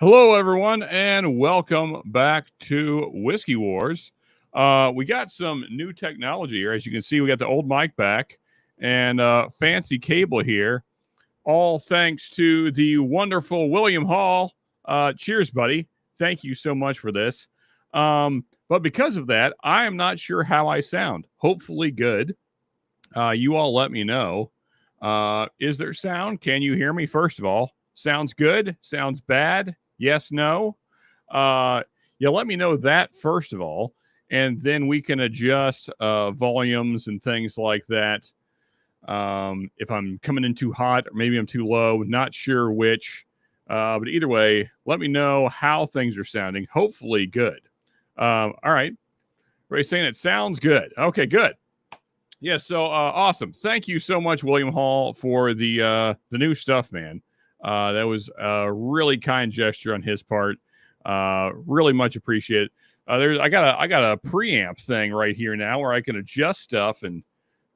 Hello, everyone, and welcome back to Whiskey Wars. We got some new technology here. As you can see, we got the old mic back and fancy cable here, all thanks to the wonderful William Hall. Cheers, buddy. Thank you so much for this. But because of that, I am not sure how I sound. Hopefully good. You all let me know. Is there sound? Can you hear me, first of all? Sounds good? Sounds bad? Yes, no. Let me know that first of all, and then we can adjust volumes and things like that. If I'm coming in too hot or maybe I'm too low, not sure which. But either way, let me know how things are sounding. Hopefully good. All right. Everybody's saying it sounds good. Okay, good. Yeah, so awesome. Thank you so much, William Hall, for the new stuff, man. That was a really kind gesture on his part. Really much appreciated. I got a preamp thing right here now where I can adjust stuff and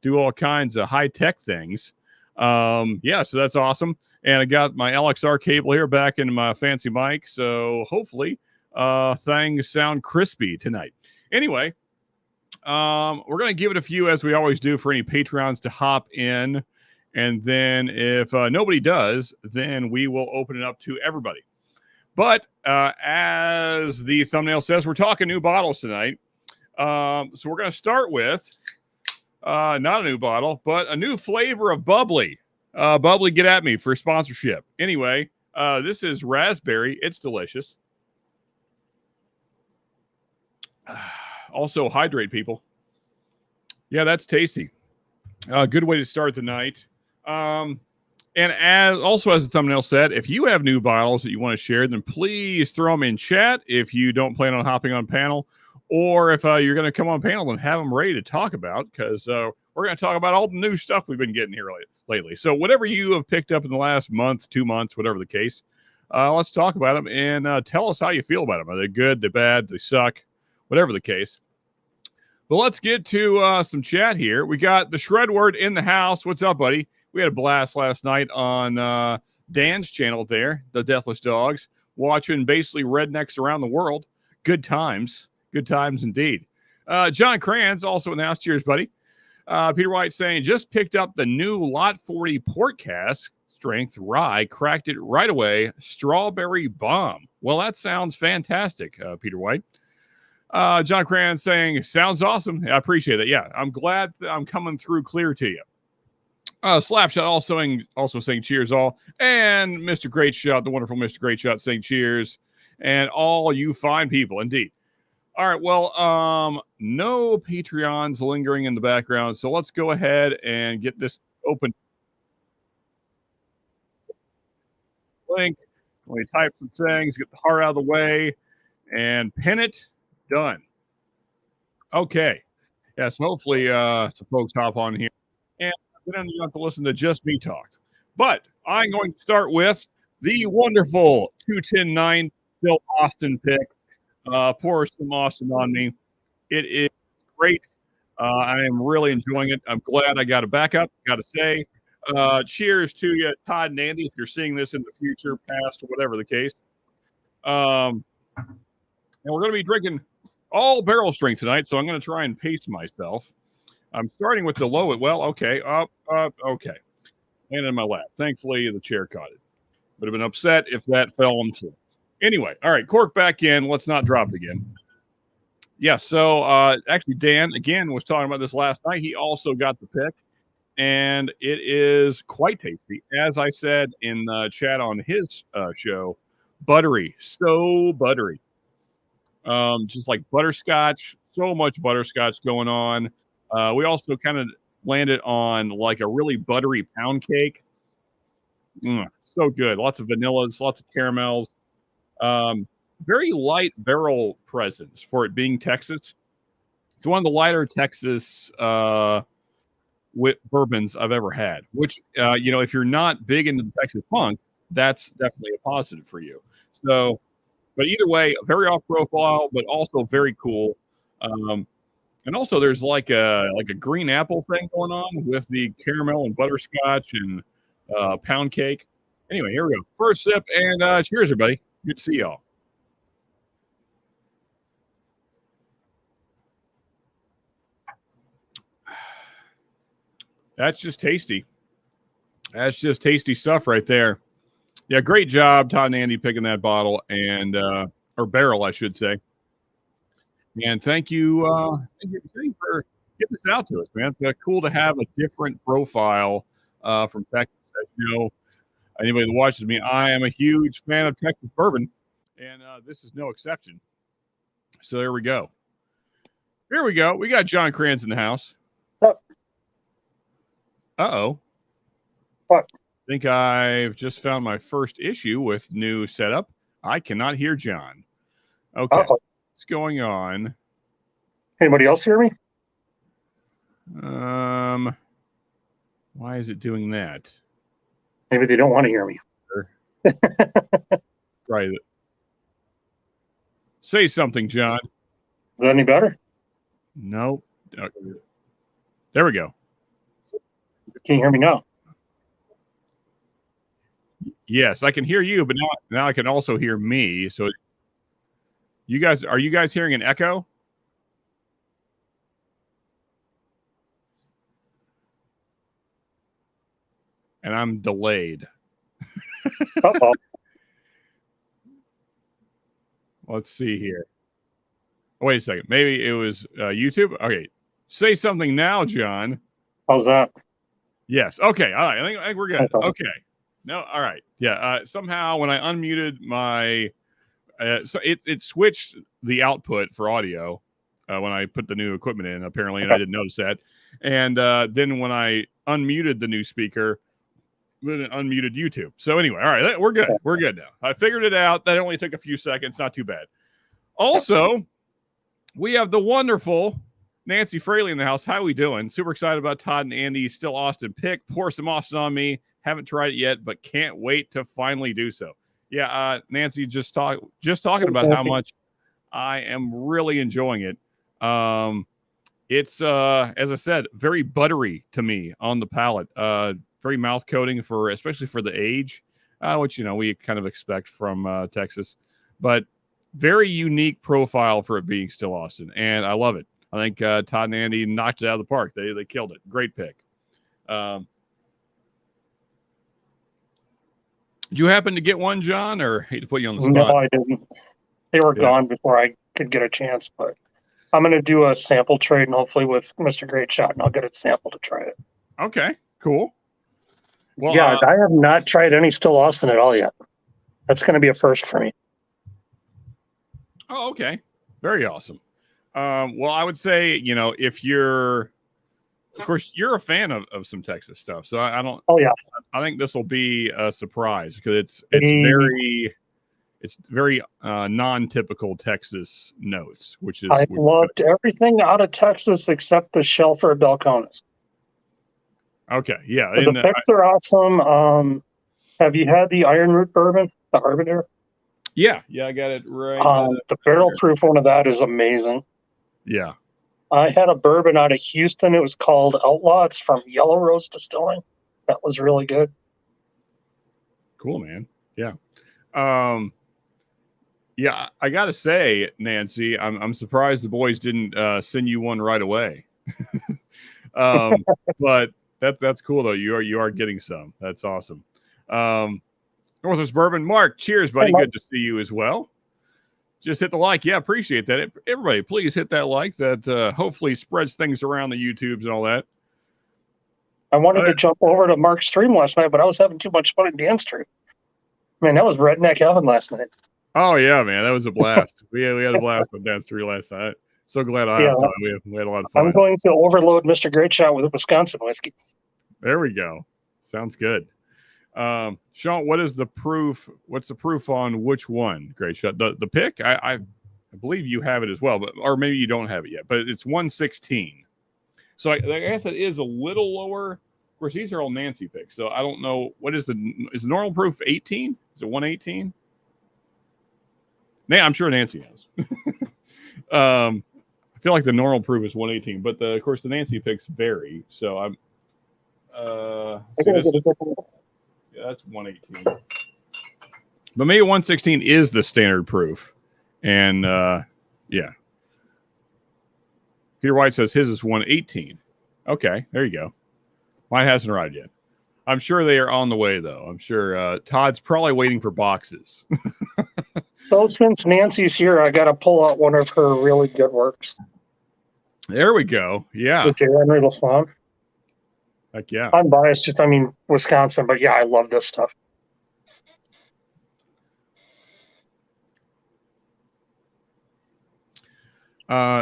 do all kinds of high tech things. So that's awesome. And I got my LXR cable here back into my fancy mic. So hopefully things sound crispy tonight. Anyway, we're going to give it a few, as we always do, for any Patreons to hop in. And then if nobody does, then we will open it up to everybody. But as the thumbnail says, we're talking new bottles tonight. So we're going to start with not a new bottle, but a new flavor of bubbly. Bubbly, get at me for sponsorship. Anyway, this is raspberry. It's delicious. Also, hydrate, people. Yeah, that's tasty. Good way to start the night. And as the thumbnail said, if you have new bottles that you want to share, then please throw them in chat if you don't plan on hopping on panel. Or if you're going to come on panel, then have them ready to talk about, because we're going to talk about all the new stuff we've been getting here lately. So whatever you have picked up in the last month, 2 months, whatever the case, let's talk about them and tell us how you feel about them. Are they good? They bad? They suck? Whatever the case. But let's get to some chat here. We got the Shred Word in the house. What's up, buddy? We had a blast last night on Dan's channel there, the Deathless Dogs, watching basically rednecks around the world. Good times. Good times indeed. John Kranz also in the house. Cheers, buddy. Peter White saying, just picked up the new Lot 40 port cask strength rye, cracked it right away. Strawberry bomb. Well, that sounds fantastic, Peter White. John Kranz saying, sounds awesome. I appreciate it. Yeah, I'm glad that I'm coming through clear to you. Slapshot also saying cheers all. And Mr. Great Shot, the wonderful Mr. Great Shot, saying cheers. And all you fine people, indeed. All right, well, no Patreons lingering in the background, so let's go ahead and get this open. Link. Let me type some things, get the heart out of the way, and pin it. Done. Okay. Yeah, so hopefully some folks hop on here. And then you have to listen to just me talk. But I'm going to start with the wonderful 210-9 Bill Austin pick. Pour some Austin on me. It is great. I am really enjoying it. I'm glad I got a backup, got to say. Cheers to you, Todd and Andy, if you're seeing this in the future, past, or whatever the case. And we're going to be drinking all barrel strength tonight, so I'm going to try and pace myself. I'm starting with the low. Well, okay. Okay. And in my lap. Thankfully, the chair caught it. Would have been upset if that fell on the floor. Anyway, all right, cork back in. Let's not drop it again. Yeah, so actually, Dan, again, was talking about this last night. He also got the pick, and it is quite tasty. As I said in the chat on his show, buttery, so buttery. Just like butterscotch, so much butterscotch going on. We also kind of landed on like a really buttery pound cake. So good. Lots of vanillas, lots of caramels. Very light barrel presence for it being Texas. It's one of the lighter Texas with bourbons I've ever had, which, if you're not big into the Texas funk, that's definitely a positive for you. So, but either way, very off profile, but also very cool. And also there's like a green apple thing going on with the caramel and butterscotch and pound cake. Anyway, here we go. First sip, and cheers, everybody. Good to see y'all. That's just tasty. That's just tasty stuff right there. Yeah, great job, Todd and Andy, picking that bottle and or barrel, I should say. And thank you for getting this out to us, man. It's cool to have a different profile from Texas. As you know, anybody that watches me, I am a huge fan of Texas bourbon, and this is no exception. So there we go. Here we go. We got John Kranz in the house. Uh-oh. What? I think I've just found my first issue with new setup. I cannot hear John. Okay. Uh-oh. What's going on? Anybody else hear me? Why is it doing that? Maybe they don't want to hear me. Right. Say something, John. Is that any better? No. Okay. There we go. Can you hear me now? Yes, I can hear you, but now I can also hear me. So are you guys hearing an echo? And I'm delayed. Uh-oh. Let's see here. Oh, wait a second. Maybe it was YouTube. Okay. Say something now, John. How's that? Yes. Okay. All right. I think we're good. Okay. Okay. No. All right. Yeah. Somehow when I unmuted my, so it switched the output for audio when I put the new equipment in, apparently, and I didn't notice that. And then when I unmuted the new speaker, then it unmuted YouTube. So anyway, all right, we're good. We're good now. I figured it out. That only took a few seconds. Not too bad. Also, we have the wonderful Nancy Fraley in the house. How are we doing? Super excited about Todd and Andy's Still Austin pick. Pour some Austin on me. Haven't tried it yet, but can't wait to finally do so. Yeah, Nancy, just talking about how much I am really enjoying it. It's as I said, very buttery to me on the palate. Very mouth coating especially for the age, which we kind of expect from Texas, but very unique profile for it being Still Austin, and I love it. I think Todd and Andy knocked it out of the park. They killed it. Great pick. Did you happen to get one, John, or hate to put you on the spot? No, I didn't. They were gone before I could get a chance, but I'm going to do a sample trade, and hopefully with Mr. Great Shot, and I'll get a sample to try it. Okay, cool. Well, yeah, I have not tried any Still Austin at all yet. That's going to be a first for me. Oh, okay. Very awesome. Well, I would say, if you're, of course, you're a fan of some Texas stuff. So I don't. Oh, yeah. I think this will be a surprise because it's very non-typical Texas notes, which is. I loved everything out of Texas except the Shelfer Balcones. Okay, yeah. The picks are awesome. Have you had the Iron Root bourbon, the Harbinger? Yeah, I got it right. The barrel proof one of that is amazing. Yeah. I had a bourbon out of Houston. It was called Outlaw. It's from Yellow Rose Distilling. That was really good. Cool, man. Yeah. Yeah, I got to say, Nancy, I'm surprised the boys didn't send you one right away. But that's cool though. You are getting some. That's awesome. Northwest Bourbon, Mark, cheers, buddy. Hey, Mark. Good to see you as well. Just hit the like. Yeah, appreciate that. Everybody, please hit that like. That hopefully spreads things around the YouTubes and all that. I wanted to jump over to Mark's stream last night, but I was having too much fun at Dan's stream. Man, that was redneck heaven last night. Oh yeah, man, that was a blast. we had a blast on Dan's stream last night. So glad I have time. We had a lot of fun. I'm going to overload Mr. Great Shot with a Wisconsin whiskey. There we go. Sounds good. Sean, what's the proof on which one? Great Shot. The pick? I believe you have it as well, or maybe you don't have it yet, but it's 116. So I guess it is a little lower. Of course, these are all Nancy picks, so I don't know is the normal proof 18? Is it 118? I'm sure Nancy knows. I feel like the normal proof is 118, but of course the Nancy picks vary. So I'm that's 118. But maybe 116 is the standard proof. And yeah. Peter White says his is 118. Okay, there you go. Mine hasn't arrived yet. I'm sure they are on the way, though. I'm sure Todd's probably waiting for boxes. So since Nancy's here, I got to pull out one of her really good works. There we go. Yeah. The J. Henry LaFlamme. Heck yeah. I'm biased, Wisconsin, but yeah, I love this stuff.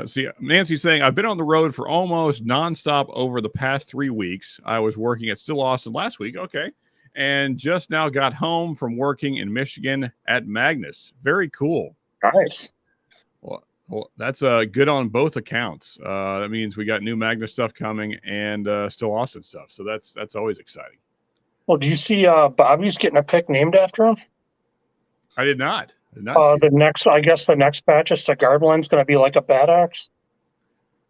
See, Nancy's saying, I've been on the road for almost nonstop over the past 3 weeks. I was working at Still Austin last week. Okay. And just now got home from working in Michigan at Magnus. Very cool. Nice. Well, that's good on both accounts. That means we got new Magnus stuff coming and Still Austin stuff. So that's always exciting. Well, do you see Bobby's getting a pick named after him? I did not. The next batch of cigar blend's going to be like a Bad Axe.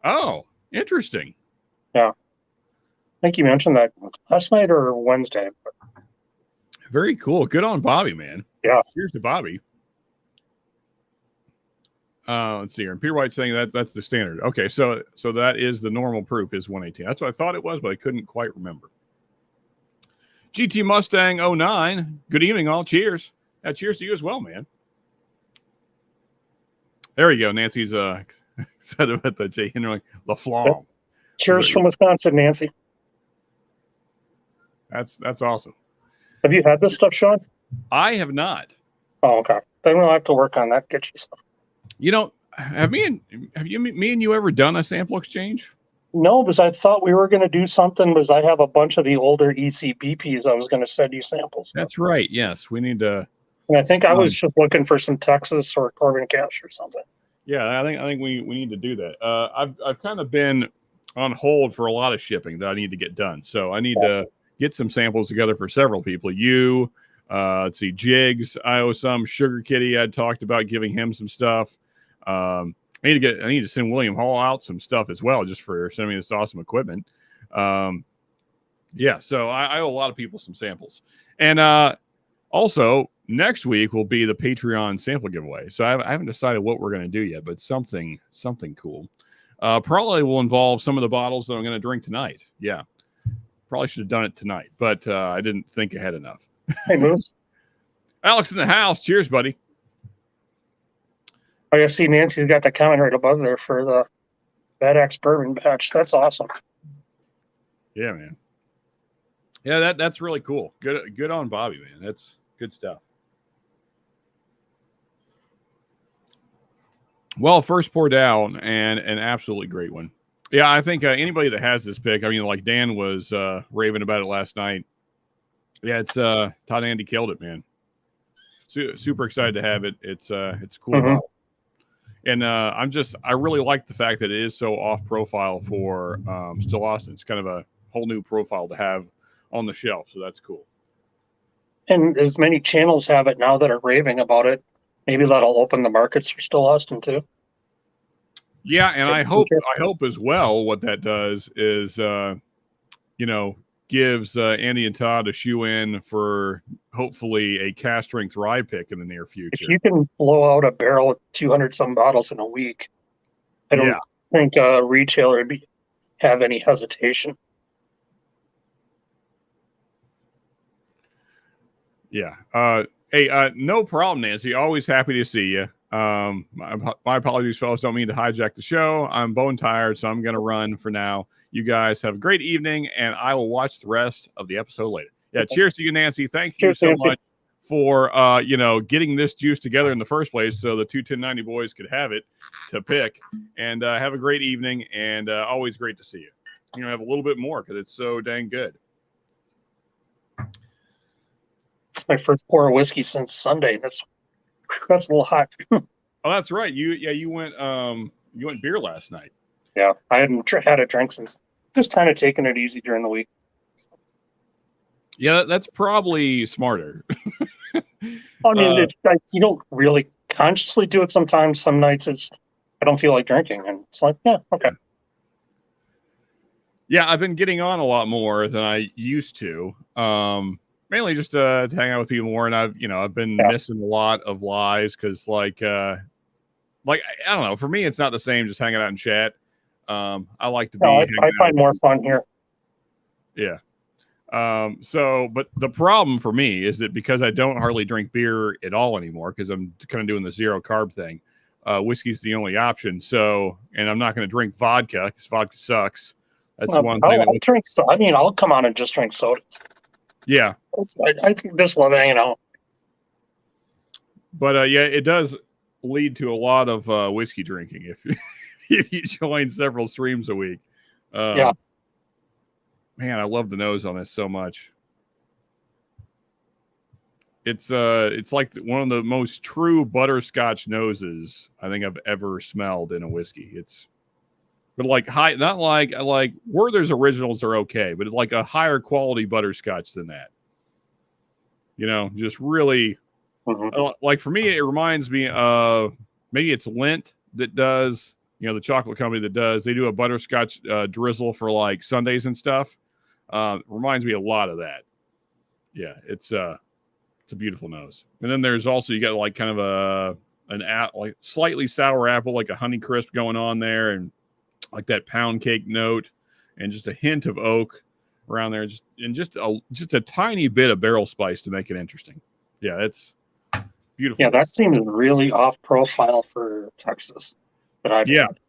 Oh, interesting. Yeah. I think you mentioned that last night or Wednesday. Very cool. Good on Bobby, man. Yeah. Cheers to Bobby. Let's see here. And Peter White saying that's the standard. Okay, so that is the normal proof is 118. That's what I thought it was, but I couldn't quite remember. GT Mustang 09. Good evening, all. Cheers. Yeah, cheers to you as well, man. There you go. Nancy's said about the J. Henry LaFlamme. Cheers from Wisconsin, Nancy. That's awesome. Have you had this stuff, Sean? I have not. Oh, okay. Then we'll have to work on that. Get you some. You know, have me and you ever done a sample exchange? No, because I thought we were going to do something because I have a bunch of the older ECBPs I was going to send you samples. That's right. Yes, we need to. And I think I was just looking for some Texas or Corbin Cash or something. Yeah, I think we need to do that. I've kind of been on hold for a lot of shipping that I need to get done. So I need to get some samples together for several people. You, let's see, Jigs, I owe some. Sugar Kitty, I'd talked about giving him some stuff. I need to send William Hall out some stuff as well, just for sending me this awesome equipment. Yeah, so I owe a lot of people some samples. And also, next week will be the Patreon sample giveaway. So I haven't decided what we're going to do yet, but something cool. Probably will involve some of the bottles that I'm going to drink tonight. Yeah, probably should have done it tonight, but I didn't think ahead enough. Hey, Moose. Alex in the house. Cheers, buddy. I see Nancy's got the comment right above there for the Bad Axe bourbon batch. That's awesome. Yeah, man. Yeah, that's really cool. Good on Bobby, man. That's good stuff. Well, first pour down and an absolutely great one. Yeah, I think anybody that has this pick, I mean, like Dan was raving about it last night. Yeah, it's Todd and Andy killed it, man. Super excited to have it. It's cool. Mm-hmm. And I really like the fact that it is so off profile for Still Austin. It's kind of a whole new profile to have on the shelf. So that's cool. And as many channels have it now that are raving about it, maybe that'll open the markets for Still Austin too. Yeah, and I hope as well what that does is gives Andy and Todd a shoe in for hopefully a cast strength rye pick in the near future. If you can blow out a barrel of 200 some bottles in a week, I don't think a retailer would have any hesitation. Yeah. Hey, no problem, Nancy. Always happy to see you. My apologies, fellas. Don't mean to hijack the show. I'm bone tired, so I'm going to run for now. You guys have a great evening, and I will watch the rest of the episode later. Yeah, cheers to you, Nancy. Thank you so much for getting this juice together in the first place so the 21090 boys could have it to pick. And have a great evening, and always great to see you. You know, have a little bit more because it's so dang good. It's my first pour of whiskey since Sunday. That's a little hot. Oh, that's right. You went beer last night. Yeah, I hadn't had a drink since. Just kind of taking it easy during the week. Yeah, that's probably smarter. I mean, it's like you don't really consciously do it sometimes. Some nights I don't feel like drinking, and it's like, yeah, okay. Yeah, I've been getting on a lot more than I used to. mainly just to hang out with people more. And I've been missing a lot of lives because I don't know. For me, it's not the same just hanging out and chat. I like to be. I find more fun here. Yeah. But the problem for me is that because I don't hardly drink beer at all anymore, because I'm kind of doing the 0 carb thing, whiskey's the only option. So, and I'm not going to drink vodka because vodka sucks. That's one thing. I'll drink. I'll come on and just drink sodas. Yeah. I just love hanging out. But it does lead to a lot of whiskey drinking if you join several streams a week. Yeah. Man, I love the nose on this so much. It's like one of the most true butterscotch noses I think I've ever smelled in a whiskey. But like high, not like Werther's originals are okay, but like a higher quality butterscotch than that. Just really like for me, it reminds me of maybe it's Lindt that does, the chocolate company that does. They do a butterscotch drizzle for like sundaes and stuff. Reminds me a lot of that. Yeah, it's a beautiful nose. And then there's also, you got like kind of like slightly sour apple, like a Honeycrisp going on there, and like that pound cake note, and just a hint of oak around there, just a tiny bit of barrel spice to make it interesting. Yeah, it's beautiful. Yeah, that seems really off profile for Texas. But I've had.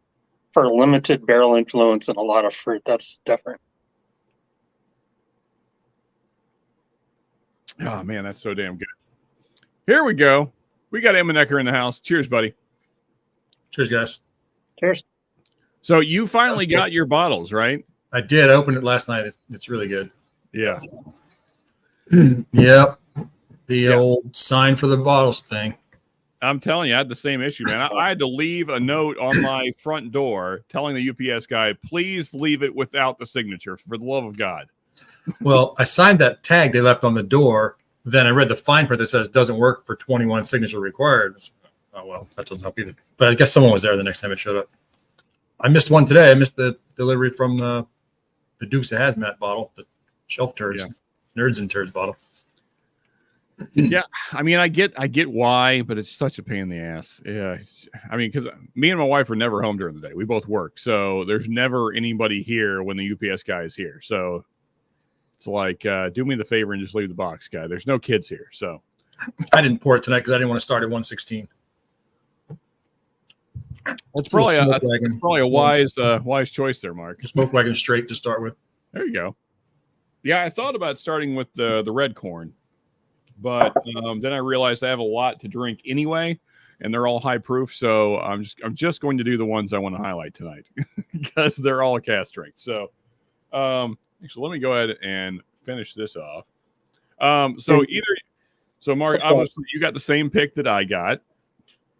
For limited barrel influence and a lot of fruit, that's different. Oh man, that's so damn good. Here we go. We got Emmenecker in the house. Cheers, buddy. Cheers, guys. Cheers. So you finally got your bottles, right? I did. I opened it last night. It's really good. Yeah. Yep. The old sign for the bottles thing. I'm telling you, I had the same issue, man. I had to leave a note on my front door telling the UPS guy, please leave it without the signature, for the love of God. Well, I signed that tag they left on the door. Then I read the fine print that says doesn't work for 21 signature required. Oh, well, that doesn't help either. But I guess someone was there the next time it showed up. I missed one today. I missed the delivery from the Dukes of Hazmat bottle, the shelf turds, nerds and turds bottle. Yeah, I mean, I get why, but it's such a pain in the ass. Yeah, I mean, because me and my wife are never home during the day. We both work, so there's never anybody here when the UPS guy is here. So it's like, do me the favor and just leave the box, guy. There's no kids here, so I didn't pour it tonight because I didn't want to start at 116. That's probably a wise choice there, Mark. Smoke wagon straight to start with. There you go. Yeah, I thought about starting with the red corn. But then I realized I have a lot to drink anyway, and they're all high proof. So I'm just going to do the ones I want to highlight tonight because they're all cask strength. So actually, let me go ahead and finish this off. So Mark, obviously you got the same pick that I got.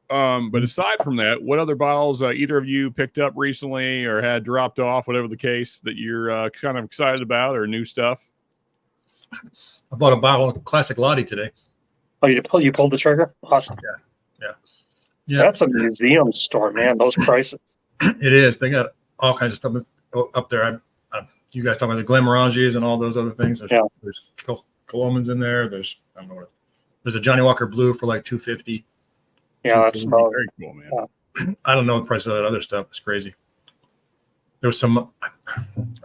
But aside from that, what other bottles either of you picked up recently or had dropped off, whatever the case, that you're kind of excited about, or new stuff? I bought a bottle of Classic Lottie today. Oh, you pulled the trigger? Awesome. Yeah. That's a museum store, man. Those prices. It is. They got all kinds of stuff up there. You guys talking about the Glamoranges and all those other things. There's Colomans in there. There's a Johnny Walker Blue for like $250. Yeah, that's very cool, man. Yeah. I don't know the price of that other stuff. It's crazy. There was some, I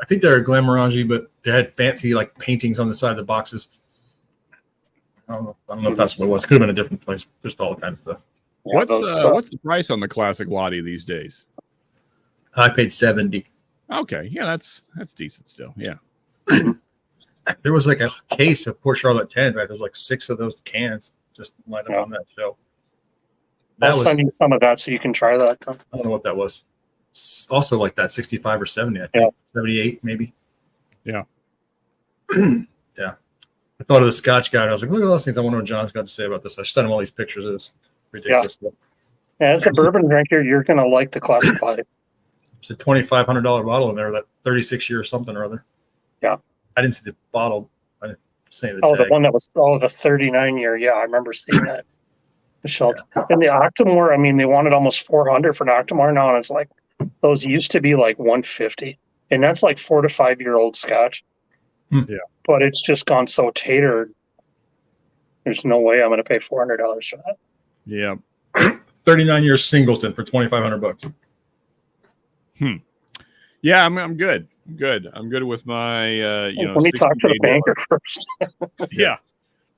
think they're a Glamorange, but they had fancy like paintings on the side of the boxes. I don't know if that's what it was. Could have been a different place. Just all kinds of stuff. Yeah, what's the price on the Classic Lottie these days? I paid $70. Okay, yeah, that's decent still. Yeah. There was like a case of Port Charlotte 10, right? There's like 6 of those cans just lined up on that shelf. I'll send you some of that so you can try that. I don't know what that was. Also like that 65 or 70, I think. 78 maybe. Yeah. Yeah. I thought of the Scotch guy. And I was like, look at those things. I wonder what John's got to say about this. I sent him all these pictures of this ridiculous stuff. Yeah, as a bourbon drinker, you're going to like the Classic Lottie. It's a $2,500 bottle in there, that 36 year something or other. Yeah. I didn't see the bottle. I didn't see the tag. The one that was the 39 year. Yeah, I remember seeing that. The shelf. Yeah. And the Octomore, I mean, they wanted almost $400 for an Octomore now, and it's like those used to be like $150, and that's like 4 to 5 year old Scotch. Yeah. But it's just gone so tatered There's no way I'm going to pay $400 for that. Yeah. 39 years Singleton for $2,500. Yeah, I'm good. I'm good. I'm good with my Let me talk to the banker first. Yeah.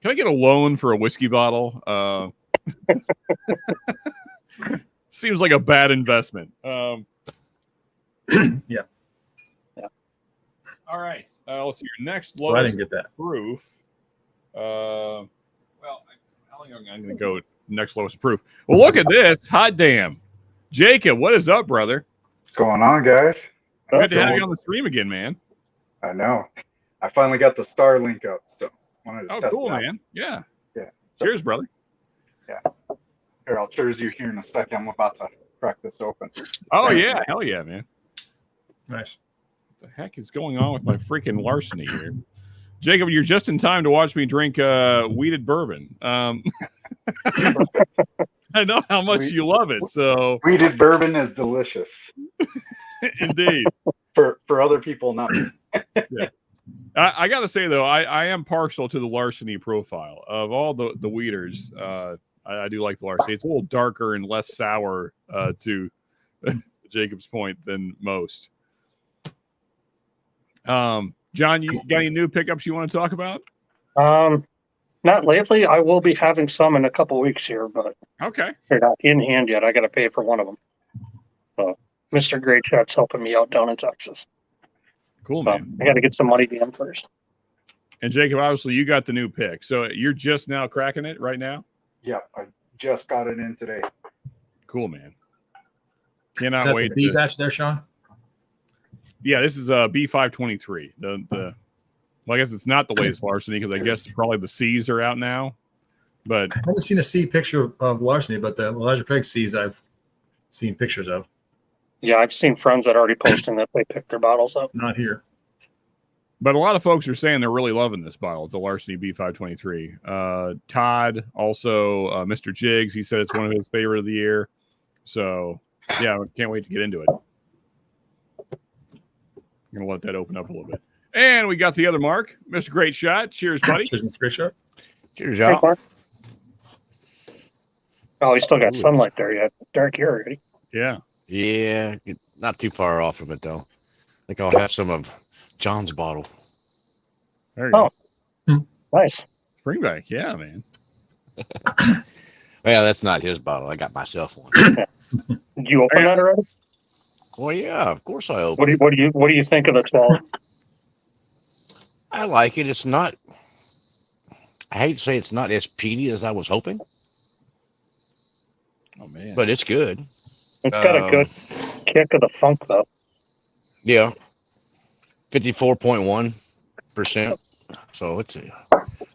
Can I get a loan for a whiskey bottle? Seems like a bad investment. Yeah. All right. Let's see. Your next Well, I lowest didn't get that. proof. How long I'm going to go next lowest proof? Well, look at this. Hot damn. Jacob, what is up, brother? What's going on, guys? Good to have you on the stream again, man. I know. I finally got the Starlink up, so wanted to test Cool, it out. man. Yeah. Yeah. Cheers, brother. Here, I'll cheers you here in a second. I'm about to crack this open. Oh, yeah. Hell yeah, man. Nice. What the heck is going on with my freaking larceny here? Jacob, you're just in time to watch me drink wheated bourbon. I know how much you love it, so Wheated bourbon is delicious. indeed. For other people, not me. Yeah. I got to say, though, I am partial to the larceny profile. Of all the wheaters, I do like the larceny. It's a little darker and less sour, to Jacob's point, than most. John, you got any new pickups you want to talk about? Not lately. I will be having some in a couple weeks here, but Okay. they're not in hand yet. I got to pay for one of them. So Mr. Great Shot's helping me out down in Texas. Cool, So man. I got to get some money to him first. And Jacob, obviously, you got the new pick. So you're just now cracking it right now? Yeah, I just got it in today. Cool, man. Is Cannot that wait. the B batch there, Sean? Yeah, this is a B523. Well, I guess it's not the latest larceny because I guess probably the C's are out now. But I haven't seen a C picture of larceny, but the Elijah Craig C's I've seen pictures of. Yeah, I've seen friends that already posting that they picked their bottles up. Not here. a lot of folks are saying they're really loving this bottle, the Larceny B523. Todd, also Mr. Jiggs, he said it's one of his favorite of the year. So, yeah, I can't wait to get into it. I'm going to let that open up a little bit. And we got the other Mark, Mr. Great Shot. Cheers, buddy. Cheers, Mr. Great Shot. Cheers, Hey, y'all. Mark. Oh, he still got sunlight there yet. Dark here already. Yeah. Yeah, not too far off from it, though. I think I'll have some of John's bottle. There you go. Nice. Springback. Yeah, man. Well, that's not his bottle. I got myself one. Did you open that already? Well, yeah, of course I opened. What do you think of the 12? I like it. It's not. I hate to say it's not as peaty as I was hoping, Oh, man. but it's good. It's got a good kick of the funk, though. Yeah, 54.1%. So it's a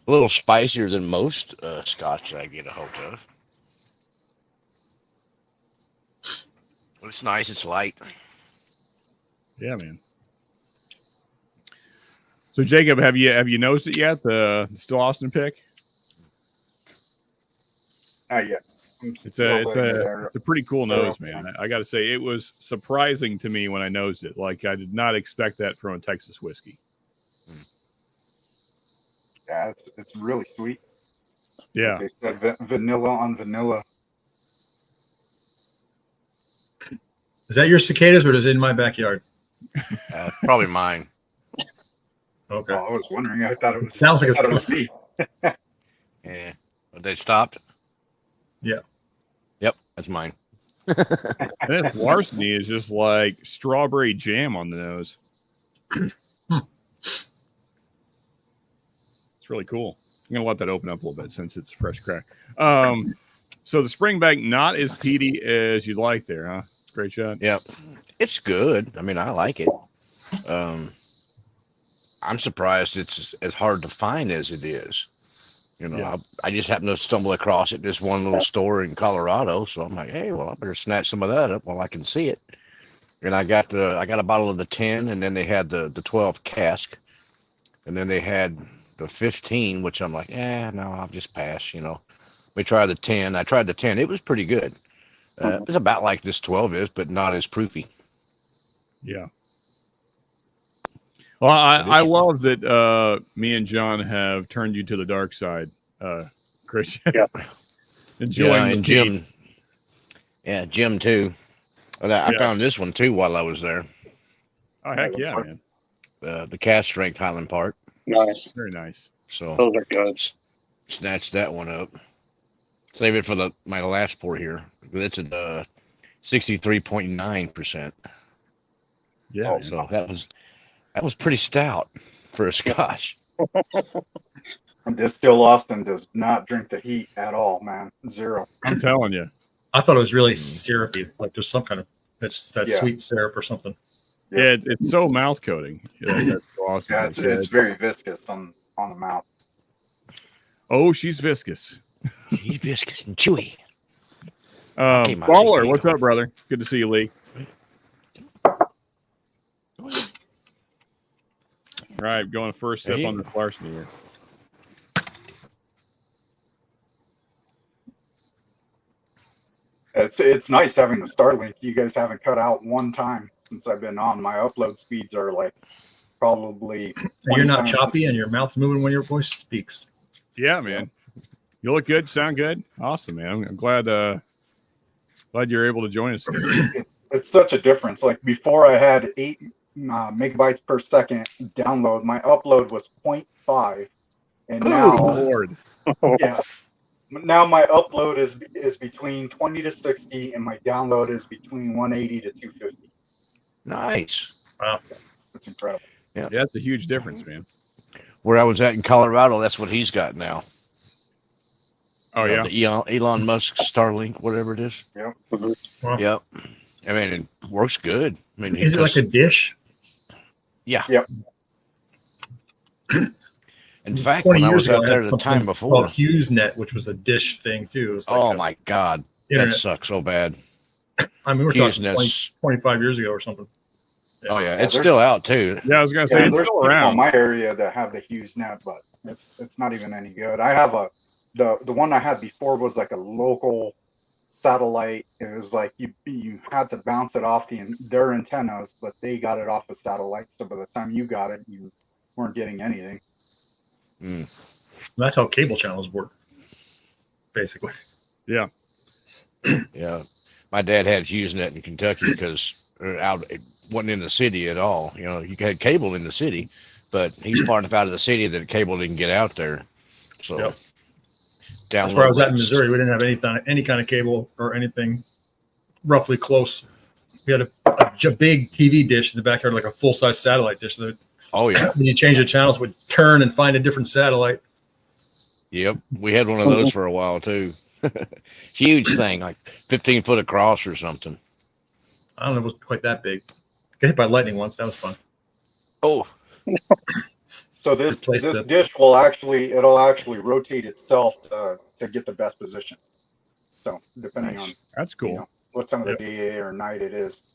little spicier than most Scotch I get a hold of. But it's nice. It's light. Yeah, man. So, Jacob, have you nosed it yet? The Still Austin pick? Yeah. It's a pretty cool nose, man. I got to say, it was surprising to me when I nosed it. Like, I did not expect that from a Texas whiskey. Yeah, it's really sweet. Yeah. They said vanilla on vanilla. Is that your cicadas or is it in my backyard? Probably mine. Okay. Oh, I was wondering. I thought it was. Sounds like I thought it it's was me. Yeah. But they stopped? Yeah. Yep, that's mine. And this Larceny is just like strawberry jam on the nose. It's really cool. I'm going to let that open up a little bit since it's fresh crack. So the Springbank not as peaty as you'd like there, huh? Great shot. Yep. It's good. I mean, I like it. I'm surprised it's as hard to find as it is. You know, Yeah. I just happened to stumble across it this one little store in Colorado, so I'm like, hey, well, I better snatch some of that up while I can see it. And I got a bottle of the 10, and then they had the 12 cask, and then they had the 15, which I'm like, no, I'll just pass. You know, we try the 10. I tried the 10. It was pretty good. It was about like this 12 is, but not as proofy. Yeah. Well, I love that me and John have turned you to the dark side Christian. Yeah. Enjoying and the heat. Jim. Yeah, Jim too. And I Yeah. found this one too while I was there. Oh, heck yeah, man. The cast strength Highland Park. Nice. Very nice. So Those are good. snatched that one up. Save it for my last pour here. It's at 63.9%. Yeah. Oh, man. So that was pretty stout for a Scotch. And Distill Austin does not drink the heat at all, man. Zero. I'm telling you. I thought it was really syrupy, like there's some kind of it's that Yeah. sweet syrup or something. Yeah, it's so mouth coating. Yeah, that's awesome. Yeah, it's very viscous on the mouth. Oh, she's viscous. He's viscous and chewy. Okay, Mike, Baller, you what's go. up, brother? Good to see you, Lee. All right, going first sip Hey. on the Larceny here. It's nice having the Starlink. You guys haven't cut out one time since I've been on. My upload speeds are like probably. And you're 20 not times. choppy and your mouth's moving when your voice speaks. Yeah, man. You look good, sound good. Awesome, man. I'm glad you're able to join us again. It's such a difference. Like before, I had 8 megabytes per second download. My upload was 0.5, and now Lord. yeah. Now my upload is between 20 to 60, and my download is between 180 to 250. Nice. Wow. That's incredible. Yeah, that's a huge difference, man. Where I was at in Colorado, that's what he's got now. Oh, yeah. The Elon Musk Starlink, whatever it is. Wow. Yep. I mean, it works good. I mean, Is it like a dish? Yeah. Yep. In fact, 20 when I years was ago, out I there had the something time before, called HughesNet, which was a dish thing too. It was like oh a my God, internet. that sucks so bad. I mean, we're talking HughesNet's 25 years ago or something. Oh yeah, Yeah, it's there's- still out too. Yeah, I was going to say, Yeah, it's there's still people in around. my area that have the HughesNet, but it's not even any good. I have the one I had before was like a local satellite. It was like you had to bounce it off their antennas, but they got it off a satellite. So by the time you got it, you weren't getting anything. That's how cable channels work, basically. Yeah. Yeah, my dad had HughesNet in Kentucky because it wasn't in the city at all. You know, you had cable in the city, but he's far enough out of the city that the cable didn't get out there. So Yep. download That's where I was at in rates- Missouri. We didn't have any kind of cable or anything roughly close. We had a big TV dish in the backyard, like a full size satellite dish. That Oh yeah, when you change the channels, would turn and find a different satellite. yep. We had one of those for a while too. Huge thing, like 15 foot across or something. I don't know, it was quite that big. Got hit by lightning once. That was fun. Oh, So this Replace the- dish it'll actually rotate itself to get the best position. So depending on That's cool. you know, what time of the day or night it is.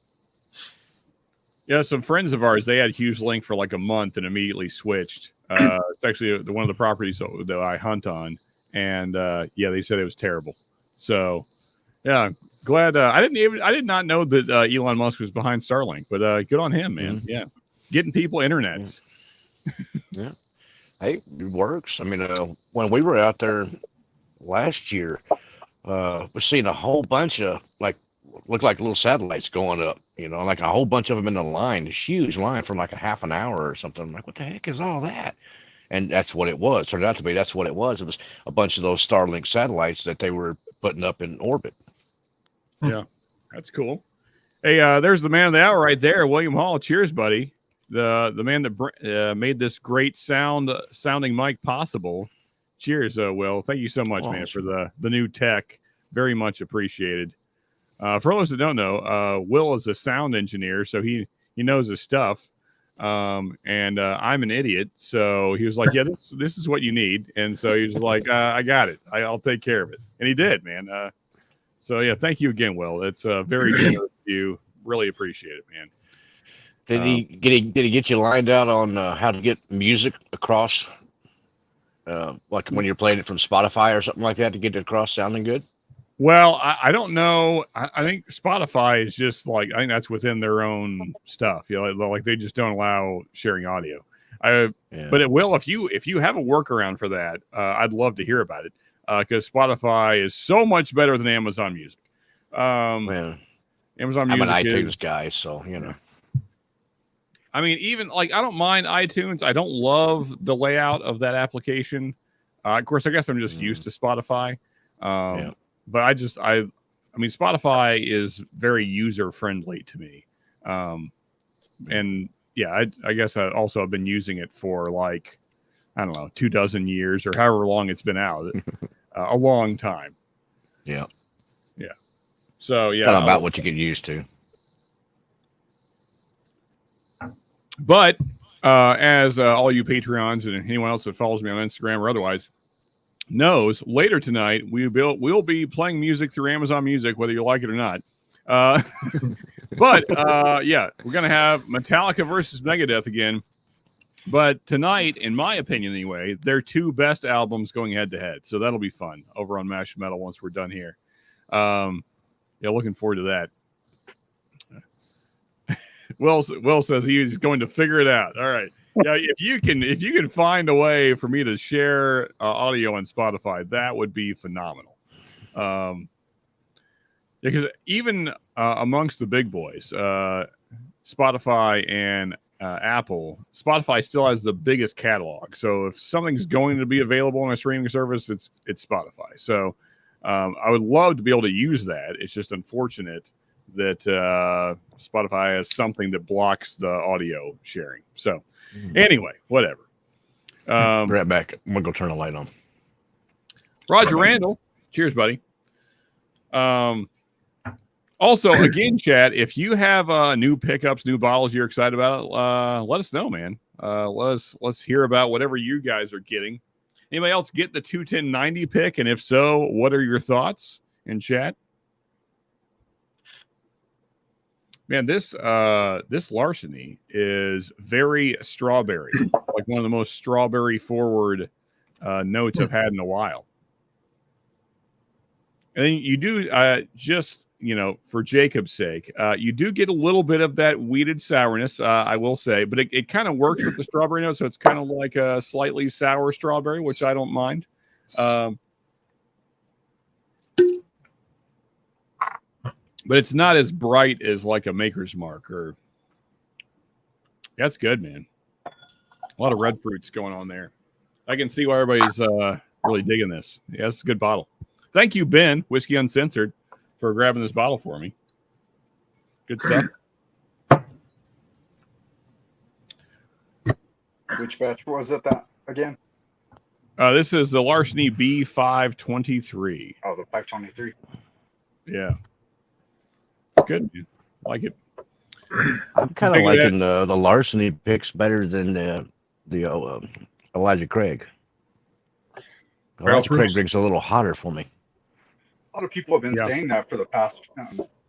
Yeah, some friends of ours, they had HughesLink for like a month and immediately switched. It's actually one of the properties that I hunt on, and yeah, they said it was terrible. So, yeah, glad I did not know that Elon Musk was behind Starlink, but good on him, man. Mhm. Yeah, getting people internets. hey, it works. I mean, when we were out there last year, we're seeing a whole bunch of look like little satellites going up, you know, like a whole bunch of them in a line, this huge line from like a half an hour or something. I'm like, what the heck is all that? And that's what it was. Turned out to be that's what it was. It was a bunch of those Starlink satellites that they were putting up in orbit. That's cool. Hey, there's the man of the hour right there, William Hall. Cheers, buddy. The man that made this great sounding mic possible. Cheers, Will. Thank you so much, man, for the new tech. Very much appreciated. For those that don't know, Will is a sound engineer, so he knows his stuff. And I'm an idiot, so he was like, "Yeah, this is what you need." And so he was like, "I got it. I'll take care of it." And he did, man. So yeah, thank you again, Will. It's very generous of you. Really appreciate it, man. Did he get you lined out on how to get music across, like when you're playing it from Spotify or something like that, to get it across sounding good? Well, I don't know. I think Spotify is just like, I think that's within their own stuff. You know, like they just don't allow sharing audio. But it will if you have a workaround for that. I'd love to hear about it because Spotify is so much better than Amazon Music. Man, Amazon I'm Music an iTunes is, guy, so you know. I mean, even like I don't mind iTunes. I don't love the layout of that application. Of course, I guess I'm just used to Spotify. But I mean, Spotify is very user friendly to me. And yeah, I guess I also have been using it for like, I don't know, 24 years or however long it's been out. A long time. Yeah. Yeah. So yeah. Not about what you get used to. But as all you Patreons and anyone else that follows me on Instagram or otherwise knows, later tonight we'll be playing music through Amazon Music, whether you like it or not. But yeah, we're gonna have Metallica versus Megadeth again. But tonight, in my opinion anyway, they're two best albums going head to head. So that'll be fun over on Mash Metal once we're done here. Yeah, looking forward to that. Will says he's going to figure it out. All right. Yeah, if you can find a way for me to share audio on Spotify, that would be phenomenal. Because even amongst the big boys, Spotify and Apple, Spotify still has the biggest catalog. So if something's going to be available on a streaming service, it's Spotify. So I would love to be able to use that. It's just unfortunate that Spotify has something that blocks the audio sharing. So anyway, whatever. Right back. I'm gonna go turn the light on. Roger Randall, cheers, buddy. Also, again, chat, if you have new pickups, new bottles you're excited about, let us know, man. Let's hear about whatever you guys are getting. Anybody else get the 21090 pick? And if so, what are your thoughts in chat? Man, this Larceny is very strawberry, like one of the most strawberry forward notes I've had in a while. And then you do just, for Jacob's sake, you do get a little bit of that weeded sourness, I will say, but it kind of works with the strawberry note, so it's kind of like a slightly sour strawberry, which I don't mind. But it's not as bright as like a Maker's Mark or. That's good, man. A lot of red fruits going on there. I can see why everybody's really digging this. Yeah, it's a good bottle. Thank you, Ben, Whiskey Uncensored, for grabbing this bottle for me. Good stuff. Which batch was it that again? This is the Larceny B523. Oh, the 523. Yeah. It's good, man. I like it. I'm kind of liking the Larceny picks better than the Elijah Craig. Elijah Craig brings a little hotter for me. A lot of people have been saying that for the past,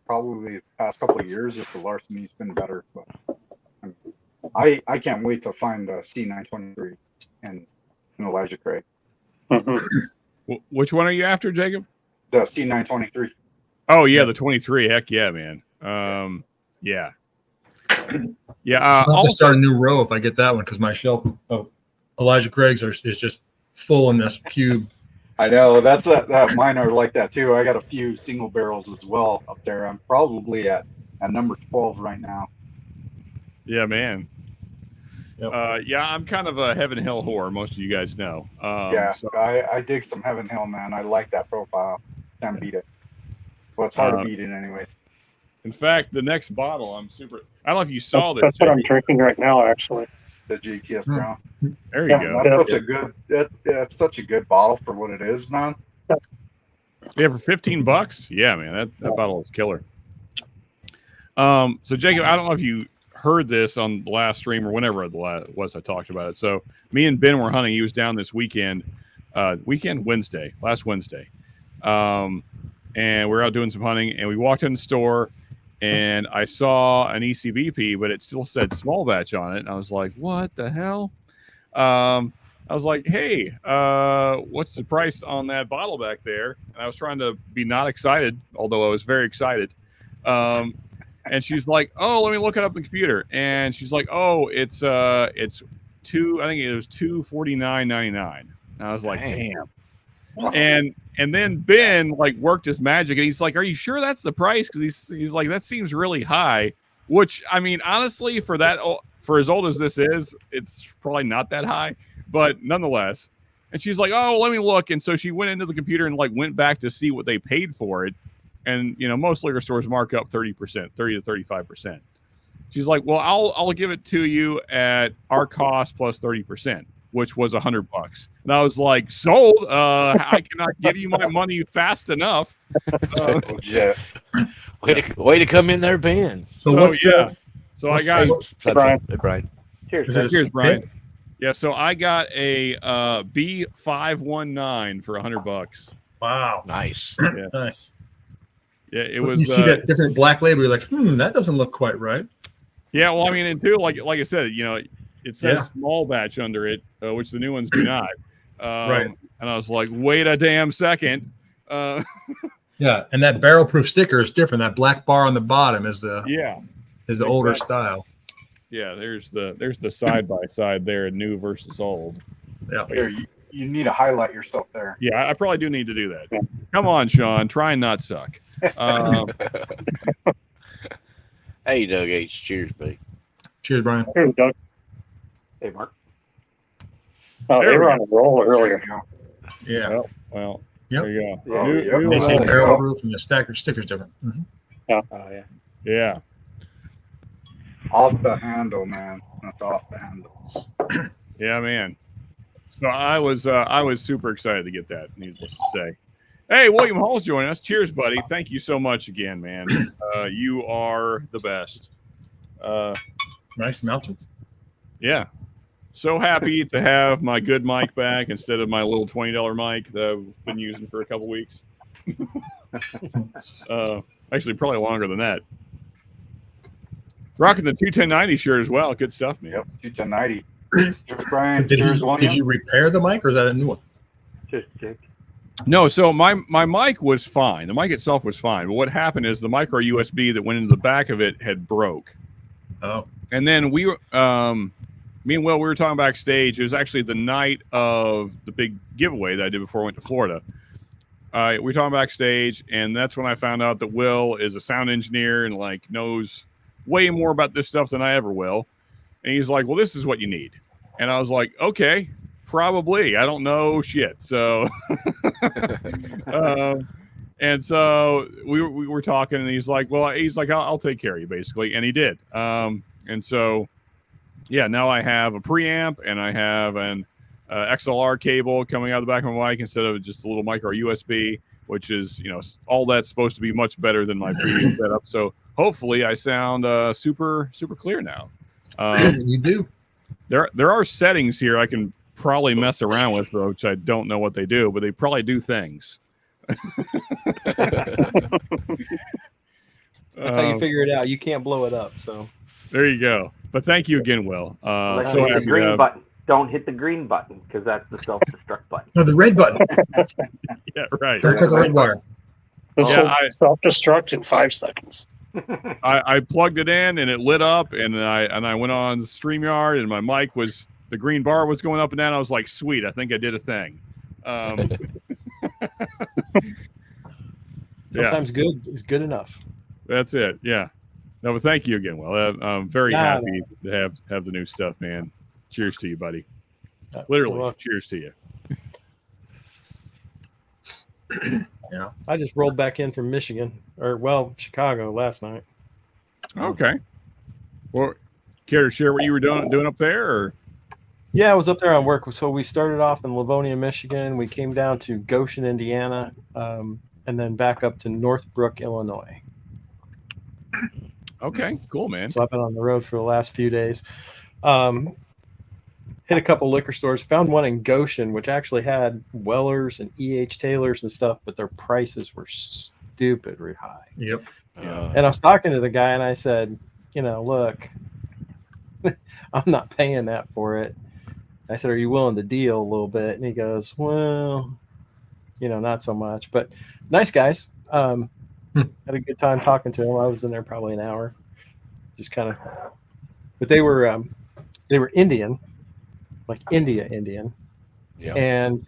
probably the past couple of years, if the Larceny's been better. But I can't wait to find the C923 and Elijah Craig. Mm-hmm. Which one are you after, Jacob? The C923. Oh yeah, the 23. Heck yeah, man. Yeah. I'll just start a new row if I get that one because my shelf of Elijah Craig's is just full in this cube. I know that mine are like that too. I got a few single barrels as well up there. I'm probably at number 12 right now. Yeah, man. Yep. I'm kind of a Heaven Hill whore. Most of you guys know. So I dig some Heaven Hill, man. I like that profile. Can't beat it. Well, it's hard to beat it anyways. In fact, the next bottle, I don't know if you saw this. That's what I'm drinking right now, actually. The JTS Brown. There you go. That's such a good. That's such a good bottle for what it is, man. Yeah, for $15. Yeah, man, that bottle is killer. So Jacob, I don't know if you heard this on the last stream or whenever it was I talked about it. So me and Ben were hunting. He was down this weekend. Last Wednesday. And we were out doing some hunting, and we walked in the store, and I saw an ECBP, but it still said small batch on it. And I was like, what the hell? I was like, hey, what's the price on that bottle back there? And I was trying to be not excited, although I was very excited. And she's like, oh, let me look it up on the computer. And she's like, oh, it's I think it was $249.99. And I was like, Dang. damn. And then Ben like worked his magic, and he's like, "Are you sure that's the price?" Because he's like, "That seems really high." Which, I mean, honestly, for as old as this is, it's probably not that high, but nonetheless. And she's like, "Oh, let me look." And so she went into the computer and like went back to see what they paid for it. And most liquor stores mark up 30%, 30 to 35%. She's like, "Well, I'll give it to you at our cost plus 30%." Which was $100. And I was like, sold. I cannot give you my money fast enough. Legit. Way to come in there, Ben. So what's yeah. So I what's got Brian. Hey, Brian. is it a Cheers, Brian. pick? Yeah, so I got a B519 for $100. Wow, Nice. Yeah. nice. Yeah, it was. You see that different black label, you're like, that doesn't look quite right. Yeah, well, I mean, and too, like I said, it says small batch under it, which the new ones do not. Right. And I was like, wait a damn second. Yeah, and that barrel proof sticker is different. That black bar on the bottom is the older style. Yeah, there's the side by side there, new versus old. Yeah. Here, you need to highlight yourself there. Yeah, I probably do need to do that. Come on, Sean, try and not suck. Hey, Doug H. Cheers, buddy. Cheers, Brian. Here, Doug. Hey, Mark. Oh, There they we were on a roll earlier. Yeah. Well, Yep. there you go. Yeah. Yep. They say roll. barrel proof and the sticker's different. Oh, yeah. Yeah. Off the handle, man. That's off the handle. Yeah, man. So I was super excited to get that, needless to say. Hey, William Hall's joining us. Cheers, buddy. Thank you so much again, man. You are the best. Nice mountains. Yeah. So happy to have my good mic back instead of my little $20 mic that I've been using for a couple weeks. Actually, probably longer than that. Rocking the 21090 shirt as well. Good stuff, man. Yep. 290. Cheers, Brian. Did Cheers, William. you repair the mic or is that a new one? Just check. No, so my mic was fine. The mic itself was fine. But what happened is the micro USB that went into the back of it had broke. Oh. And then me and Will, we were talking backstage. It was actually the night of the big giveaway that I did before I went to Florida. We were talking backstage, and that's when I found out that Will is a sound engineer and like knows way more about this stuff than I ever will. And he's like, "Well, this is what you need." And I was like, "Okay, probably. I don't know shit." So, and so we were talking, and he's like, "I'll take care of you," basically, and he did. And so, yeah, now I have a preamp and I have an XLR cable coming out of the back of my mic instead of just a little micro USB, which is, all that's supposed to be much better than my previous setup. So hopefully I sound super, super clear now. You do. There are settings here I can probably mess around with, which I don't know what they do, but they probably do things. That's how you figure it out. You can't blow it up. So there you go. But thank you again, Will. Let's So hit the happy to green have- button. Don't hit the green button because that's the self-destruct button. No, the red button. Yeah, right. Don't cut the red wire. This Yeah, will self-destruct in 5 seconds. I plugged it in and it lit up, and I went on StreamYard, and my mic the green bar was going up and down. I was like, sweet, I think I did a thing. sometimes good is good enough. That's it. Yeah. No, but thank you again, Will. I'm very happy to have the new stuff, man. Cheers to you, buddy. Literally, well, cheers to you. Yeah. I just rolled back in from Michigan, Chicago last night. Okay. Well, care to share what you were doing up there? Or? Yeah, I was up there on work. So we started off in Livonia, Michigan. We came down to Goshen, Indiana, and then back up to Northbrook, Illinois. Okay, cool, man. So I've been on the road for the last few days. Hit a couple liquor stores. Found one in Goshen, which actually had Wellers and E.H. Taylors and stuff, but their prices were stupidly high. Yep. And I was talking to the guy, and I said, look, I'm not paying that for it. I said, are you willing to deal a little bit? And he goes, well, not so much, but nice guys. Had a good time talking to them. I was in there probably an hour, just kind of, but they were Indian. like Indian. Yeah. And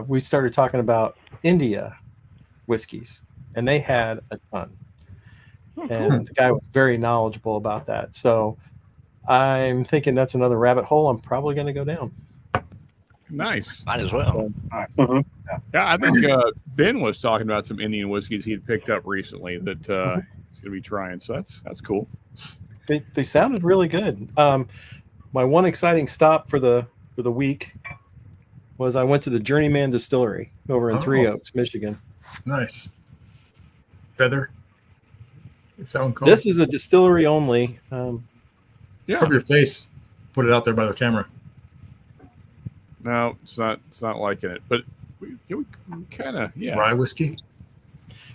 we started talking about India whiskeys, and they had a ton. Oh, And cool. the guy was very knowledgeable about that. So I'm thinking that's another rabbit hole I'm probably going to go down. Nice. Might as well. So, Mhm. Yeah, I think Ben was talking about some Indian whiskeys he'd picked up recently that he's going to be trying. So that's cool. they sounded really good. My one exciting stop for the week was I went to the Journeyman Distillery over in Three Oaks, Michigan. Nice. Feather. What's that one called? This is a distillery only. Yeah. Cover your face. Put it out there by the camera. No, it's not. It's not liking it, but we kind of Rye whiskey.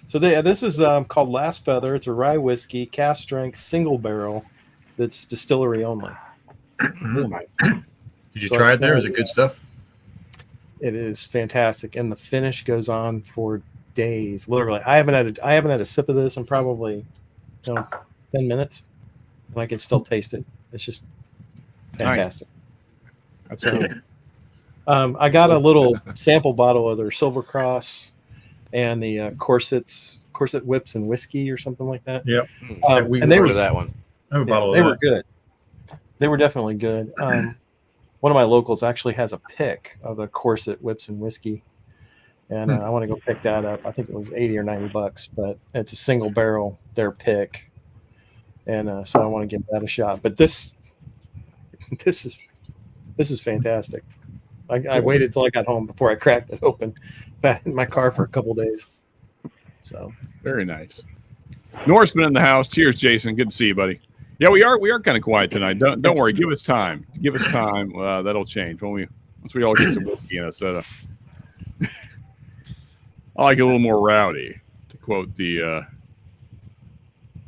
So this is called Last Feather. It's a rye whiskey, cast strength, single barrel. That's distillery only. Did you So try I it there? Is smelled it good stuff? It is fantastic, and the finish goes on for days. Literally, I haven't had a sip of this in probably 10 minutes, and I can still taste it. It's just fantastic. That's cool. I got a little sample bottle of their Silver Cross and the Corset Whips and Whiskey or something like that. Yep. And they Go were to that one. I have a bottle they of were that. good. They were definitely good. One of my locals actually has a pick of the Corset Whips and Whiskey, and I want to go pick that up. I think it was $80 or $90, but it's a single barrel their pick, and so I want to give that a shot. But this is fantastic. I waited till I got home before I cracked it open. Back in my car for a couple days. So Very nice. Norseman in the house. Cheers, Jason. Good to see you, buddy. Yeah, we are kind of quiet tonight. Don't worry. Give us time. Give us time. That'll change once we all get some whiskey in us. I like it a little more rowdy, to quote the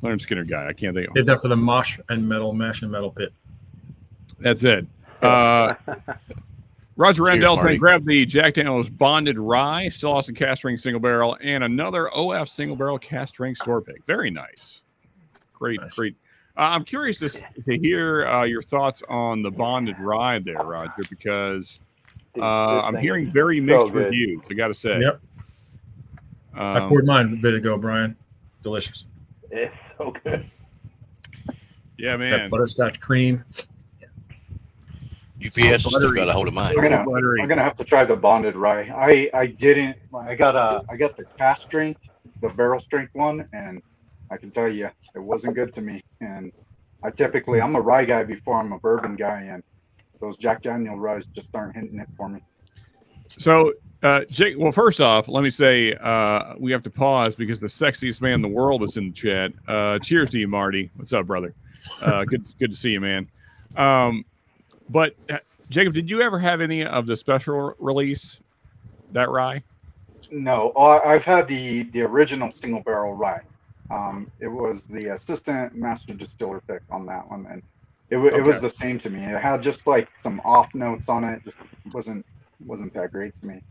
Leonard Skinner guy. I can't think of Did that for the mash and metal pit. That's it. Roger Randall saying, Marty. grab the Jack Daniel's Bonded Rye, still Austin cast strength single barrel, and another OF single barrel cast strength store pick. Very nice. Great. I'm curious to hear your thoughts on the Bonded Rye there, Roger, because I'm hearing very mixed reviews, I got to say. Yep. I poured mine a bit ago, Brian. Delicious. It's so good. Yeah, That man. butterscotch cream. UPS has still got a hold of mine. I'm gonna have to try the Bonded Rye. I got the cast strength, the barrel strength one, and I can tell you it wasn't good to me. And I'm a rye guy before I'm a bourbon guy, and those Jack Daniel ryes just aren't hitting it for me. So, Jake, well, first off, let me say we have to pause because the sexiest man in the world is in the chat. Cheers to you, Marty. What's up, brother? Good to see you, man. But Jacob, did you ever have any of the special release, that rye? No, I've had the original single barrel rye. It was the assistant master distiller pick on that one, and it was the same to me. It had just like some off notes on it. Just wasn't that great to me.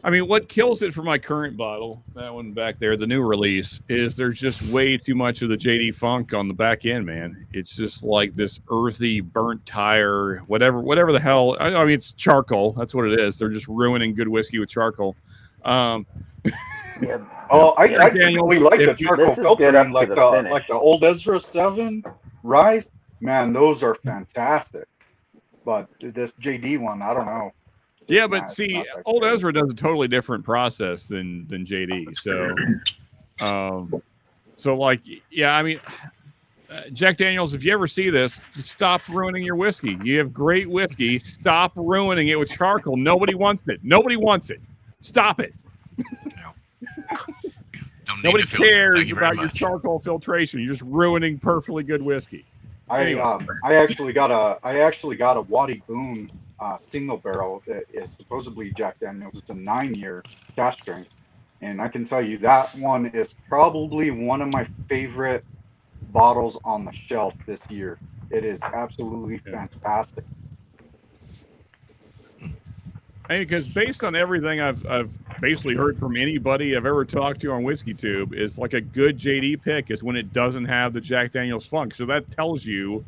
I mean, what kills it for my current bottle, that one back there, the new release, is there's just way too much of the JD funk on the back end, man. It's just like this earthy, burnt tire, whatever the hell. I mean, it's charcoal. That's what it is. They're just ruining good whiskey with charcoal. Yeah. I Daniel, typically like the charcoal this is good up filtering, to like the finish. the old Ezra 7 rye. Man, those are fantastic. But this JD one, I don't know. Yeah, but see, old Ezra does a totally different process than JD. So like, yeah, I mean, Jack Daniels, if you ever see this, stop ruining your whiskey. You have great whiskey. Stop ruining it with charcoal. Nobody wants it. Nobody wants it. Stop it. Nobody cares about your charcoal filtration. You're just ruining perfectly good whiskey. I actually got a Waddy Boone single barrel that is supposedly Jack Daniels. It's a 9-year cask strength, and I can tell you that one is probably one of my favorite bottles on the shelf this year. It is absolutely fantastic. I mean, because based on everything I've basically heard from anybody I've ever talked to on Whiskey Tube, is like a good JD pick is when it doesn't have the Jack Daniels funk. So that tells you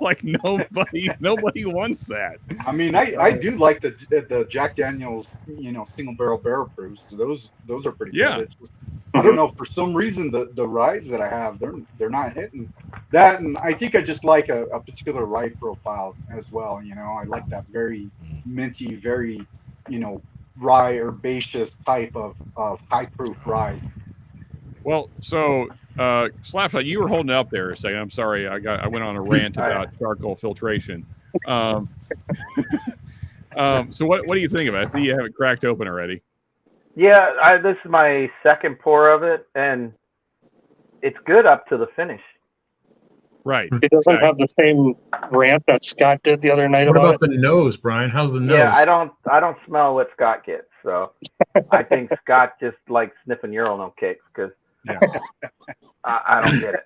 Like nobody wants that. I mean, I do like the Jack Daniels, single barrel barrel proofs. Those are pretty Yeah. good. It's just, I don't know, for some reason the ryes that I have, they're not hitting that, and I think I just like a particular rye profile as well. I like that very minty, very rye herbaceous type of high proof ryes. Well, so Slapshot, you were holding it up there a second. I'm sorry, I went on a rant about charcoal filtration. So what do you think of it? I see you have it cracked open already. Yeah, this is my second pour of it, and it's good up to the finish. Right. It doesn't have the same rant that Scott did the other night What about about the nose, Brian? How's the nose? Yeah, I don't smell what Scott gets, so I think Scott just likes sniffing urinal cakes because I don't get it.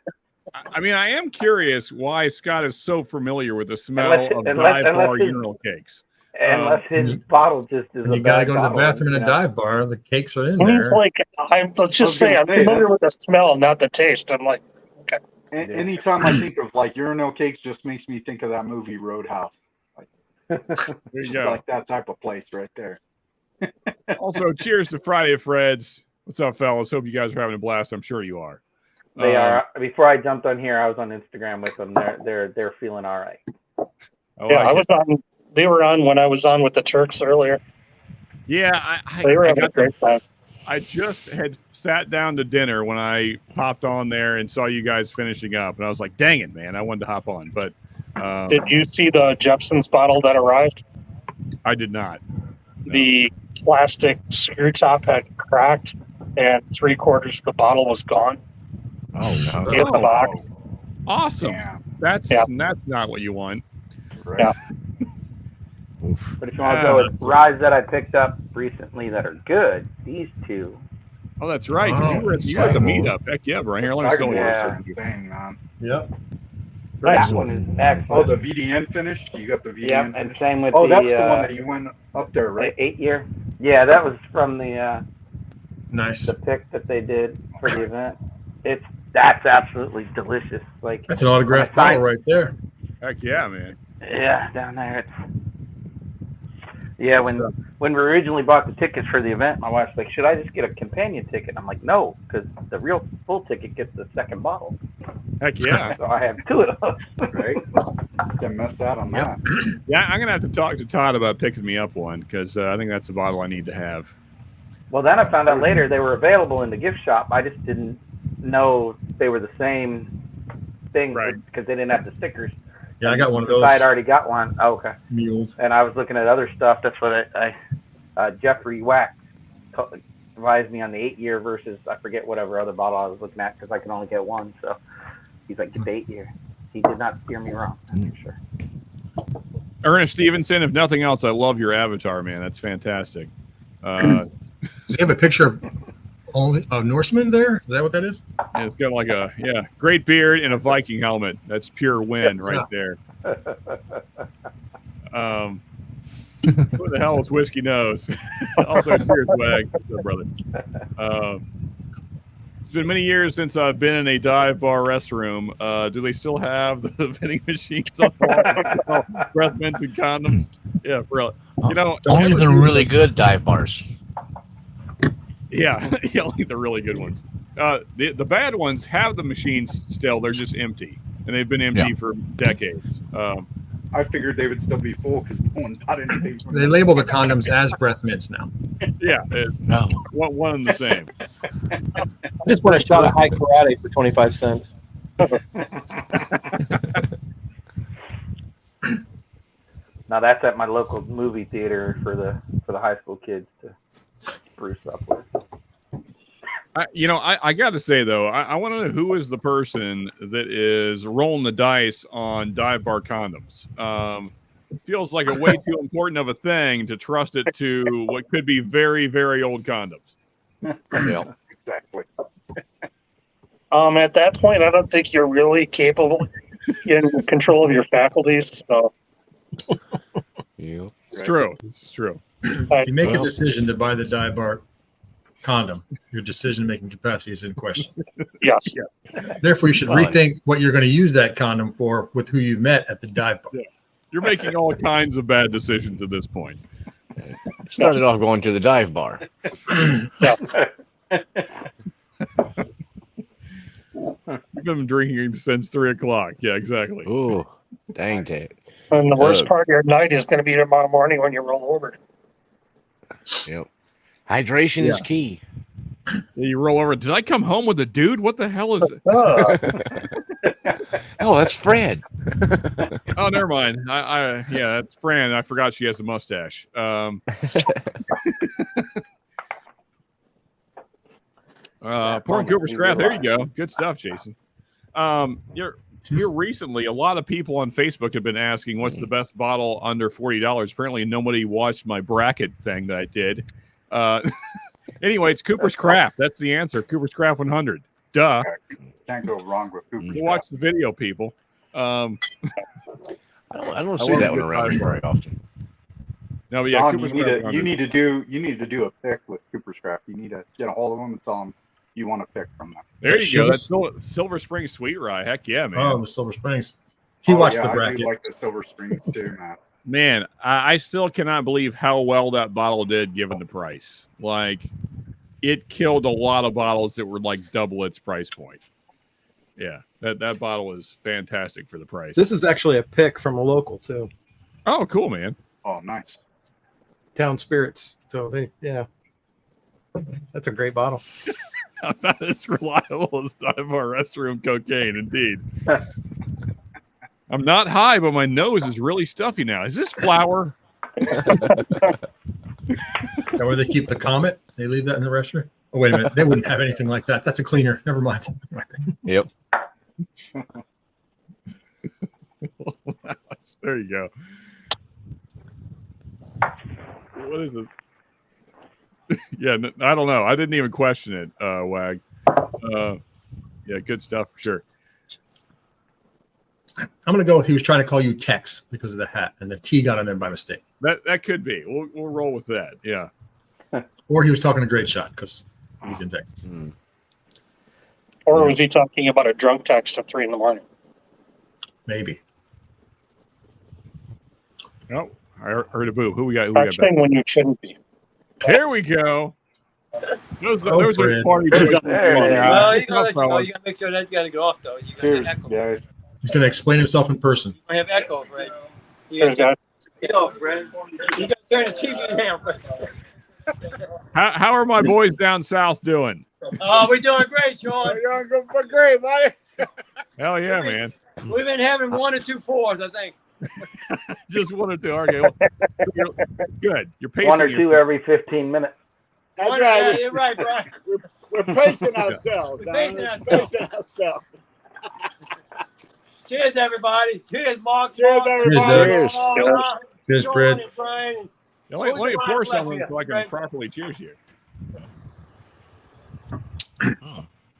I mean, I am curious why Scott is so familiar with the smell of dive bar urinal cakes. Unless his bottle just is You got to go to the bathroom in a dive bar. The cakes are in there. He's like, let's just say I'm familiar with the smell, not the taste. I'm like, okay. Anytime I think of like urinal cakes, just makes me think of that movie Roadhouse. There you Just go. like that type of place right there. Also, cheers to Friday at Fred's. What's up, fellas? Hope you guys are having a blast. I'm sure you are. They are. Before I jumped on here, I was on Instagram with them. They're feeling all right. I was on. They were on when I was on with the Turks earlier. Yeah, they were having a great time. I just had sat down to dinner when I popped on there and saw you guys finishing up, and I was like, "Dang it, man! I wanted to hop on." But did you see the Jepson's bottle that arrived? I did not. No. The plastic screw top had cracked, and 3/4 of the bottle was gone. Oh no! In the box. Awesome. Yeah. That's not what you want. Right. Yeah. But if you want to go with ryes that I picked up recently that are good, these two. Oh, that's right. 'Cause you were at the meetup. Heck yeah, Brian. Here, let me go. Thing, man. Yep. That one is excellent. Oh, the VDN finish? You got the VDN Yep, finish? and same with that's the one that you went up there, right? 8-year. Yeah, that was from the Nice. the pick that they did for the event. That's absolutely delicious. Like That's an autographed bottle right there. Heck yeah, man. Yeah, down there. Yeah, when we originally bought the tickets for the event, my wife's like, "Should I just get a companion ticket?" I'm like, "No, because the real full ticket gets the second bottle." Heck yeah. So I have 2 of those. Right? Can't mess out on that. Yeah, I'm gonna have to talk to Todd about picking me up one because I think that's a bottle I need to have. Well, then I found out later they were available in the gift shop. I just didn't know they were the same thing because they didn't have the stickers. Yeah, I got one of those. I had already got one. Oh, okay. Muled. And I was looking at other stuff. That's what Jeffrey Wax advised me on the 8-year versus I forget whatever other bottle I was looking at because I can only get one. So he's like, get the 8-year. He did not steer me wrong. That's for sure. Ernest Stevenson, if nothing else, I love your avatar, man. That's fantastic. Does he have a picture of Norseman there? Is that what that is? And it's got like a great beard and a Viking helmet. That's pure win right there. Who the hell is Whiskey Nose? Also, cheers, Wag. What's up, brother? It's been many years since I've been in a dive bar restroom. Do they still have the vending machines on the wall? Breath mints and condoms? Yeah, for real. Only the really good dive bars. Yeah, only the really good ones. The bad ones have the machines still. They're just empty, and they've been empty for decades. I figured they would still be full because no one bought anything from They them. label the condoms as breath mints now. Yeah, No. one and the same. I just want a shot of high karate for 25 cents. Now that's at my local movie theater for the high school kids to spruce up with. I got to say, though, I want to know who is the person that is rolling the dice on dive bar condoms. It feels like a way too important of a thing to trust it to what could be very, very old condoms. Yeah. Exactly. At that point, I don't think you're really capable in control of your faculties. So Yeah. It's true. This is true. If you make a decision to buy the dive bar condom. Your decision-making capacity is in question. Yes. Therefore, you should Fine. rethink what you're going to use that condom for with who you met at the dive bar. Yeah. You're making all kinds of bad decisions at this point. Started off going to the dive bar. Yes. You've been drinking since 3 o'clock. Yeah, exactly. Ooh, dang it. And the worst part of your night is going to be tomorrow morning when you roll over. Yep. Hydration is key. You roll over. Did I come home with a dude? What the hell is it? Oh, that's Fred. Oh, never mind. Yeah, that's Fran. I forgot she has a mustache. Pouring Cooper's Craft. There you go. Good stuff, Jason. Here recently, a lot of people on Facebook have been asking what's the best bottle under $40. Apparently, nobody watched my bracket thing that I did. Anyway, it's Cooper's Craft. That's the answer. Cooper's Craft 100. Duh. Can't go wrong with Cooper's Go watch the video, people. I don't see that one around here very often. No, but yeah, John, Cooper's you Craft need 100. to do a pick with Cooper's Craft. You need to get a hold of them and tell them you want to pick from them. There you go. That's Shoes? Silver Spring Sweet Rye. Heck yeah, man. Oh, the Silver Springs. He watched yeah, the I bracket. do like the Silver Springs too, man. Man, I still cannot believe how well that bottle did given the price. Like, it killed a lot of bottles that were like double its price point. Yeah, that bottle is fantastic for the price. This is actually a pick from a local too. Oh, cool, man. Oh, nice. Town Spirits. So that's a great bottle. About as reliable as dive bar restroom cocaine, indeed. I'm not high, but my nose is really stuffy now. Is this flour? That where they keep the Comet? They leave that in the restroom? Oh, wait a minute. They wouldn't have anything like that. That's a cleaner. Never mind. Yep. There you go. What is this? Yeah, I don't know. I didn't even question it, Wag. Yeah, good stuff for sure. I'm going to go with he was trying to call you Tex because of the hat, and the T got on there by mistake. That could be. We'll roll with that. Yeah. Or he was talking a great shot because he's in Texas. Or was he talking about a drunk text at 3 a.m? Maybe. Oh, I heard a boo. Who we got? Texting when you shouldn't be. Here we go. Those Oh, are Fred. party There boys. you Well, you gotta, Fellas. you gotta make sure that's gotta go off though. You gotta Cheers, get echo. guys. He's going to explain himself in person. I have echo, Fred. There's that. Fred. You gotta turn the TV down, Fred. How are my boys down south doing? Oh, we're doing great, Sean. We're great, buddy. Hell yeah, man. We've been having 1 or 2 pours, I think. Just wanted to argue. Good. You're pacing. One or two every 15 minutes. That's Yeah, right. you're right, Brian. We're pacing ourselves. We're Don. pacing We're ourselves. pacing ourselves. Cheers, everybody. Cheers, Mark. Cheers, Mark. everybody. Cheers. Cheers, Sean Fred. and Brian. Let me Who's pour the something left so I can here? properly cheers you.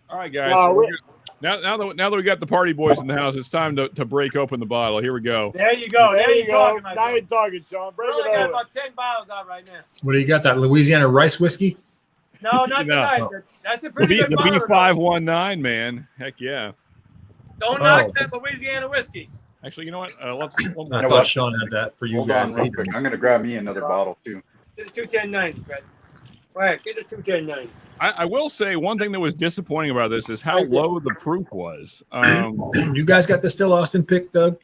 All right, guys. Wow, So we- now that we got the party boys in the house, it's time to break open the bottle. Here we go. There you go. There you go. Talking, my Now friend. you're talking, Sean. Bring We only it got over. about 10 bottles out right now. What do you got? That Louisiana rice whiskey? No, not No. tonight. That's a The, pretty good bottle. though. B519, man. Heck yeah. Don't Oh. knock that Louisiana whiskey. Actually, you know what? Let's. I thought Sean had that for you Hold guys. on real quick. I'm going to grab me another bottle too. Get the 21090, Fred. All right, get the 21090. I will say one thing that was disappointing about this is how low the proof was. You guys got the Still Austin pick, Doug?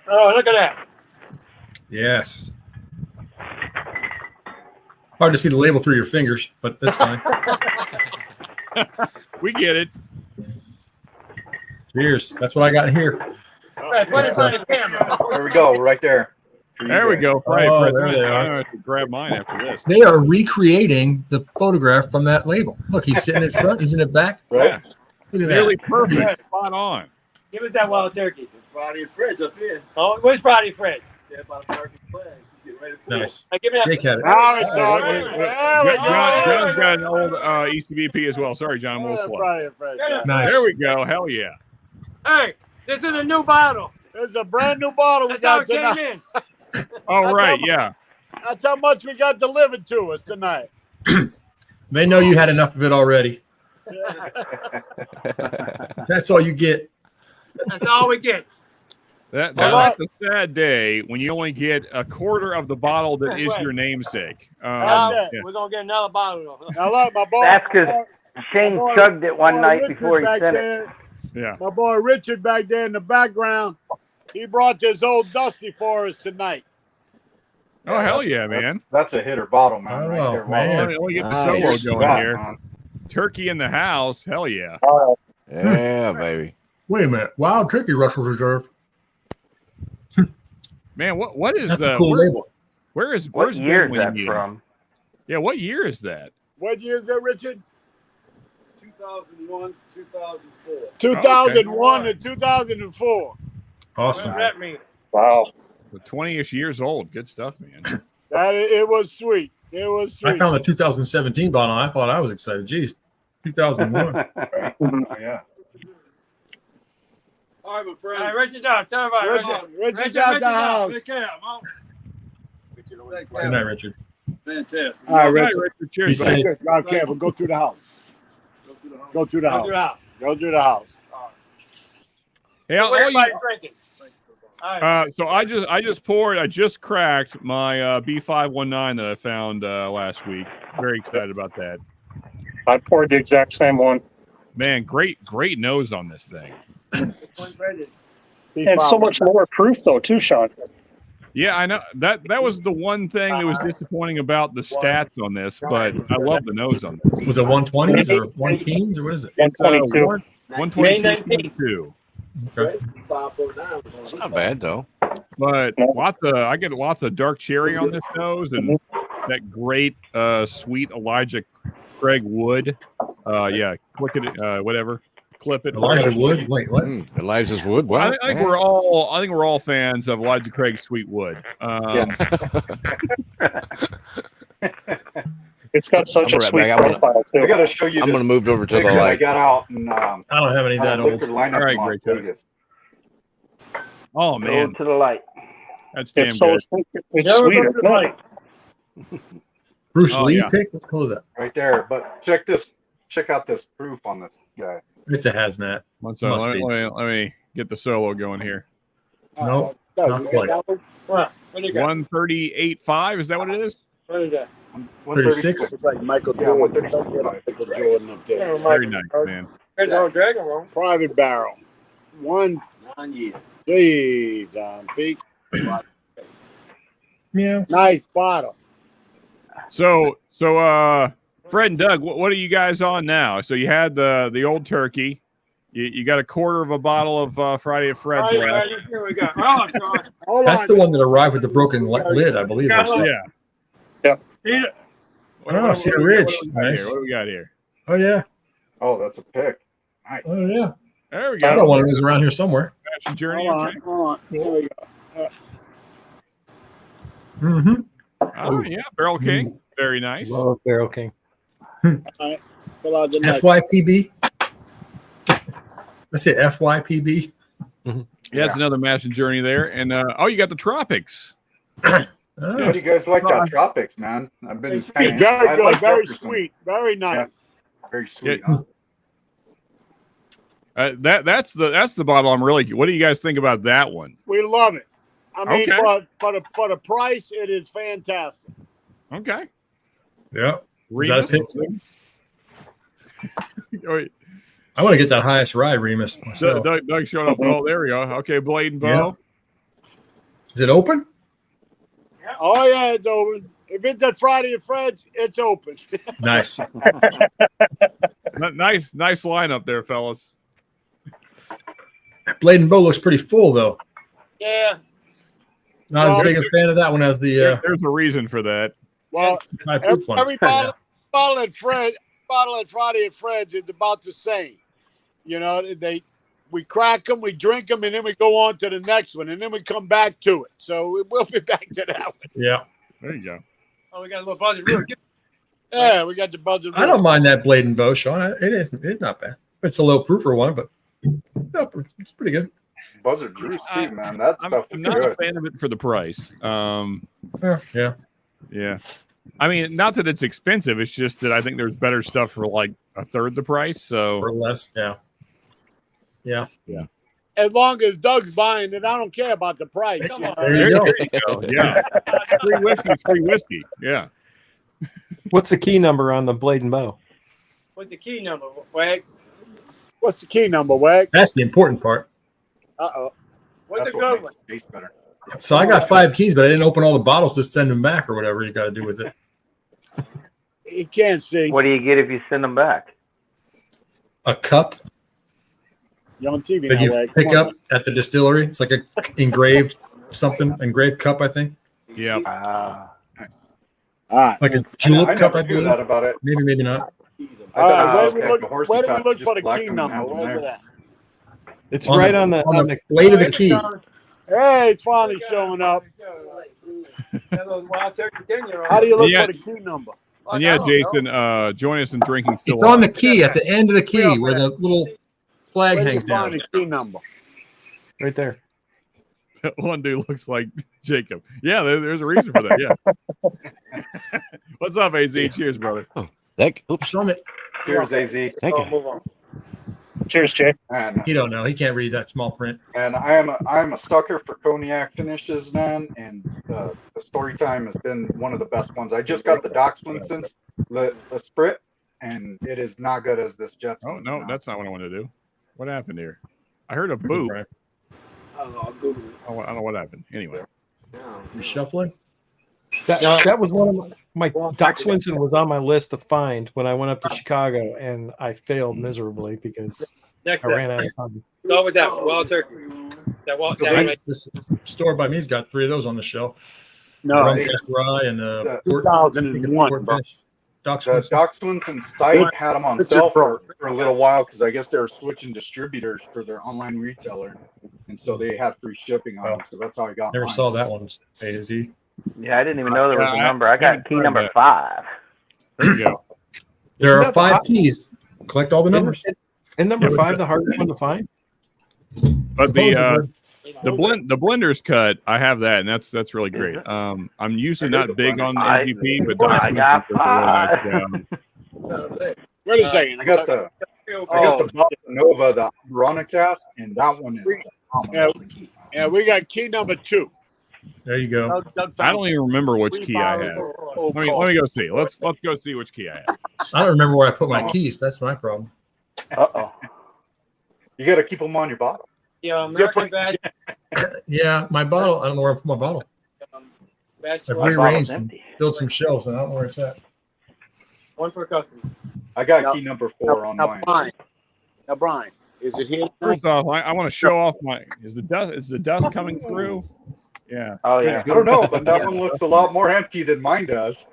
Oh, look at that. Yes. Hard to see the label through your fingers, but that's fine. We get it. Cheers. That's what I got here. Fred, put it on the camera. There we go, right there. For you There we guys. go. Right, Oh, Fred. there they I are. have to grab mine after this. They are recreating the photograph from that label. Look, he's sitting in front. He's in the back. Right? Look at Nearly that. perfect. Spot on. Give us that wild turkey. Friday and Fred's up here. Oh, where's Friday, Fred? Yeah, about a turkey flag. Get ready for Nice. Give me that. Jake had it. Now we're Hey, talking. hey, There we John's go. got an old ECBP as well. Sorry, John. We'll slow. Friday and Fred. Nice. There we go. Hell yeah. Hey, this is a new bottle. This is a brand new bottle we That's how got it came tonight. in. All That's right. how- Yeah. That's how much we got delivered to us tonight. They know you had enough of it already. That's all you get. That's all we get. That's a sad day when you only get a quarter of the bottle that is your namesake. We're gonna get another bottle. Now look, my boy. That's because Shane boy- chugged it one boy night Richard before he back sent it. there, Yeah. My boy Richard back there in the background, he brought this old Dusty for us tonight. Oh, hell yeah, man. That's a hitter bottle, man. Right Oh, there. man. Let me get the Nice. solo Cheers to going that, here. man. Turkey in the house. Hell yeah. Yeah, baby. Wait a minute. Wild Turkey Russell Reserve. Man, what is That's a cool label. Where's What year Ben is that when you- from? Yeah, what year is that? What year is that, Richard? 2001, 2004. 2001 to 2004. What Awesome. does that mean? Wow. 20-ish years old. Good stuff, man. It was sweet. It was I sweet. found the 2017 bottle. I thought I was excited. Jeez, 2001. Oh, yeah. All right, my friends. All right, Richard, down. Tell everybody. Richard's out the house. Take care. I'm out. Take Good care. night, Richard. Fantastic. All right, All right, Richard. Richard. Cheers, Be buddy. safe. Drive careful. Go through the house. Go through the Go to the house. house. Go through the house. Hey, all What you- everybody drinking? All right. so I just cracked my B519 that I found last week. Very excited about that. I poured the exact same one. Man, great nose on this thing. And so much more proof, though, too, Sean. Yeah, I know that was the one thing that was disappointing about the stats on this, but I love the nose on this. Was it 120s or 110s or what is it? 122. 122. Okay. 549. It's not bad though. But I get lots of dark cherry on this nose and that great sweet Elijah Craig wood. Yeah, click it, whatever. Clip it. Elijah Wood. Wait, what? Elijah's wood. Wow. I think we're all fans of Elijah Craig's sweet wood. It's got such I'll a be right sweet back. I wanna- profile, I too. got to show you I'm this gonna move over to pick the that I light. got out in I don't have any that old. liquor lineup All right, in Las great, Joe. Vegas. Oh Go man, to the light. that's damn It's so good. sweet. It's Never sweet. go isn't to the light. Bruce Oh, Lee yeah. pick? What the hell is that? Right there. But check this. Check out this proof on this guy. It's a hazmat. One second, Must let be. me get the solo going here. No, No, not you quite. got that one? What do you got? 138.5. Is that what it is? What is that? 36. It's like Michael Yeah, Jordan. 136. Michael Jordan up there. Very nice, man. There's no dragon room. Private barrel. 1 year. Jeez, Pete. Yeah. Nice bottle. So, Fred and Doug, what are you guys on now? So you had the old turkey. You got a quarter of a bottle of Friday at Fred's All right, left. let's see what we got. Oh, God. Hold That's on. the one that arrived with the broken lid, I believe. or something. Yeah. Eat it. Oh, Cedar Ridge. Nice. What do we got here? Oh, yeah. Oh, that's a pick. Nice. Oh, yeah. There we I go. got one of those around here somewhere. Fashion journey. Hold on. Okay. Hold on. Here we go. Mm-hmm. Oh yeah, Barrel King. Very nice. Love Barrel King. Pull out the next. FYPB. Let's say FYPB. Yeah, that's another Fashion journey there. And you got the tropics. Oh, How do you guys like that Tropics, man? I've been It's kinda- Very I good. like Very Jefferson. sweet. Very nice. Very sweet. Yeah. Huh? That's the bottle I'm really. What do you guys think about that one? We love it. I mean, Okay. for the price, it is fantastic. Okay. yeah. Is that a Remus? pick? Wait, I want to get that highest ride, Remus. myself. Doug showed up. Oh, there we go. Okay, Blade and Bow. Is it open? Oh yeah, it's open. If it's at Friday at Fred's, it's open. Nice. Nice lineup there, fellas. Blade and Bow looks pretty full, though. Yeah. Not as big a fan of that one as the There's a reason for that. Well, high proof one. every bottle at Friday at Fred's is about the same. You know, we crack them, we drink them, and then we go on to the next one, and then we come back to it. So we'll be back to that one. Yeah. There you go. Oh, we got a little buzzer. Really good. Yeah, we got the budget. I don't mind that Blade and Bow, Sean. It's not bad. It's a low proofer one, but it's pretty good. Buzzard juice too, man. That I'm stuff is not a good. fan of it for the price. Yeah. Yeah. I mean, not that it's expensive. It's just that I think there's better stuff for like a third the price. So or less. Yeah. Yeah. As long as Doug's buying it, I don't care about the price. Come on. There you go. go. Yeah, free whiskey's free whiskey. Yeah. What's the key number on the blade and bow? What's the key number, Wag? What's the key number, Wag? That's the important part. Uh-oh. What's That's the what good makes one? it taste better. So I got 5 keys, but I didn't open all the bottles to send them back or whatever you got to do with it. You can't see. What do you get if you send them back? A cup You're on TV that now, you Wag. pick Come on. up at the distillery. It's like a engraved cup, I think. Yeah. All right. Like a I julep cup, never I knew believe. that about it. Maybe not. I All thought right, it where was do we like the look, horse where do we fat, look just for the black key them number? and have them Where's there. it at? It's On right the- on the on the blade of the key. Hey, it's finally showing up. That little wild turkey 10-year-old. How do you look Yeah. for the key number? Oh, And yeah, no, Jason, no. join us in drinking still. It's on the key at the end of the key where the little flag Where do you hangs find down. the key number? right there. That one dude looks like Jacob. Yeah, there's a reason for that. Yeah. What's up, AZ? Cheers, brother. Oops. It's on the- Cheers, AZ. Thank Oh, you. move on. Cheers, Jay. And He don't know. He can't read that small print. I'm a sucker for cognac finishes, man. And the story time has been one of the best ones. I just got the Doc Swinson's the Sprit, and it is not good as this Jetson. Oh no, that's not what I want to do. What happened here? I heard a boop. Right. I don't know. I'll Google it. I don't know what happened. Anyway, You shuffling? That was one of my Doc Swinson was on my list to find when I went up to Chicago, and I failed miserably because Next I up. ran out of time. Go with that wild turkey. That wild So that, This store by me's got 3 of those on the shelf. No, Rum Cask Rye and The- Port- 2001, Port bro. finish. Doc The Swinson. Doc Swinson site had them on It's sale a pro. for a little while because I guess they were switching distributors for their online retailer, and so they had free shipping on them. So that's how I got Never mine. saw that one. A to Z. Yeah, I didn't even know there was a Yeah, number. I got haven't key tried number that. 5. there you go. There Isn't are that the 5 hot- keys. Collect all the numbers. And number Yeah, 5, the hardest one to find. But the blender's cut, I have that, and that's really great. I'm usually not big on I- MGP, but I got Doc Swinson does a really 5. nice job. Wait a second. I got the Bossa Nova, the Verona cask, and that one is phenomenal. Yeah, we got key number 2. There you go. Doug I don't even remember which three key I bottles had. of Old Let me go see. Let's go see which key I had. I don't remember where I put my keys. That's my problem. Uh-oh. You got to keep them on your bottle. Yeah, American Different- Bad. Yeah, my bottle. I don't know where I put my bottle. Bad I've My bottle's rearranged and empty. built some shelves, and I don't know where it's at. One per customer. I got Now- key number 4 on mine. Now, Brian, is it here? First off, I want to show off my. Is the dust coming through? Yeah. Oh, yeah. I don't know, but that one looks a lot more empty than mine does.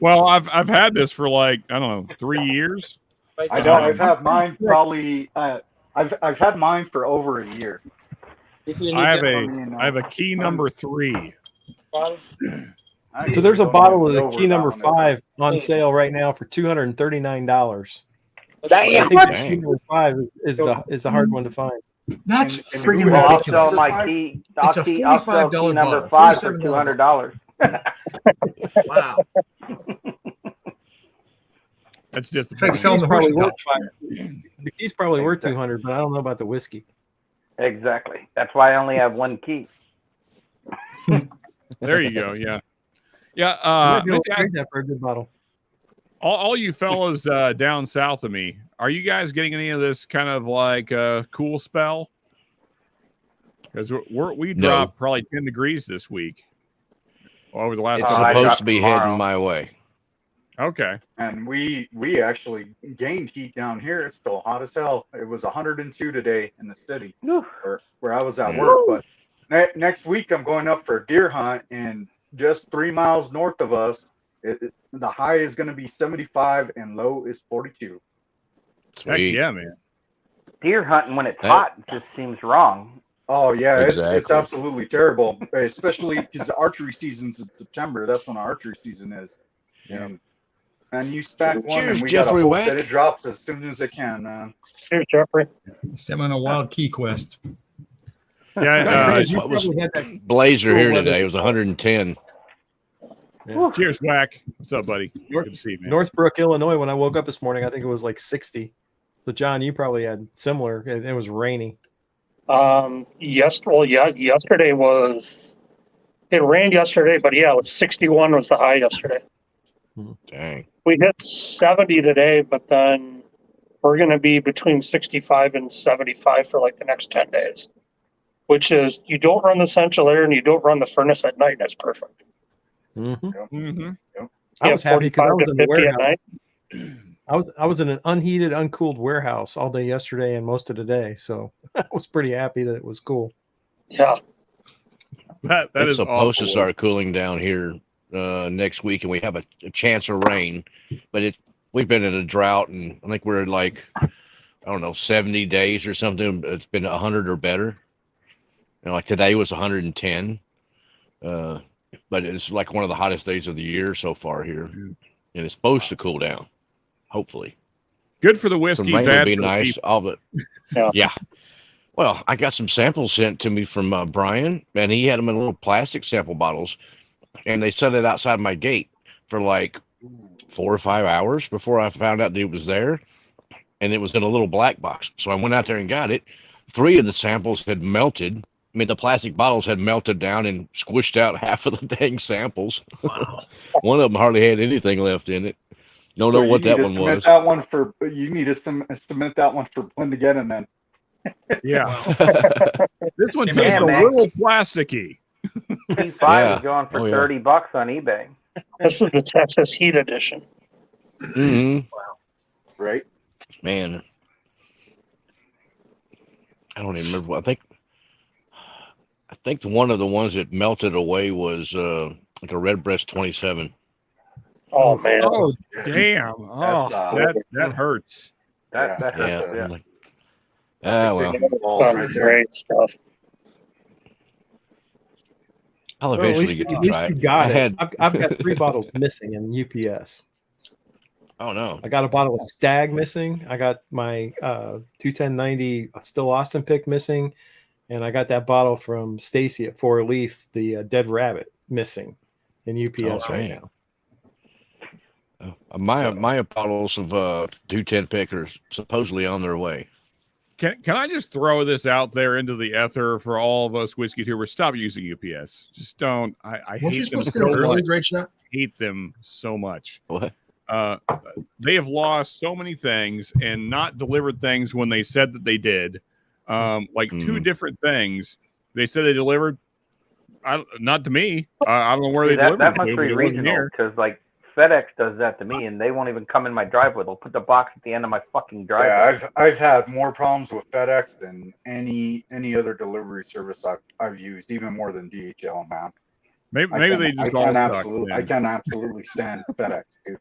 Well, I've had this for like I don't know 3 years. I know. I've had mine probably. I've had mine for over a year. I have a key number 3. Bottle. So there's a bottle of the Know key where number that one is. 5 on sale right now for $239. I Damn, think the Dang. key number 5 is the hard one to find. That's And friggin' who Well, I'll ridiculous. sell my key. I'll It's a sell key $45 number bottle, 5 for $47. $200. Wow. That's just Hey, a sell them the Probably horse worth the key's probably worth 200, but I don't know about the whiskey. Exactly. That's why I only have one key. There you go. Yeah. Yeah. I'm gonna Mick, go trade that for a good bottle. all you fellas down south of me, are you guys getting any of this kind of like cool spell? Because we No. dropped probably 10 degrees this week over the last It's couple I of supposed got to be tomorrow. heading my way. Okay. And we actually gained heat down here. It's still hot as hell. It was 102 today in the city where I was at work. But next week I'm going up for a deer hunt, and just 3 miles north of us, the high is going to be 75 and low is 42. Heck Sweet. yeah, man. Deer hunting when it's Hey. hot just seems wrong. Oh yeah, it's Exactly. absolutely terrible, especially because the archery season's in September. That's when our archery season is. Yeah. And you stack one, Cheers, and we got to Jeffrey hope Wack. that it drops as soon as it can, man. Cheers, Jeffrey. Send me on a wild key quest. Yeah. What was You probably had that Blazer cool here weather. today? It was 110. Yeah. Cheers, Whack. What's up, buddy? North- Good to see you, man. Northbrook, Illinois. When I woke up this morning, I think it was like 60. So, John, you probably had similar. It was rainy. Yesterday was, it rained yesterday, but yeah, it was 61 was the high yesterday. Dang. We hit 70 today, but then we're going to be between 65 and 75 for like the next 10 days, which is you don't run the central air and you don't run the furnace at night. That's perfect. Mm-hmm. I was happy because I was in the 50 at warehouse. night. I was in an unheated, uncooled warehouse all day yesterday and most of the day. So I was pretty happy that it was cool. Yeah. That It's is supposed to awful. start cooling down here next week, and we have a chance of rain. But we've been in a drought, and I think we're like, I don't know, 70 days or something. It's been 100 or better. And like today was 110. But it's like one of the hottest days of the year so far here, and it's supposed to cool down. Hopefully, Good for the some whiskey, rain would bad be for the nice. people. All but yeah. Well, I got some samples sent to me from Brian, and he had them in little plastic sample bottles, and they set it outside my gate for like 4 or 5 hours before I found out that it was there, and it was in a little black box. So I went out there and got it. 3 of the samples had melted. I mean, the plastic bottles had melted down and squished out half of the dang samples. One of them hardly had anything left in it. Don't know So what you need that to one submit was. That one for you need to submit that one for blend again, and then Yeah. This one Yeah, tastes a man. little plasticky. P5 Yeah. is going for Oh, yeah. $30 on eBay. This is the Texas Heat Edition. hmm right. Man, I don't even remember. I think one of the ones that melted away was like a Redbreast 27. Oh man. Oh, damn. Oh, that hurts. That Yeah. hurts. I'm Yeah. like, ah, well, Great stuff. I'll Well, at eventually least, get to at least try you it. got I it. had. I've got 3 bottles missing in UPS. Oh no. I got a bottle of Stag missing. I got my 21090 Still Austin pick missing. And I got that bottle from Stacy at 4 Leaf, the Dead Rabbit, missing in UPS right dang. now. My bottles of 210 pick are supposedly on their way. Can I just throw this out there into the ether for all of us whiskey tubers? Stop using UPS. Just don't. I Weren't you hate them supposed to so get an early much. grade shot? Hate them so much. What? They have lost so many things and not delivered things when they said that they did. Like 2 different things. They said they delivered. Not to me. I don't know where See, they that delivered. must to, be but it wasn't regional here. because like FedEx does that to me, and they won't even come in my driveway. They'll put the box at the end of my fucking driveway. Yeah, I've had more problems with FedEx than any other delivery service I've used, even more than DHL, man. Maybe they just all suck. I can absolutely stand FedEx, dude.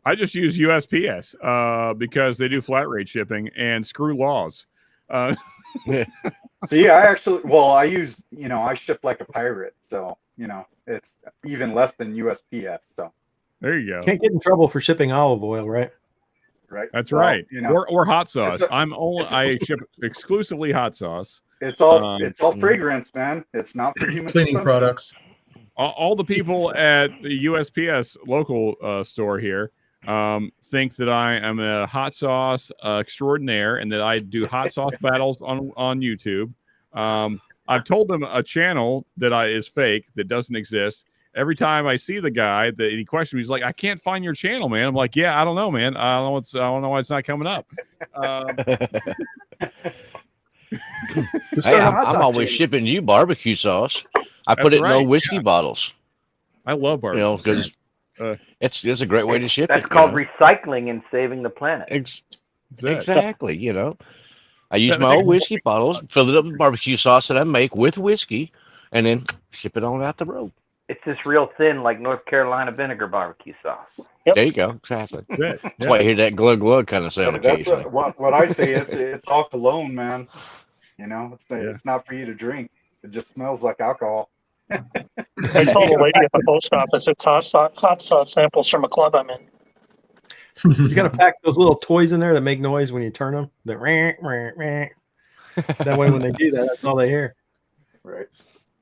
I just use USPS because they do flat rate shipping and screw laws. See, I use, I ship like a pirate, so it's even less than USPS. So there you go. Can't get in trouble for shipping olive oil, right? Right. That's Well, right. Or hot sauce. It's I ship exclusively hot sauce. It's all fragrance, man. It's not for human Cleaning consumption. products. All the people at the USPS local store here think that I am a hot sauce extraordinaire and that I do hot sauce battles on YouTube. I've told them a channel that is fake, that doesn't exist. Every time I see the guy, that he questions me, he's like, "I can't find your channel, man." I'm like, "Yeah, I don't know, man. I don't know why it's not coming up." Hey, I'm always shipping you barbecue sauce. I put That's it in right, old whiskey bottles. I love barbecue. Because it's a great way to ship That's it. called recycling and saving the planet. Exactly. I use my old whiskey bottles, fill it up with barbecue sauce that I make with whiskey, and then ship it on out the road. It's just real thin, like North Carolina vinegar barbecue sauce. Yep. There you go. Exactly. That's it. That's why you hear that glug glug kind of sound That's occasionally. what I say. It's all cologne, man. It's not for you to drink. It just smells like alcohol. I told the lady at the post office it's hot sauce samples from a club I'm in. You got to pack those little toys in there that make noise when you turn them. That way, when they do that, that's all they hear. Right.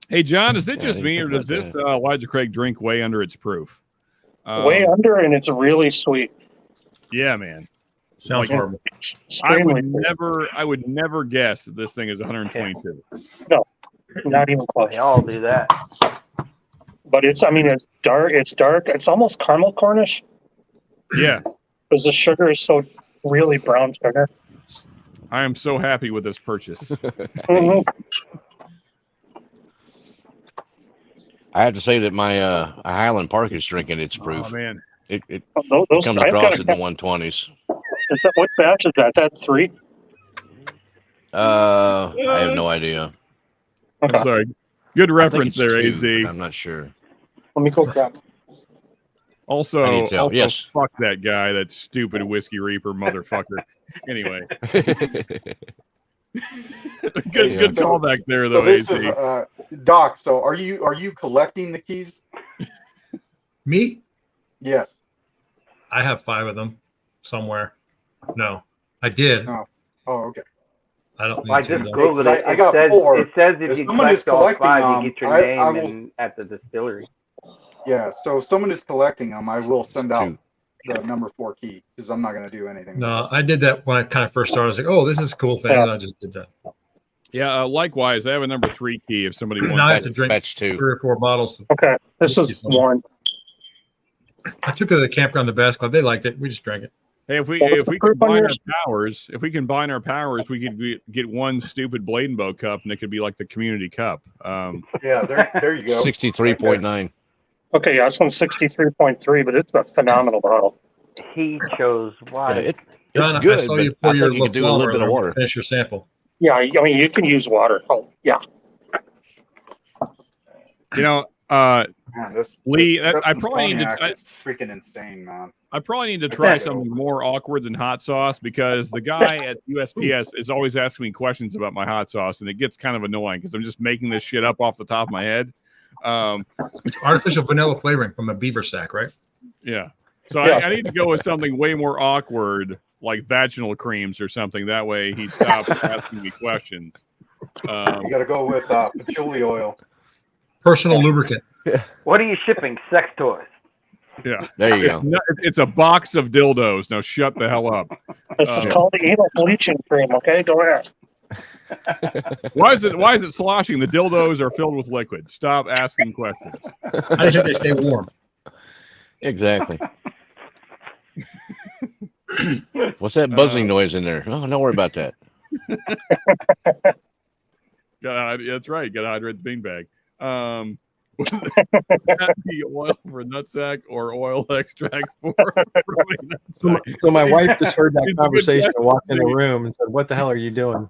Hey, John, is it Yeah, I just didn't me, think or does about this that. Elijah Craig drink way under its proof? Way under, and it's really sweet. Yeah, man. Sounds Like, horrible. I Extremely would never guess that this thing is 122. not even close. They all do that. But it's dark. It's dark. It's almost caramel cornish Yeah, because the sugar is so really brown sugar. I am so happy with this purchase. Mhm. I have to say that my Highland Park is drinking its proof. Oh man, It Those comes I've across got in the 120s. Is that what batch is that? That 3? I have no idea. I'm Okay. sorry. Good I think reference it's there, 2, AZ. I'm not sure. Let me go grab. I Also, I need to tell, yes. fuck that guy, that stupid Whiskey Reaper motherfucker. Anyway, good So- callback there, So though, this AZ. is Doc. So are you collecting the keys? Me? Yes. I have 5 of them somewhere. No, I did. No. Oh, okay. I don't need Well, I to. just though. googled it. I got says, 4. It says if If you someone is collect all collecting 5, you get your name I will- and at the distillery. Yeah. So if someone is collecting them, I will send out 2. the number 4 key because I'm not going to do anything. No, I did that when I kind of first started. I was like, oh, this is a cool thing. Yeah. And I just did that. Yeah, likewise, I have a number 3 key if somebody Now I wants have to drink Batch 2. 3 or 4 bottles. Okay, this is 1. I took it to the campground, the bass club. They liked it. We just drank it. Hey, if we What's the proof on combine our yours? powers, we could get one stupid Blade and Bow cup, and it could be like the community cup. Yeah. There you go. 63.9. Okay, yeah, this one's 63.3, but it's a phenomenal bottle. He chose why. It's John, good, I saw but you pour I your think you could do a little bit of water. Finish your sample. Yeah, I mean, you can use water. Oh, yeah. You know, Man, this Lee, this I Pepsin's probably need to- cognac is freaking insane, man. I probably need to try something more awkward than hot sauce, because the guy at USPS is always asking me questions about my hot sauce, and it gets kind of annoying because I'm just making this shit up off the top of my head. It's artificial vanilla flavoring from a beaver sack, right? Yeah. So Yes. I need to go with something way more awkward, like vaginal creams or something. That way he stops asking me questions. You got to go with patchouli oil. Personal lubricant. What are you shipping? Sex toys. Yeah. There you It's, go. it's a box of dildos. Now shut the hell up. This is called the anal bleaching cream, okay? Go ahead. Why is it sloshing? The dildos are filled with liquid. Stop asking questions. I just think they stay warm. Exactly. What's that buzzing noise in there? Oh, don't worry about that. That's right. Got to hydrate the beanbag. Would that be oil for nutsack or oil extract for nutsack? So my wife just heard that It's a good conversation and walked in the question. room and said, "What the hell are you doing?"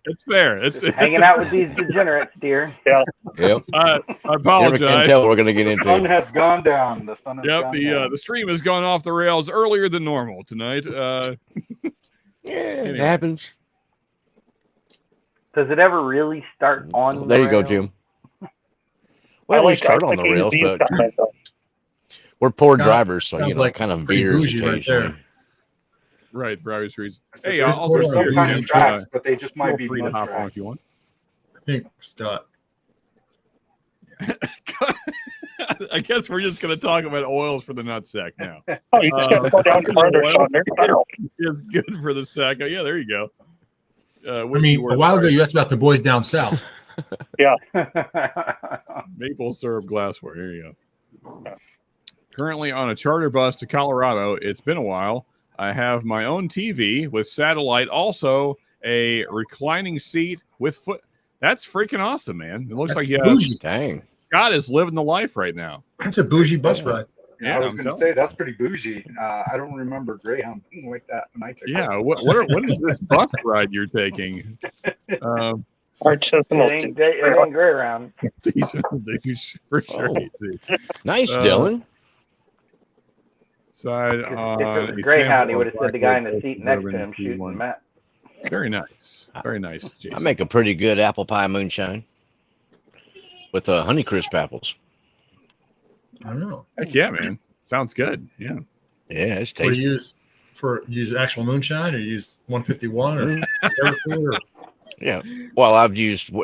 It's fair. It's Hanging out with these degenerates, dear. Yep. I You never can apologize. tell what we're going to get The sun into. has gone down. The sun has Yep, gone down. the stream has gone off the rails earlier than normal tonight. Yeah, it Anyway. happens. Does it ever really start on? There you go, the rails? Jim. Well, we start on the I rails, use these but guys, though. we're poor Sounds- drivers, so sounds like kind of pretty veers bougie right there. occasionally. Right, for obvious reasons. It's Hey, just- I'll also there's share some you kind guys, of tracks, but they just might feel be free to mud hop on if tracks. you want. I think Scott. I guess we're just going to talk about oils for the nutsack now. Oh, you just got to go down further, Sean. There's better. It's good for the sack. Oh, yeah, there you go. I mean, a while ago you asked about the boys down south. Maple syrup glassware. Here you go. Currently on a charter bus to Colorado. It's been a while. I have my own TV with satellite, also a reclining seat with foot. That's freaking awesome, man. It looks That's like bougie. Dang. Scott is living the life right now. That's a bougie bus ride. Yeah, I was I'm going to telling say that's pretty bougie. I don't remember Greyhound being like that when I took you. Yeah, it. what is this bus ride you're taking? Artisanal. It ain't gray around. Decent douche for sure. Oh. AC. Nice, Uh, Dylan. Side If on it was a Greyhound, he sample would of have said the guy in the Black seat Label next to Bourbon him shooting P1. Matt. Very nice. Very nice, Jason. I make a pretty good apple pie moonshine with Honeycrisp apples. I don't know. Heck yeah, man. Sounds good. Yeah. Yeah, it's What do tasty. you use actual moonshine or you use 151 or Everclear or Yeah. Well, I've used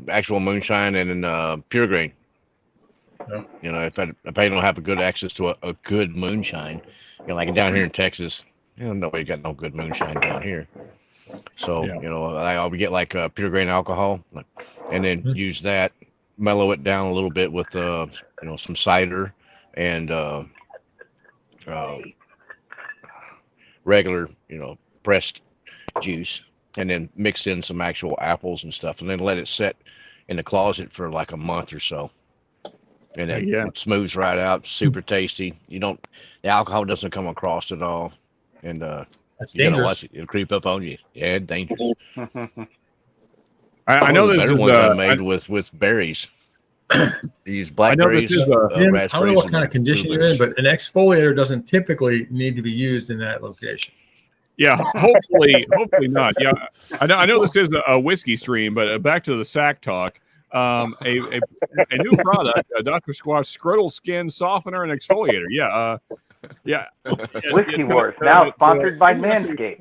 actual moonshine and pure grain. Yeah. You know, if I don't have a good access to a good moonshine, you know, like down here in Texas, you know, nobody got no good moonshine down here. So, Yeah. you know, I'll get like pure grain alcohol, and then use that, mellow it down a little bit with you know, some cider and regular, you know, pressed juice, and then mix in some actual apples and stuff, and then let it set in the closet for like a month or so. And then it smooths right out, super tasty. The alcohol doesn't come across at all. And That's you gotta dangerous. watch it. It'll creep up on you. Yeah, dangerous. I know the this better is ones I made with berries. Use blackberries. I don't know what kind of and condition you're in, but an exfoliator doesn't typically need to be used in that location. Yeah, hopefully not. Yeah, I know this is a whiskey stream, but back to the sack talk. A new product, Dr. Squash Scrotal Skin Softener and Exfoliator. Yeah. Whiskey Wars, now sponsored by Manscaped.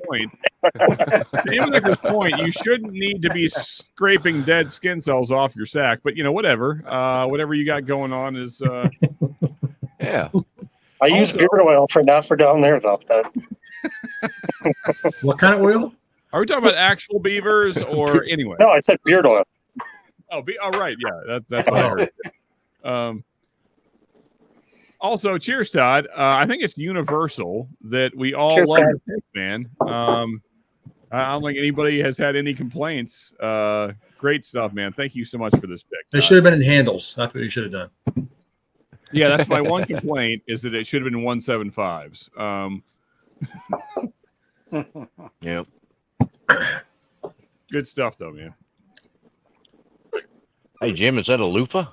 Even at this point, you shouldn't need to be scraping dead skin cells off your sack, but you know, whatever you got going on is yeah. I use beard oil for down there though. What kind of oil? Are we talking about actual beavers or anyway? No, I said beard oil. Oh, right. Yeah, that's what I heard. Also, cheers, Todd. I think it's universal that we all love the pick, man. I don't think anybody has had any complaints. Great stuff, man. Thank you so much for this pick. It should have been in handles. That's what you should have done. Yeah, that's my one complaint is that it should have been 175s. Yep. Good stuff, though, man. Hey, Jim, is that a loofah?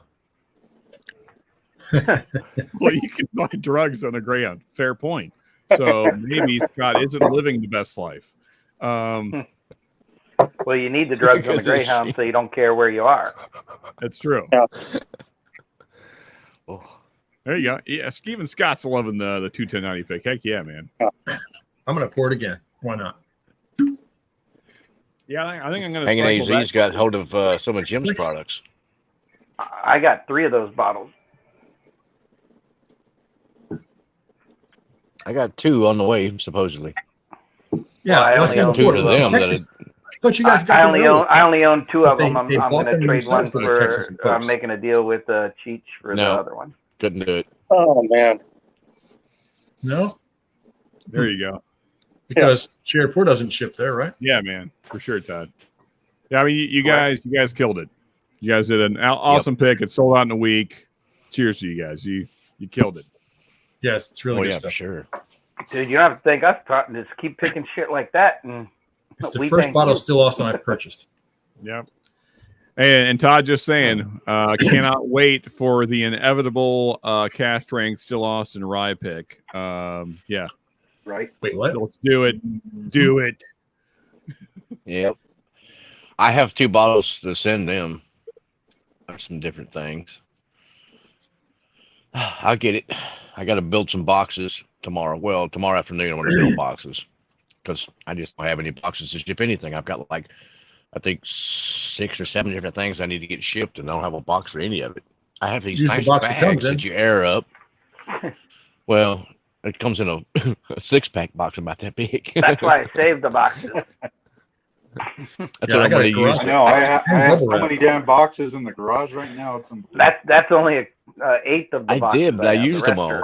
Well, you can buy drugs on the ground. Fair point. So maybe Scott isn't living the best life. Well, you need the drugs on the Greyhound so you don't care where you are. That's true. Yeah. Oh. There you go. Yeah, Steven Scott's loving the 21090 pick. Heck yeah, man. I'm going to pour it again. Why not? Yeah, I think I'm going to Hanging cycle AZ's got hold of some of Jim's products. I got 3 of those bottles. I got 2 on the way, supposedly. Yeah, well, I only own 2 to them. Texas. I thought you guys got I only own 2 of them. I'm they going to them trade one themselves for the Texas for. I'm Post. making a deal with Cheech for the other one. Couldn't do it. Oh man. No? There you go. Because Shereport doesn't ship there, right? Yeah, man, for sure, Todd. Yeah, I mean, you guys killed it. You guys did an awesome pick. It sold out in a week. Cheers to you guys. You killed it. Yes, it's really good stuff. For sure. Dude, you don't have to thank us. Just keep picking shit like that. And it's the first bottle of Still Austin I've purchased. Yep. And Todd just saying, cannot wait for the inevitable cast strength Still Austin rye pick. Yeah. Right. Wait, what? So let's do it. Do it. Yep. I have 2 bottles to send them of some different things. I'll get it. I got to build some boxes tomorrow. Well, tomorrow afternoon I'm going to build boxes because I just don't have any boxes to ship anything. I've got like, I think 6 or 7 different things I need to get shipped, and I don't have a box for any of it. I have these nice bags that you air up. Well, it comes in a 6-pack box about that big. That's why I saved the boxes. That's what I'm going to use. I know. I have so many damn boxes in the garage right now. It's that's only an 1/8 of the boxes. I did, but I used them all.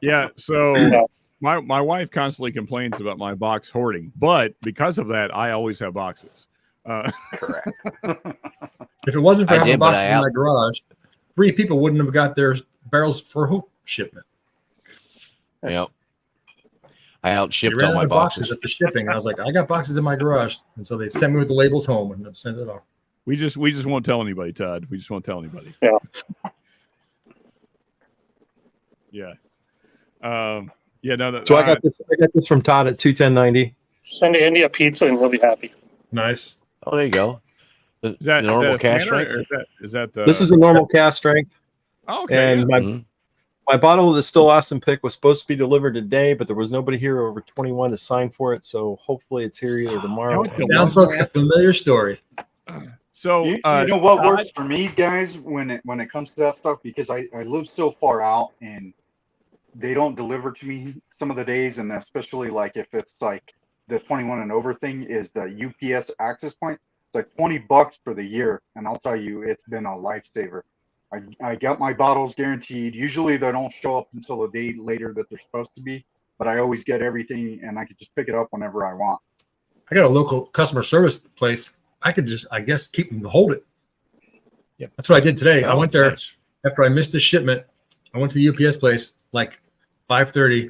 Yeah, so my wife constantly complains about my box hoarding, but because of that, I always have boxes. Correct. If it wasn't for having boxes in my garage, 3 people wouldn't have got their barrels for hoop shipment. Yep. I outshipped ran all my out of boxes at the shipping. I was like, I got boxes in my garage, and so they sent me with the labels home and sent it off. We just won't tell anybody, Todd. We just won't tell anybody. Yeah. Yeah. Yeah. No. So I got this from Todd at 21090. Send to India pizza and he'll be happy. Nice. Oh, there you go. Is that normal a cast Tanner, strength? or is that the? This is a normal cast strength. Oh, okay. And my My bottle of the Still Austin Pick was supposed to be delivered today, but there was nobody here over 21 to sign for it. So hopefully it's here either tomorrow. Sounds like a familiar story. So you know what Todd? works for me, guys, when it comes to that stuff, because I live so far out and they don't deliver to me some of the days, and especially like if it's like the 21 and over thing is the UPS access point. It's like $20 for the year, and I'll tell you, it's been a lifesaver. I got my bottles guaranteed. Usually they don't show up until a day later that they're supposed to be, but I always get everything, and I can just pick it up whenever I want. I got a local customer service place. I could just, I guess, keep them to hold it. Yeah, that's what I did today. I Oh, went there nice. after I missed the shipment. I went to the UPS place like 5:30.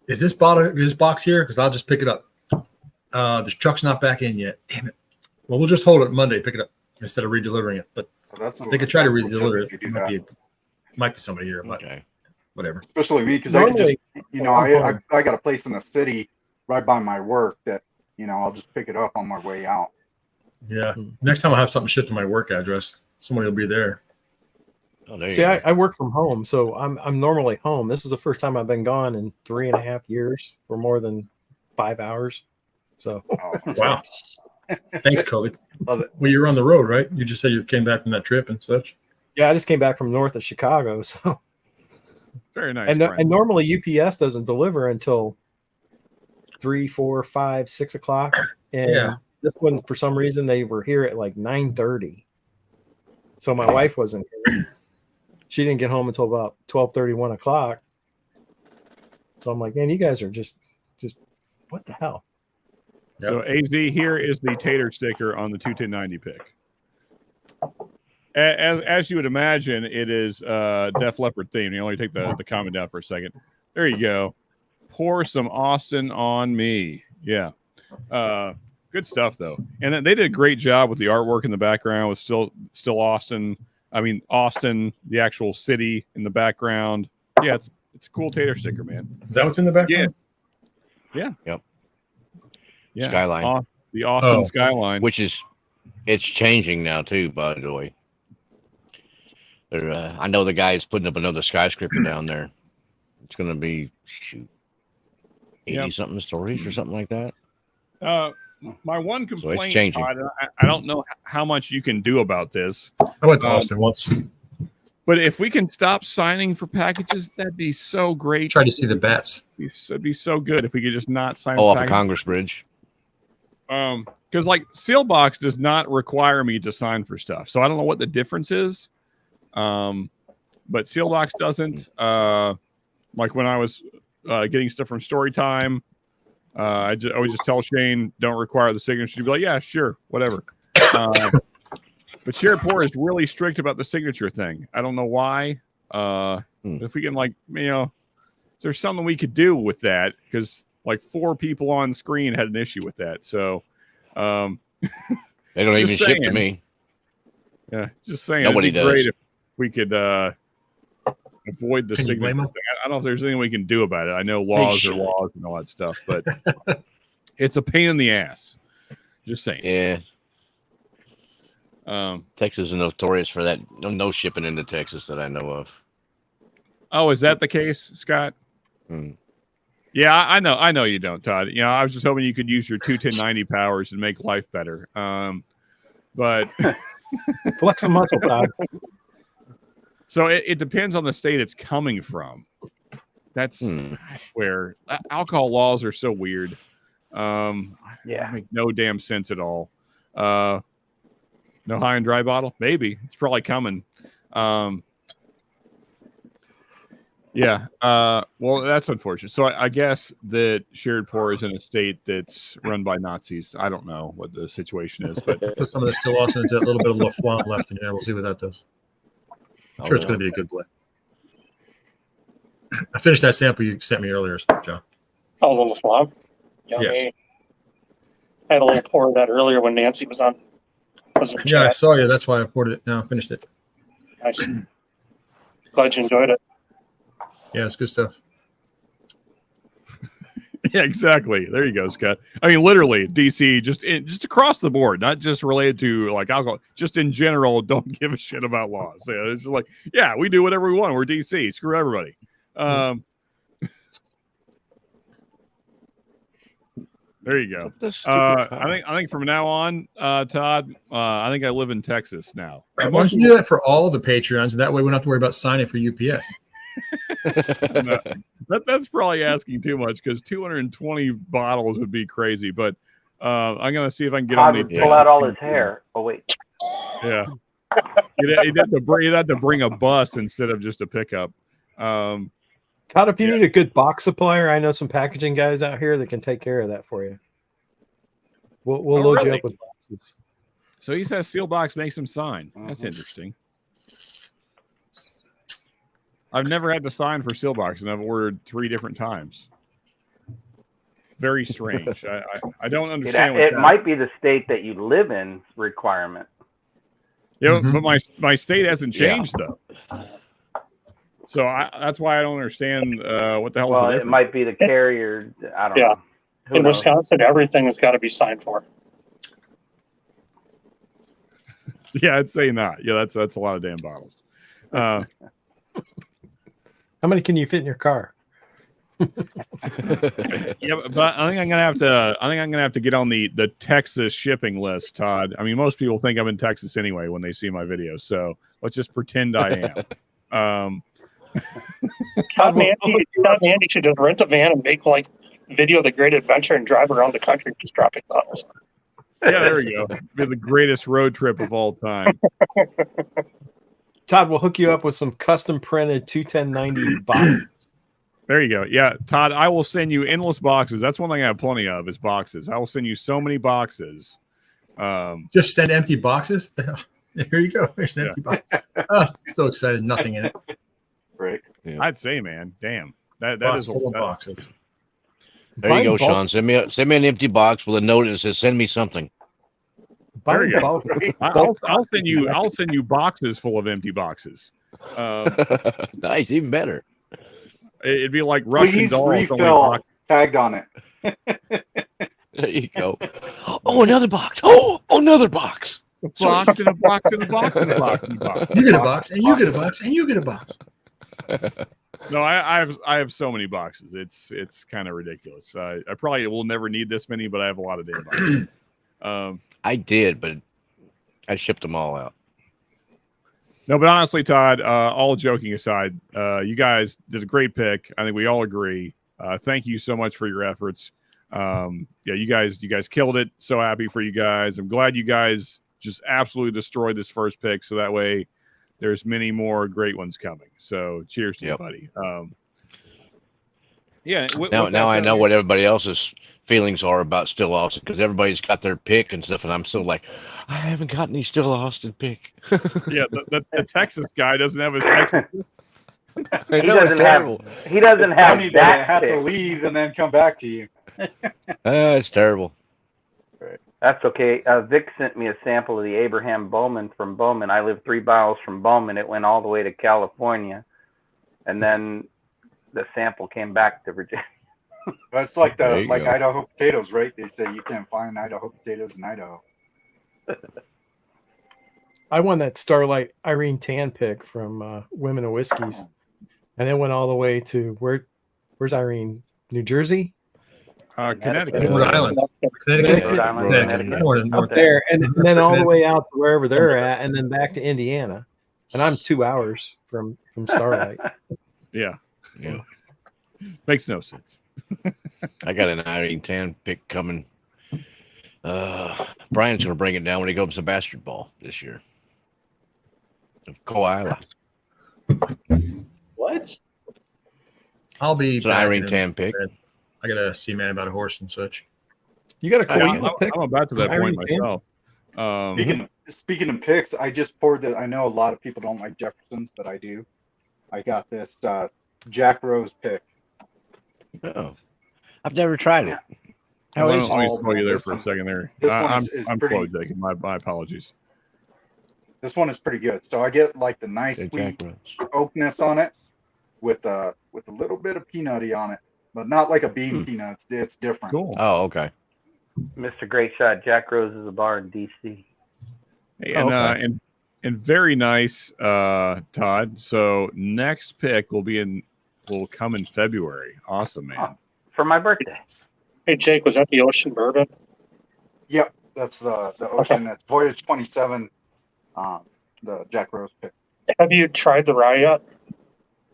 Is this box here? Because I'll just pick it up. The truck's not back in yet. Damn it. Well, we'll just hold it Monday, pick it up instead of redelivering it. But they could try to redeliver it. Might be somebody here, but Okay. whatever. Especially me, because I could just, I got a place in the city right by my work that, I'll just pick it up on my way out. Yeah. Next time I'll have something shipped to my work address, somebody will be there. Oh, there you See, go. I work from home, so I'm normally home. This is the first time I've been gone in 3.5 years for more than 5 hours. So Wow. Thanks, Kobe. Love it. Well, you're on the road, right? You just said you came back from that trip and such. yeah, I just came back from north of Chicago. So Very nice. and normally UPS doesn't deliver until 3, 4, 5, 6 o'clock. And Yeah. this one, for some reason, they were here at like 9:30. So my wife wasn't here. She didn't get home until about 12:30, 1 o'clock. So I'm like, man, you guys are just what the hell? So AZ, here is the tater sticker on the 21090 pick. As you would imagine, it is Def Leppard themed. You only take the comment down for a second. There you go. Pour some Austin on me. Yeah. Good stuff though. And they did a great job with the artwork in the background with still Austin. I mean Austin, the actual city in the background. Yeah, it's a cool tater sticker, man. Is that what's in the background? Yeah. Yep. Yeah. Skyline. The Austin skyline. Which it's changing now too, by the way. I know the guy's putting up another skyscraper down there. It's going to be 80 something stories or something like that. My one complaint, changing. Todd, I don't know how much you can do about this. I went to Austin once. But if we can stop signing for packages, that'd be so great. Try to see the bats. It'd be so good if we could just not sign Off the packages. Congress Bridge. Because like Sealbox does not require me to sign for stuff, so I don't know what the difference is. But Sealbox doesn't. Like when I was getting stuff from Storytime, I always just tell Shane, don't require the signature. He'd be like, yeah, sure, whatever. But Shared Pour is really strict about the signature thing. I don't know why. If we can, like, there's something we could do with that, because like 4 people on screen had an issue with that. So they don't even ship to me. Yeah, just saying. Nobody it'd be does. great if we could avoid the Can you blame signature them? thing. I don't know if there's anything we can do about it. I know laws are laws and all that stuff, but it's a pain in the ass. Just saying. Yeah. Texas is notorious for that. No shipping into Texas that I know of. Oh, is that the case, Scott? Yeah, I know you don't, Todd. I was just hoping you could use your 21090 powers and make life better. But Flex a muscle, Todd. So it depends on the state it's coming from. That's where alcohol laws are so weird. Make no damn sense at all. No high and dry bottle? Maybe. It's probably coming. Well, that's unfortunate. So I guess that Shared Pour is in a state that's run by Nazis. I don't know what the situation is, but Put some of this Still Austin into a little bit of LaFont left in there. We'll see what that does. I'm sure it's going to be a good play. I finished that sample you sent me earlier, John. Oh, a little flop. Yummy. Yeah. I had a little pour of that earlier when Nancy was on. Yeah, I saw you. That's why I poured it. Now I finished it. Nice. Glad you enjoyed it. Yeah, it's good stuff. Yeah, exactly. There you go, Scott. I mean, literally, DC, just across the board, not just related to like alcohol, just in general, don't give a shit about laws. Yeah, it's just like, yeah, we do whatever we want. We're DC. Screw everybody. There you go. What a stupid car. I think from now on, Todd, I think I live in Texas now. Why don't you do that for all the Patreons, and that way we don't have to worry about signing for UPS. No, that's probably asking too much because 220 bottles would be crazy. But I'm gonna see if I can get Todd on the would pull out all his hair. Oh wait. Yeah, you'd have to bring a bus instead of just a pickup. Todd, if you need a good box supplier, I know some packaging guys out here that can take care of that for you. We'll load you really? up with boxes. So he says Sealbox makes him sign. That's interesting. I've never had to sign for Sealbox, and I've ordered 3 different times. Very strange. I don't understand. It might be the state that you live in requirement. Yeah, but my state hasn't changed though. So that's why I don't understand what the hell. Well, it might be the carrier. I don't know. Who In knows? Wisconsin, everything has got to be signed for. Yeah, I'd say not. Yeah, that's a lot of damn bottles. How many can you fit in your car? Yeah, but I think I'm gonna have to get on the Texas shipping list, Todd. I mean, most people think I'm in Texas anyway when they see my videos, so let's just pretend I am. Todd and Andy should just rent a van and make like video of the great adventure and drive around the country just dropping bottles. Yeah, there we go. Be the greatest road trip of all time. Todd, we'll hook you up with some custom printed 21090 boxes. There you go. Yeah, Todd, I will send you endless boxes. That's one thing I have plenty of is boxes. I will send you so many boxes. Just send empty boxes. Here you go. Here's an empty box. Oh, so excited. Nothing in it. Right. Yeah. I'd say, man, damn. That Box is full of boxes. There you go, Sean. Send me an empty box with a note that says "Send me something." There you go. I'll send you boxes full of empty boxes. Nice, even better. It'd be like Russian Please dolls. refill tagged on it. There you go. Oh, another box. Oh, another box. It's a box and a box and a box and a box and a box. You get a box, and you get a box, and you get a box. No, I have so many boxes. It's kind of ridiculous. I probably will never need this many, but I have a lot of damn boxes. I did, but I shipped them all out. No, but honestly, Todd, all joking aside, you guys did a great pick. I think we all agree. Thank you so much for your efforts. Yeah, you guys killed it. So happy for you guys. I'm glad you guys just absolutely destroyed this first pick. So that way there's many more great ones coming. So cheers to you, buddy. Yeah. Now I know what everybody else's feelings are about Still Austin because everybody's got their pick and stuff, and I'm still like, I haven't got any Still Austin pick. Yeah, the Texas guy doesn't have his Texas. He doesn't have Funny that I had to pick. leave and then come back to you. It's terrible. That's okay. Vic sent me a sample of the Abraham Bowman from Bowman. I live 3 miles from Bowman. It went all the way to California, and then the sample came back to Virginia. That's like There you go. Idaho potatoes, right? They say you can't find Idaho potatoes in Idaho. I won that Starlight Irene Tan pick from Women of Whiskeys, and it went all the way to where's Irene? New Jersey? Connecticut. Rhode Island. Connecticut. Up there, and then all the way out to wherever they're at, and then back to Indiana. And I'm 2 hours from Starlight. Yeah. Yeah. Makes no sense. I got an Irene Tan pick coming. Brian's going to bring it down when he goes to basketball this year. Of Coahuila. What? I'll be. It's an Irene Tan pick. I got to see man about a horse and such. You got a Coahuila pick? I'm about to that point myself. Speaking of picks, I just poured it. I know a lot of people don't like Jefferson's, but I do. I got this Jack Rose pick. Oh, I've never tried it. How is it? Let me slow you there for a second there. This one is I'm pretty. slow, Jacob. My apologies. This one is pretty good. So I get like the nice sweet oakness on it with a little bit of peanutty on it, but not like a bean peanut. It's different. Cool. Oh, okay. Mr. Great Shot, Jack Rose is a bar in D.C. And very nice, Todd. So next pick will be in will come in February. Awesome, man. For my birthday. Hey, Jake, was that the Ocean Bourbon? Yep, that's the Ocean. That's Voyage 27, the Jack Rose pick. Have you tried the rye yet?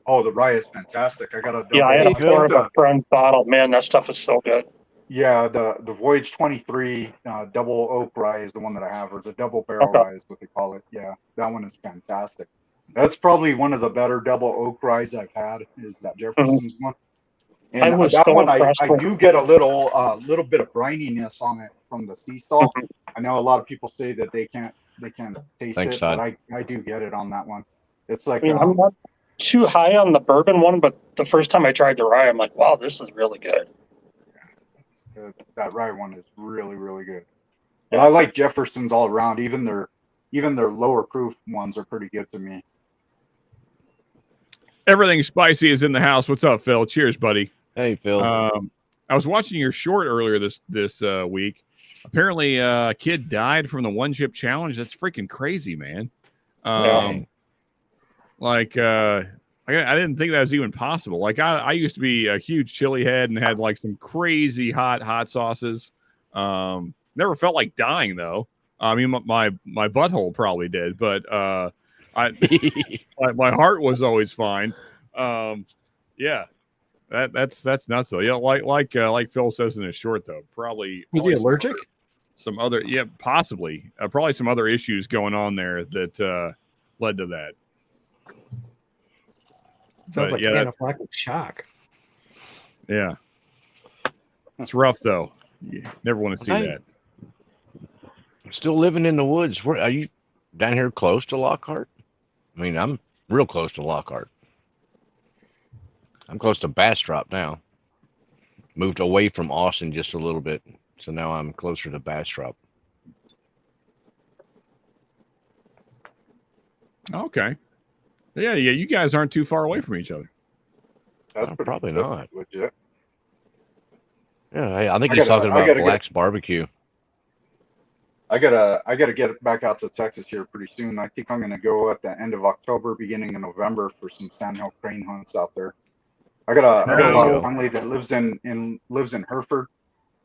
Oh, the rye is fantastic. I got a double. Yeah, I had a think pour of a friend's bottle. Man, that stuff is so good. Yeah, the Voyage 23 double oak rye is the one that I have, or the double barrel rye is what they call it. Yeah, that one is fantastic. That's probably one of the better double oak ryes I've had, is that Jefferson's one. And I was that so one, I impressed with- do get a little bit of brininess on it from the sea salt. I know a lot of people say that they can't taste Thanks, it, Todd. but I do get it on that one. It's like I mean, I'm not too high on the bourbon one, but the first time I tried the rye, I'm like, wow, this is really good. that rye one is really, really good. But I like Jefferson's all around. Even their lower proof ones are pretty good to me. Everything spicy is in the house. What's up, Phil? Cheers, buddy. Hey, Phil. I was watching your short earlier this week. Apparently, a kid died from the one chip challenge. That's freaking crazy, man. Like, I didn't think that was even possible. Like, I used to be a huge chili head and had like some crazy hot sauces. Never felt like dying though. I mean, my butthole probably did, but my heart was always fine. Yeah, that's nuts though. Yeah, like Phil says in his short though, probably Was he allergic? Some other, possibly, probably some other issues going on there that led to that. Sounds But, like anaphylactic shock. Yeah, it's rough though. You never want to see that. Still living in the woods. Where are you? Down here close to Lockhart? I mean, I'm real close to Lockhart. I'm close to Bastrop now. Moved away from Austin just a little bit, so now I'm closer to Bastrop. Okay. Yeah. You guys aren't too far away from each other. That's probably not. Legit. Yeah, I think he's talking about Black's Barbecue. I gotta get back out to Texas here pretty soon. I think I'm gonna go at the end of October, beginning of November for some sandhill crane hunts out there. I got a lot of family that lives in Hereford,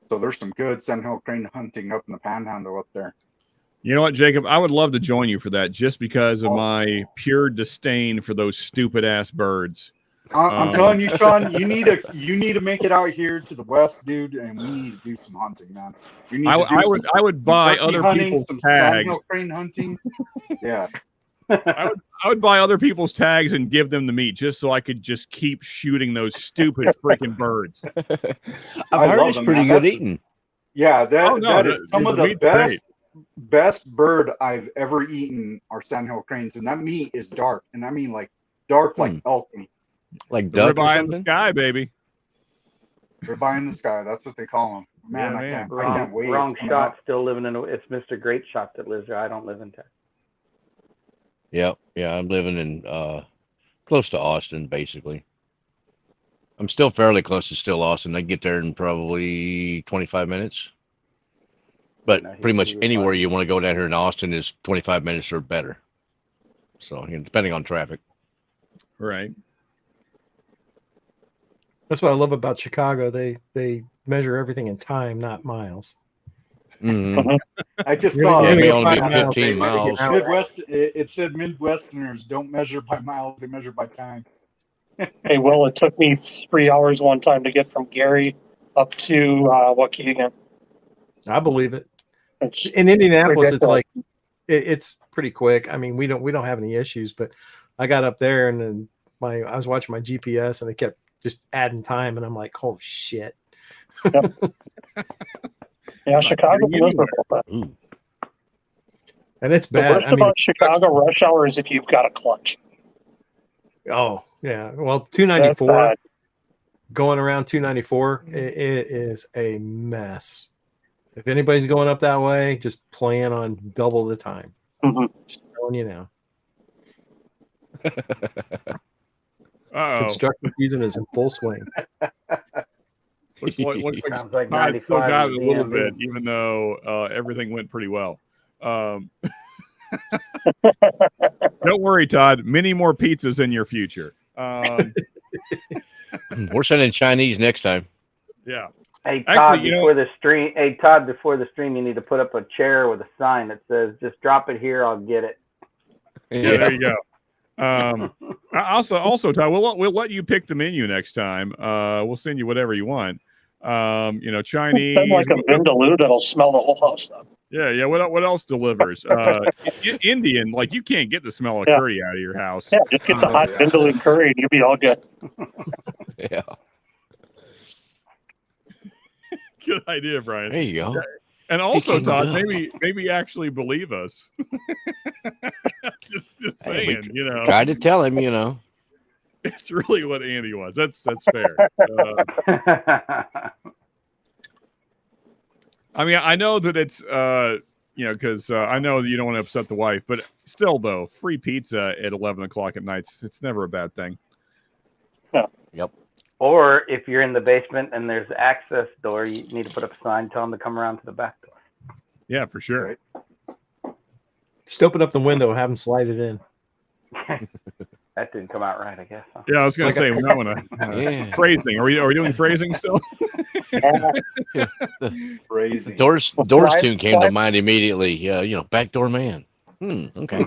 so there's some good sandhill crane hunting up in the Panhandle up there. You know what, Jacob? I would love to join you for that, just because of my pure disdain for those stupid ass birds. I'm telling you, Sean, you need to make it out here to the west, dude, and we need to do some hunting, man. I would buy other people's tags. Sandhill crane hunting. Yeah. I would buy other people's tags and give them the meat just so I could just keep shooting those stupid freaking birds. I've heard it's pretty good eating. Yeah, that is some of the best bird I've ever eaten are sandhill cranes, and that meat is dark, and I mean like dark like elk meat. Like duck ribeye in the sky, baby. Ribeye in the sky. That's what they call them. Man, I can't wait. Wrong shot. Still living in. It's Mr. Great Shot that lives there. I don't live in Texas. Yep. Yeah, I'm living in close to Austin, basically. I'm still fairly close to still Austin. I get there in probably 25 minutes. But pretty much anywhere you want to go down here in Austin is 25 minutes or better. So, depending on traffic. Right. That's what I love about Chicago. They measure everything in time, not miles. Mm-hmm. I just saw it may only be 15 miles. Midwest. It said Midwesterners don't measure by miles; they measure by time. Hey, well, it took me 3 hours one time to get from Gary up to Waukegan. I believe it. In Indianapolis, it's like it's pretty quick. I mean, we don't have any issues, but I got up there and then I was watching my GPS and it kept just adding time, and I'm like, oh shit. Yep. Yeah, Chicago miserable. And it's bad. The worst about Chicago rush hour is if you've got a clutch. Oh yeah, well, 294 going around 294, it is a mess. If anybody's going up that way, just plan on double the time. Just telling you now. Construction season is in full swing. Looks like Todd still got it a little bit, even though everything went pretty well. Don't worry, Todd. Many more pizzas in your future. We're sending Chinese next time. Yeah. Hey Actually, Todd, you know- before the stream. Hey Todd, before the stream, you need to put up a chair with a sign that says, "Just drop it here, I'll get it." Yeah, there you go. Also, Todd, we'll let you pick the menu next time. We'll send you whatever you want. Chinese. Send like a vindaloo that'll smell the whole house up. Yeah. What else delivers? Indian, like you can't get the smell of curry out of your house. Yeah, just get the hot vindaloo curry and you'll be all good. Yeah. Good idea, Brian. There you go. And also, Picking Todd, it up. maybe actually believe us. just Hey, saying, you know. Tried to tell him, you know. It's really what Andy wants. That's fair. I mean, I know that it's because I know that you don't want to upset the wife, but still, though, free pizza at 11 o'clock at night, it's never a bad thing. Yep. Or if you're in the basement and there's an access door, you need to put up a sign, tell them to come around to the back door. Yeah, for sure. Just open up the window, have them slide it in. That didn't come out right, I guess. Huh? Yeah, I was going to say we might want to phrasing. Are we doing phrasing still? Phrasing. Doors tune came to mind immediately. Backdoor man. Okay.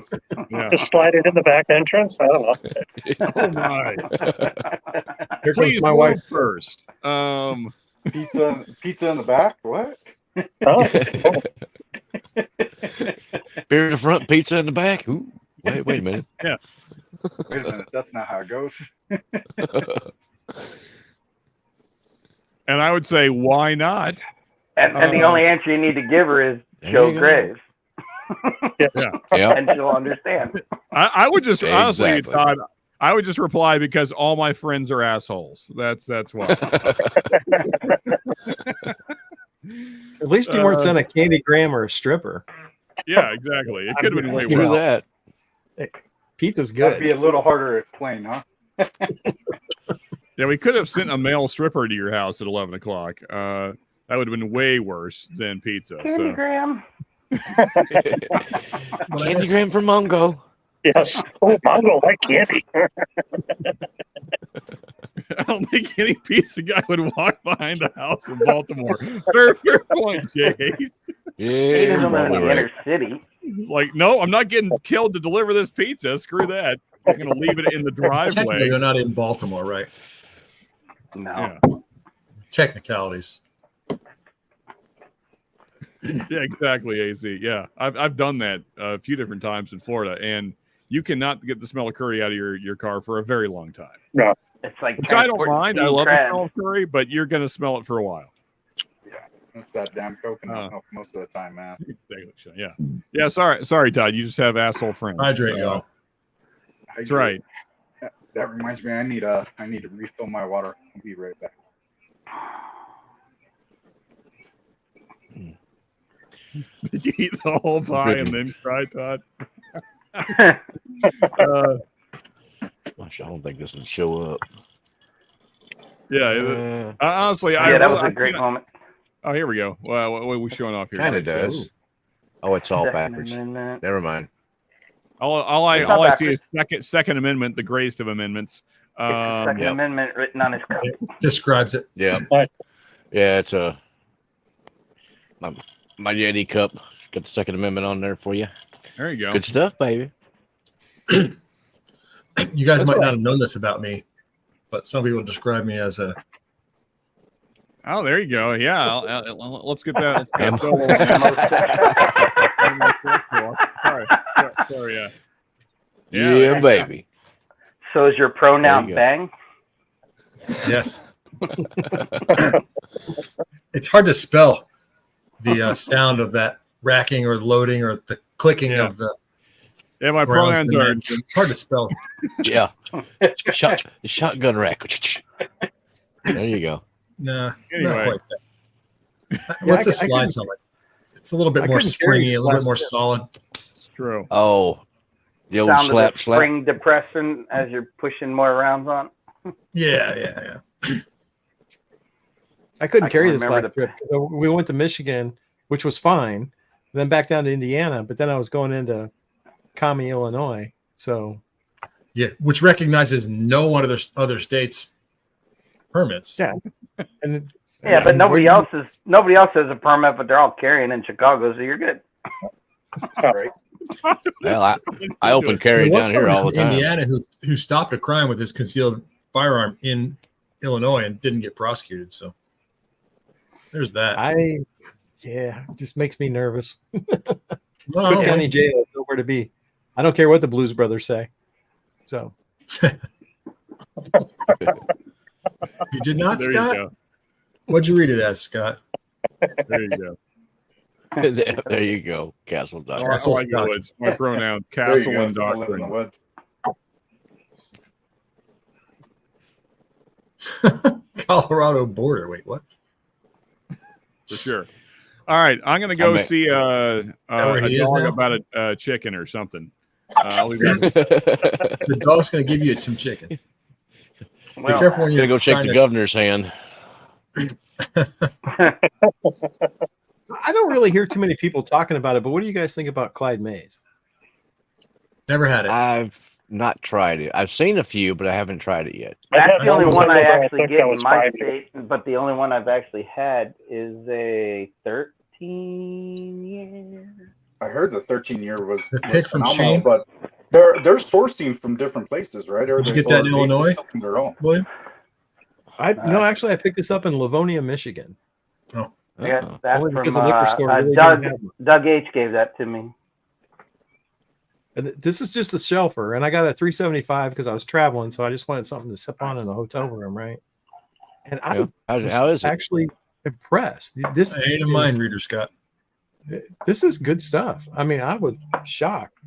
Yeah. Just slide it in the back entrance. I don't know. Oh my! Here Please, comes my wife. first. Pizza in the back? What? Oh, Beer in the front, pizza in the back. Ooh, wait a minute. Yeah. Wait a minute. That's not how it goes. And I would say, why not? And the only answer you need to give her is There Joe you go. Graves. Yeah. And she'll understand. I would just honestly, Exactly. Todd, I would just reply because all my friends are assholes. That's why. At least you weren't sent a candy gram or a stripper. Yeah, exactly. It could have been way Do worse. that. Pizza's That'd good. be a little harder to explain, huh? Yeah, we could have sent a male stripper to your house at 11 o'clock. That would have been way worse than pizza. Candy gram. Candy gram for Mungo. yes. Oh, Mongo like candy. I don't think any pizza guy would walk behind the house in Baltimore. Fair point, Jay. He Yeah, doesn't live in probably the right. inner city. It's like, no, I'm not getting killed to deliver this pizza. Screw that. I'm going to leave it in the Technically, driveway. you're not in Baltimore, right? No. Yeah. Technicalities. Yeah, exactly, AC. Yeah, I've done that a few different times in Florida, and you cannot get the smell of curry out of your car for a very long time. It's like Which I don't transporting mind. I steamed love the crabs. smell of curry, but you're going to smell it for a while. It's that damn coconut milk most of the time, man. Yeah. Yeah, sorry, Todd. You just have asshole friends. Hydrate, y'all. That's right. That reminds me, I need to refill my water. I'll be right back. Did you eat the whole pie and then cry, Todd? Gosh, I don't think this would show up. Yeah. Honestly, Yeah, that was a great moment. Oh, here we go. Well, what are we showing off here? Kind of does. Oh, it's all backwards. Never mind. All I see is Second Amendment, the greatest of amendments. Second Amendment written on his cup. It describes it. Yeah. Yeah, it's a my Yeti cup. Got the Second Amendment on there for you. There you go. Good stuff, baby. You guys might not have known this about me, but some people describe me as a. Oh, there you go. Yeah, let's get that. Let's go. Sorry. Yeah, baby. So is your pronoun There bang? Yes. It's hard to spell the sound of that racking or loading or the clicking of the. Yeah, my pronouns are. It's hard to spell. Yeah. Shotgun rack. There you go. Nah, Anyway. not quite that. What's the slide sound like? It's a little bit more springy, a little bit more solid. It's true. Oh, the old Sound slap, of the slap. spring depressing as you're pushing more rounds on. Yeah. I couldn't I carry can this remember last trip. We went to Michigan, which was fine, then back down to Indiana, but then I was going into Kami, Illinois. So Yeah, which recognizes no one of the other states' permits. Yeah, and Yeah, but nobody else has a permit, but they're all carrying in Chicago, so you're good. Right. Well, I open carry There was down here someone all the from time. Indiana who stopped a crime with his concealed firearm in Illinois and didn't get prosecuted. So there's that. It just makes me nervous. Well, Cook County Jail is nowhere to be. I don't care what the Blues Brothers say. So you did not, There Scott? you go. What'd you read it as, Scott? There you go. There you go, Castle I Doctrine. Castle like Doctrine. Woods. My pronouns, There you Castle go. and Someone live in the Doctrine. woods. Colorado border. Wait, what? For sure. All right, I'm gonna go see a where he is dog now? about a chicken or something. I'll be back. The dog's going to give you some chicken. Be Well, careful when you're Gonna go shake trying the to- governor's hand. I don't really hear too many people talking about it. But what do you guys think about Clyde Mays? Never had it. I've not tried it. I've seen a few, but I haven't tried it yet. I That's had the only one one I single, but I actually think get that in was my 5 years. state, but the only one I've actually had is a 13-year. I heard the 13-year was The pick from phenomenal, Shane? but they're sourcing from different places, right? Or Did you get that in Illinois? Their own. William? No, actually, I picked this up in Livonia, Michigan. Oh. Yeah, that's Only from because the liquor store really Doug. didn't have one. Doug H gave that to me. This is just a shelfer, and I got a 375 because I was traveling, so I just wanted something to sip on in the hotel room, right? And I Yeah. How is it? actually impressed. This I ain't a mind reader, Scott. This is good stuff. I mean, I was shocked.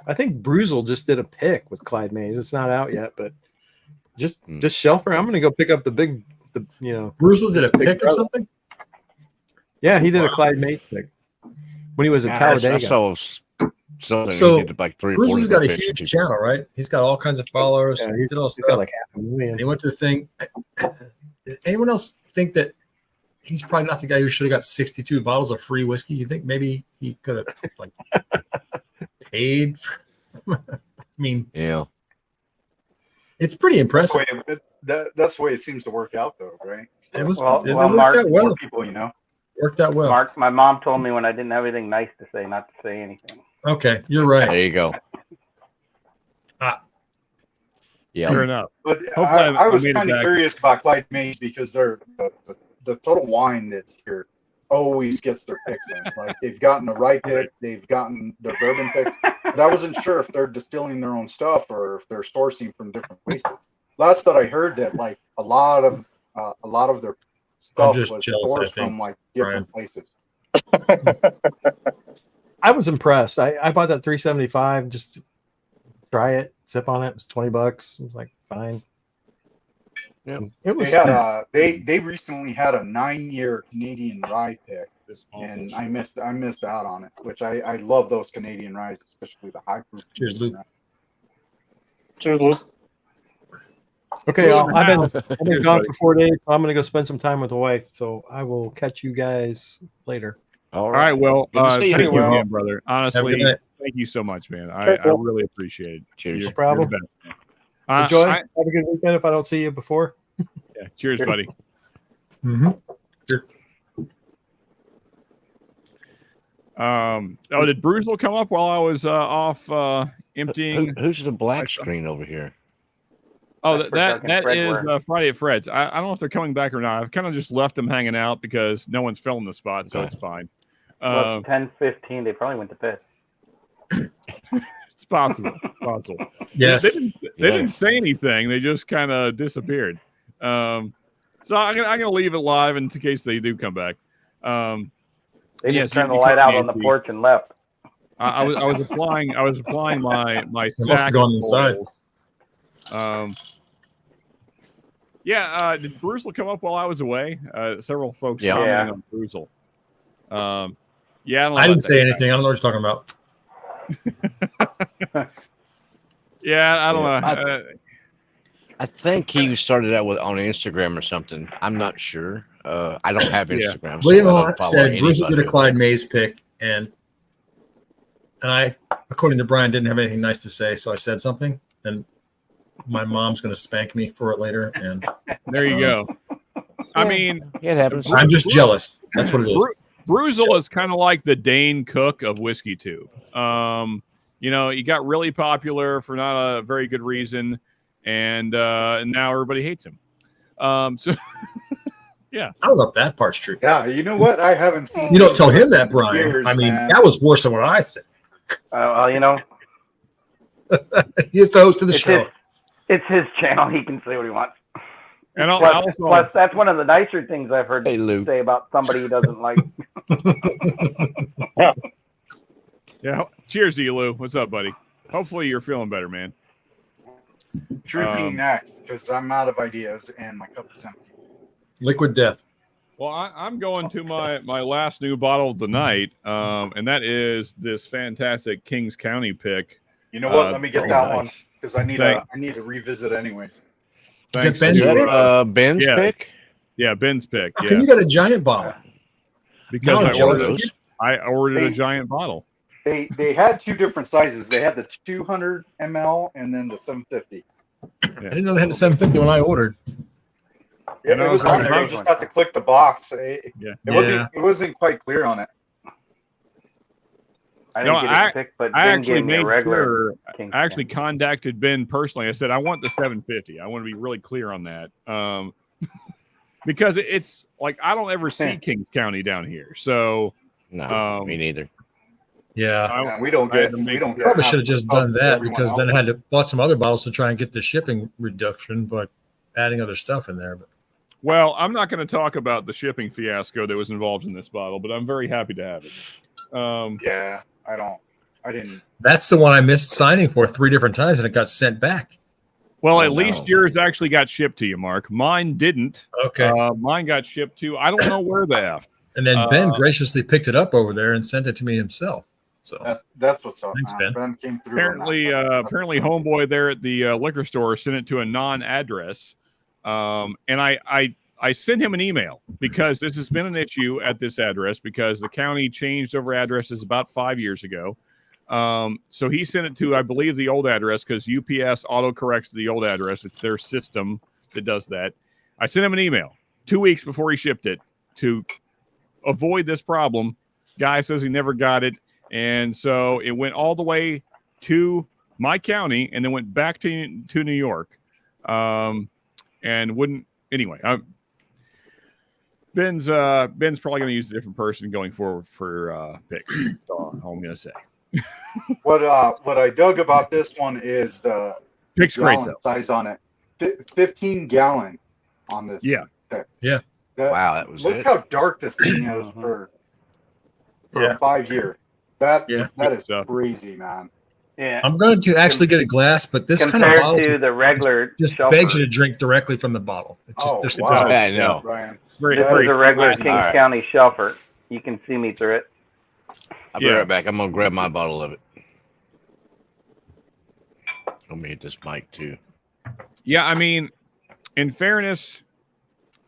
I think Bruzel just did a pick with Clyde Mays. It's not out yet, but just shelfer. I'm going to go pick up the Bruzel did a Big pick or brother. something? Yeah, he did a Clyde Mays pick when he was at I Talladega. saw something. So, he did like 3 or 4 Bruzel's got a different huge picks. channel, right? He's got all kinds of followers. Yeah, He did all He's stuff. got like 500,000. And he went to the thing. Did anyone else think that he's probably not the guy who should have got 62 bottles of free whiskey? You think maybe he could have like paid? I mean, Yeah. it's pretty That's impressive. the way it seems to work out, though, right? It was Well, it well, worked Mark- out well. More people, you know. Worked out well. Mark, my mom told me when I didn't have anything nice to say, not to say anything. Okay, you're right. There you go. Fair Yeah. enough. But Hopefully I was made it kind of back. curious about Clyde Mays because they're the Total Wine that's here always gets their picks in. Like they've gotten a rye pick, they've gotten their bourbon picks, but I wasn't sure if they're distilling their own stuff or if they're sourcing from different places. Last that I heard that like a lot of their stuff just was jealous, I sourced think, from like different places. I was impressed. I bought that 375 just to try it, sip on it. It was $20. It was like fine. Yeah. It was. They had they recently had a 9-year Canadian rye pick, and I missed out on it. Which I love those Canadian ryes, especially the high proof. Cheers, Luke. Cheers, Luke. Okay, I've been Cheers, gone buddy. for 4 days, so I'm going to go spend some time with the wife. So I will catch you guys later. All All right. Well, Good to see you. thank you Well, again, brother. Honestly, night. thank you so much, man. I Sure. really appreciate it. Cheers. No problem. You're the best, man. Enjoy. I- Have a good weekend if I don't see you before. yeah, cheers, buddy. Mm-hmm. Did Bruzel come up while I was off emptying? Who's the black screen over here? Oh, That's that for Doug and Fred is were. Friday at Fred's. I don't know if they're coming back or not. I've kind of just left them hanging out because no one's filling the spot, so Okay. it's fine. Well, 10:15. They probably went to bed. It's possible. It's possible. Yes. They didn't say anything. They just kind of disappeared. So I'm gonna leave it live in case they do come back. They Yes, just turned the you light caught out me, on the Anthony. porch and left. I was applying my must have sack gone of inside. oils. Did Bruzel come up while I was away? Several folks Yeah. commenting on Bruzel. I don't know I about didn't say that. anything. I don't know what you're talking about. Yeah, I don't Yeah. know. I think he started out on Instagram or something. I'm not sure. I don't have Yeah. Instagram. So William I don't follow said Bruzel did a anybody. Clyde Mays pick, and I, according according to Brian, didn't have anything nice to say, so I said something, and my mom's going to spank me for it later. And there you go. I mean, It happens. I'm just jealous. That's what it is. Bruzel is kind of like the Dane Cook of Whiskey Tube. You know, he got really popular for not a very good reason, and now everybody hates him. So, yeah. I don't know if that part's true. Yeah, you know what? I haven't seen. You don't tell him that, Brian. Years, I mean, man. that was worse than what I said. Well, you know, He's the host of the show. it's his channel. He can say what he wants. And Plus, that's one of the nicer things I've heard Hey, Lou. say about somebody he doesn't like. yeah. Cheers to you, Lou. What's up, buddy? Hopefully you're feeling better, man. Drinking next because I'm out of ideas and my cup is empty. Liquid death. Well, I'm going to my last new bottle of the night, and that is this fantastic Kings County pick. You know what? Let me get that nice. one because I need to revisit anyways. Is it Thanks. Ben's You pick? have Ben's Yeah. pick? Yeah, Ben's pick. How Yeah, come you got a giant bottle? because No, I jealous ordered, of you. I ordered a Hey. giant bottle. They had two different sizes. They had the 200 ml and then the 750. I didn't know they had a 750 when I ordered. Yeah, And I it was was on like, there. You just got to click the box. It Yeah. wasn't quite clear on it. I didn't No, get a pick, but I Ben actually gave me a made regular. sure. King I actually contacted Ben personally. I said I want the 750. I want to be really clear on that, because it's like I don't ever see Kings County down here. So No, me neither. Yeah. Yeah, we don't get. Probably should have just done that everyone because then I else. had to bought some other bottles to try and get the shipping reduction, but adding other stuff in there. But well, I'm not going to talk about the shipping fiasco that was involved in this bottle, but I'm very happy to have it. Yeah, I didn't. that's the one I missed signing for 3 different times, and it got sent back. Well, Oh, at least no. yours actually got shipped to you, Mark. Mine didn't. Okay. Mine got shipped to. I don't know where the F. And then Ben graciously picked it up over there and sent it to me himself. So That's what's up. Thanks, man. Ben. Came through. on Apparently, that. apparently, homeboy there at the liquor store sent it to a non-address, and I sent him an email because this has been an issue at this address because the county changed over addresses about 5 years ago. So he sent it to, I believe, the old address because UPS autocorrects to the old address. It's their system that does that. I sent him an email 2 weeks before he shipped it to avoid this problem. Guy says he never got it. And so it went all the way to my county and then went back to New York. And wouldn't anyway. Ben's probably going to use a different person going forward for picks. That's all I'm going to say. What I dug about this one is the Pick's great gallon though. size on it. 15 gallon on this. Yeah. Yeah. Wow, that was Look it. how dark this thing is for Yeah. a 5 year. That Yeah. that is Stuff. crazy, man. Yeah. I'm going to actually get a glass, but this kind of Compared bottle to the regular just shelfer. begs you to drink directly from the bottle. It's just, Oh, there's wow. Yeah, I know. Brian. It's very, This very is a regular nice. Kings All right. County shelfer. You can see me through it. I'll be Yeah. right back. I'm gonna grab my bottle of it. Let me hit this mic too. Yeah, I mean, in fairness,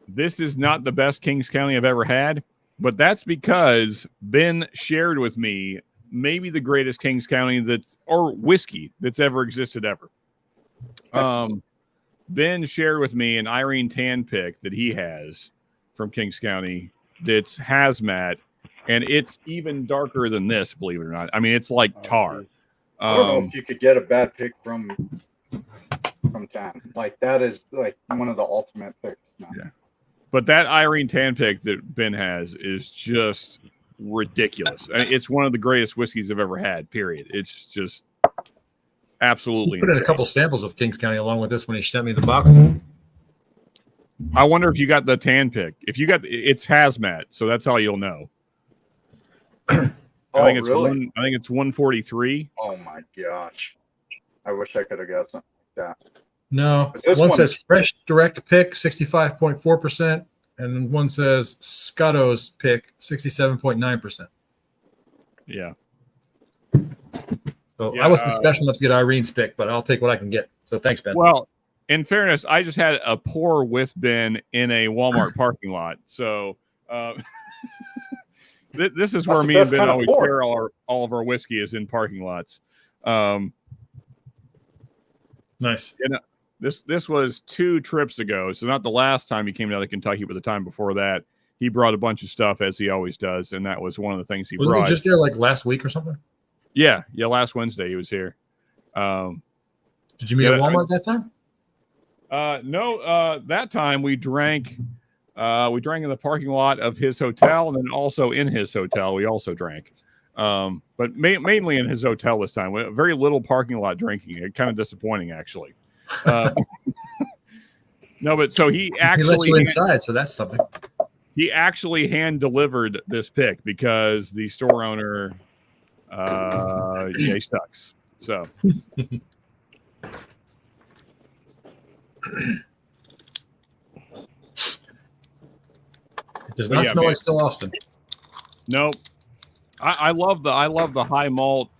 this is not the best Kings County I've ever had, but that's because Ben shared with me maybe the greatest Kings County or whiskey that's ever existed ever. Ben shared with me an Irene Tan pick that he has from Kings County that's hazmat, and it's even darker than this, believe it or not. I mean, it's like tar. I don't know if you could get a bad pick from Tan. Like that is like one of the ultimate picks. Man. Yeah. But that Irene Tan pick that Ben has is just ridiculous. I mean, it's one of the greatest whiskeys I've ever had, period. It's just absolutely put in a insane. couple samples of Kings County along with this when he sent me the box. I wonder if you got the tan pick. If you got it's hazmat, so that's how you'll know. I think it's really? I think it's 143. Oh my gosh. I wish I could have got something like that. No, This one one- says fresh direct pick, 65.4%, and one says Scotto's pick, 67.9%. Yeah. So Yeah, I wasn't special enough to get Irene's pick, but I'll take what I can get. So thanks, Ben. Well, in fairness, I just had a pour with Ben in a Walmart parking lot. So This is That's where the me and best Ben kind of always port. share all of our whiskey is in parking lots. Nice. You know, this was 2 trips ago, so not the last time he came down to Kentucky, but the time before that, he brought a bunch of stuff as he always does, and that was one of the things he Wasn't brought. he just there like last week or something? Yeah. Last Wednesday he was here. Did you meet at Walmart that time? No. That time we drank. We drank in the parking lot of his hotel, and then also in his hotel we also drank. But mainly in his hotel this time. Very little parking lot drinking. Kind of disappointing, actually. No, but so he actually let you inside, so that's something. He actually hand delivered this pick because the store owner, he sucks. So. It does not smell like Still Austin. Nope. I love the high malt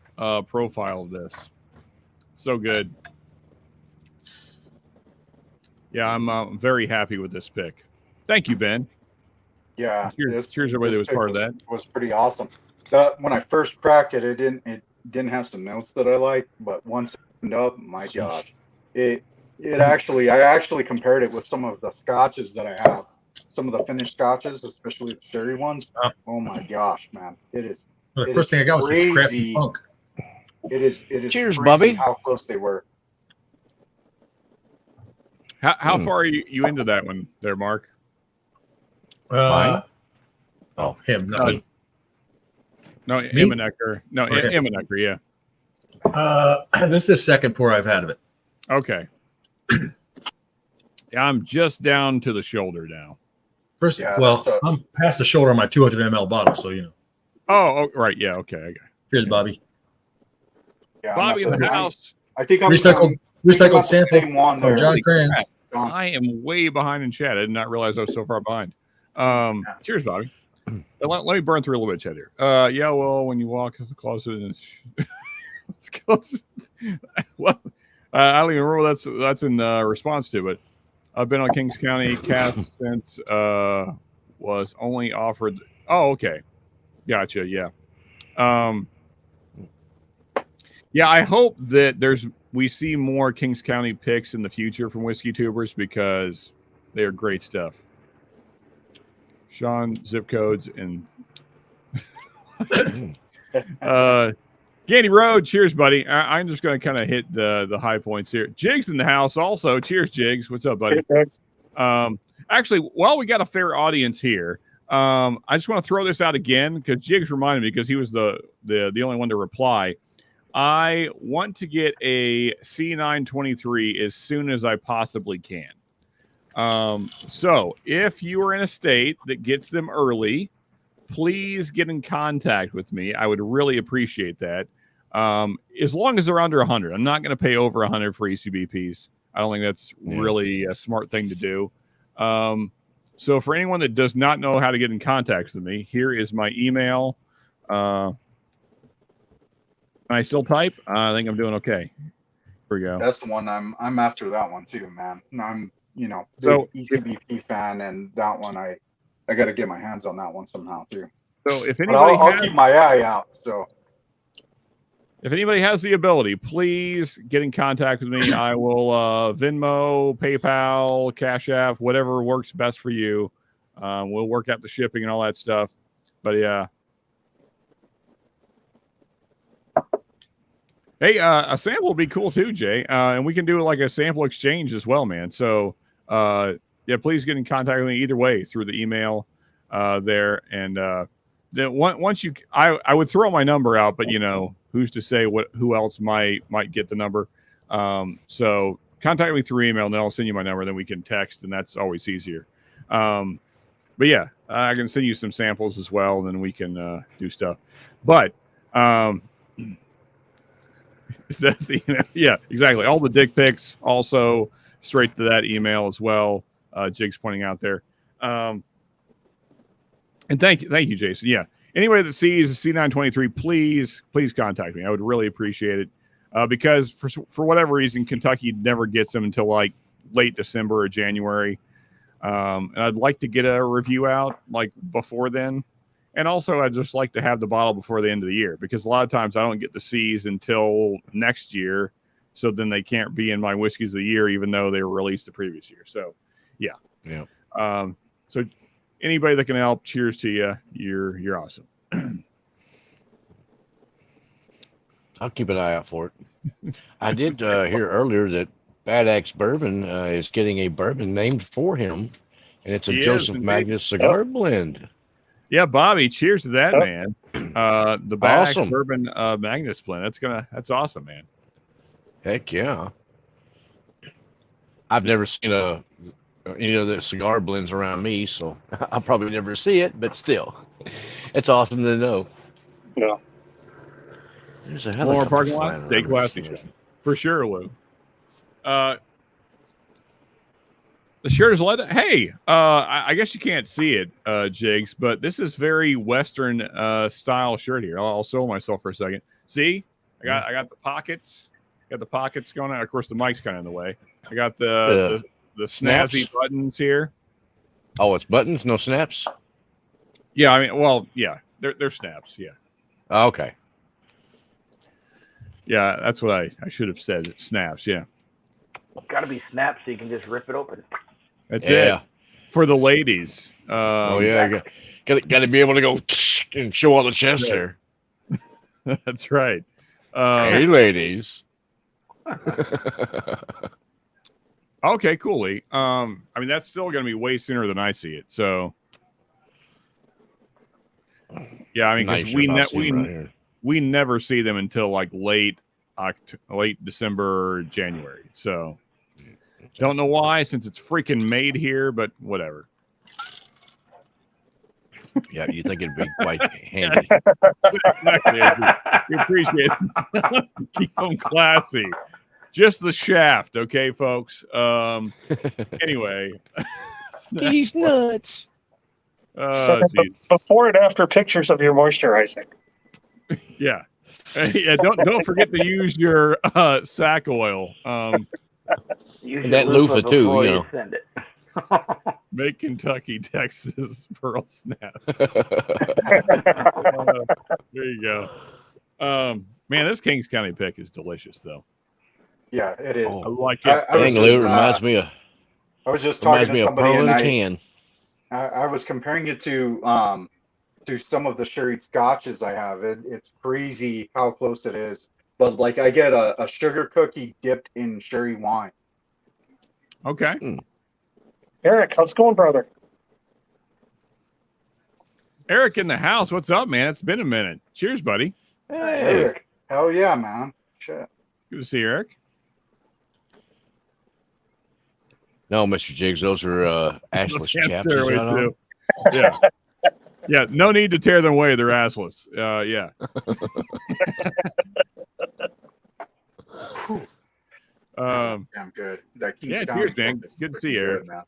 profile of this. So good. Yeah, I'm very happy with this pick. Thank you, Ben. Yeah. Cheers everybody that was part of that. Was pretty awesome. When I first cracked it, it didn't have some notes that I liked, but once it opened up, my gosh, I actually compared it with some of the scotches that I have, some of the finished scotches, especially the sherry ones. Oh my gosh, man, it is. The first thing I got was this crappy funk. It is. Cheers, crazy Bubby. how close they were. How far are you into that one there, Mark? Mine? Oh, him, not me. No, Emmenecker. No, Emmenecker, yeah. This is the second pour I've had of it. Okay. Yeah, I'm just down to the shoulder now. First, I'm past the shoulder on my 200 ml bottle, so you know. Oh, right. Yeah, okay. I got it. Cheers, Bobby. Yeah, Bobby in the house. I think I'm recycled sample one from John Crans. I am way behind in chat. I did not realize I was so far behind. Cheers, Bobby. Let me burn through a little bit, chat here. Yeah, well, when you walk in the closet and it's close. Well, I don't even remember what that's in response to, but I've been on Kings County cast since was only offered. Oh, okay. Gotcha. Yeah. Yeah, I hope that we see more Kings County picks in the future from Whiskey Tubers because they are great stuff. Sean, zip codes, and Gandy Road. Cheers, buddy. I'm just going to kind of hit the high points here. Jigs in the house also. Cheers, Jigs. What's up, buddy? Actually, while we got a fair audience here, I just want to throw this out again because Jigs reminded me because he was the only one to reply. I want to get a C923 as soon as I possibly can. So if you are in a state that gets them early, please get in contact with me. I would really appreciate that. As long as they're under 100. I'm not going to pay over 100 for ECBPs. I don't think that's really a smart thing to do. So for anyone that does not know how to get in contact with me, here is my email. Can I still type? I think I'm doing okay. Here we go. That's the one I'm after that one too, man. I'm big ECBP fan, and that one I got to get my hands on that one somehow too. So if anybody, I'll keep my eye out. So if anybody has the ability, please get in contact with me. I will Venmo, PayPal, Cash App, whatever works best for you. We'll work out the shipping and all that stuff. But yeah. Hey, a sample would be cool too, Jay. And we can do like a sample exchange as well, man. So yeah, please get in contact with me either way through the email there. And then once I would throw my number out, but you know, who's to say who else might get the number. So contact me through email and then I'll send you my number, then we can text, and that's always easier. But yeah, I can send you some samples as well, and then we can do stuff. But is that yeah, exactly. All the dick pics also straight to that email as well. Jig's pointing out there. And thank you, Jason. Yeah. Anybody that sees a C923, please contact me. I would really appreciate it. Because for whatever reason, Kentucky never gets them until like late December or January. And I'd like to get a review out like before then. And also, I just like to have the bottle before the end of the year because a lot of times I don't get to seize until next year. So then they can't be in my whiskeys of the year, even though they were released the previous year. So, yeah. So anybody that can help, cheers to you. You're awesome. I'll keep an eye out for it. I did hear earlier that Bad Axe Bourbon is getting a bourbon named for him, and it's a Joseph Magnus cigar blend. Yeah, Bobby, cheers to that, man. The Bad Axe Awesome. Bourbon Magnus blend. That's awesome, man. Heck yeah. I've never seen any of the cigar blends around me, so I'll probably never see it, but still, it's awesome to know. Yeah. There's a More helicopter parking flying lot. Stay around classy, this. for sure, Lou. The shirt is leather. Hey, I guess you can't see it, Jigs, but this is very Western style shirt here. I'll show myself for a second. See, I got the pockets. Got the pockets going on. Of course, the mic's kind of in the way. I got the snazzy buttons here. Oh, it's buttons, no snaps. Yeah, I mean, well, yeah, they're snaps. Yeah. Okay. Yeah, that's what I should have said. It's snaps. Yeah. Got to be snapped so you can just rip it open. That's it for the ladies. Oh yeah, got to be able to go and show all the chest there. That's right. Hey, ladies. Okay, cool, Lee. I mean, that's still going to be way sooner than I see it. So, yeah, I mean, because we never see them until like late December or January. So, don't know why, since it's freaking made here, but whatever. Yeah, you think it'd be quite handy. Exactly. We appreciate it. Keep them classy. Just the shaft, okay, folks? Anyway. These nuts. Before and after pictures of your moisturizing. Yeah. Yeah, don't forget to use your sack oil. Use And that loofah too, before you know. Send it. Make Kentucky, Texas pearl snaps. There you go. Man, this Kings County pick is delicious, though. Yeah, it is. I like it. Dang, Lou, reminds me of. I was just talking to somebody, and can. I was comparing it to some of the sherry scotches I have. It's crazy how close it is. But like, I get a sugar cookie dipped in sherry wine. Okay. Eric, how's it going, brother? Eric in the house. What's up, man? It's been a minute. Cheers, buddy. Hey. Eric, hell yeah, man. Shit. Good to see you, Eric. No, Mr. Jiggs, those are assless chaps. Too. Yeah. Yeah, no need to tear them away. They're assless. Yeah. Damn good. That Kings Yeah, County cheers, man. is Good to see you, pretty Eric. man.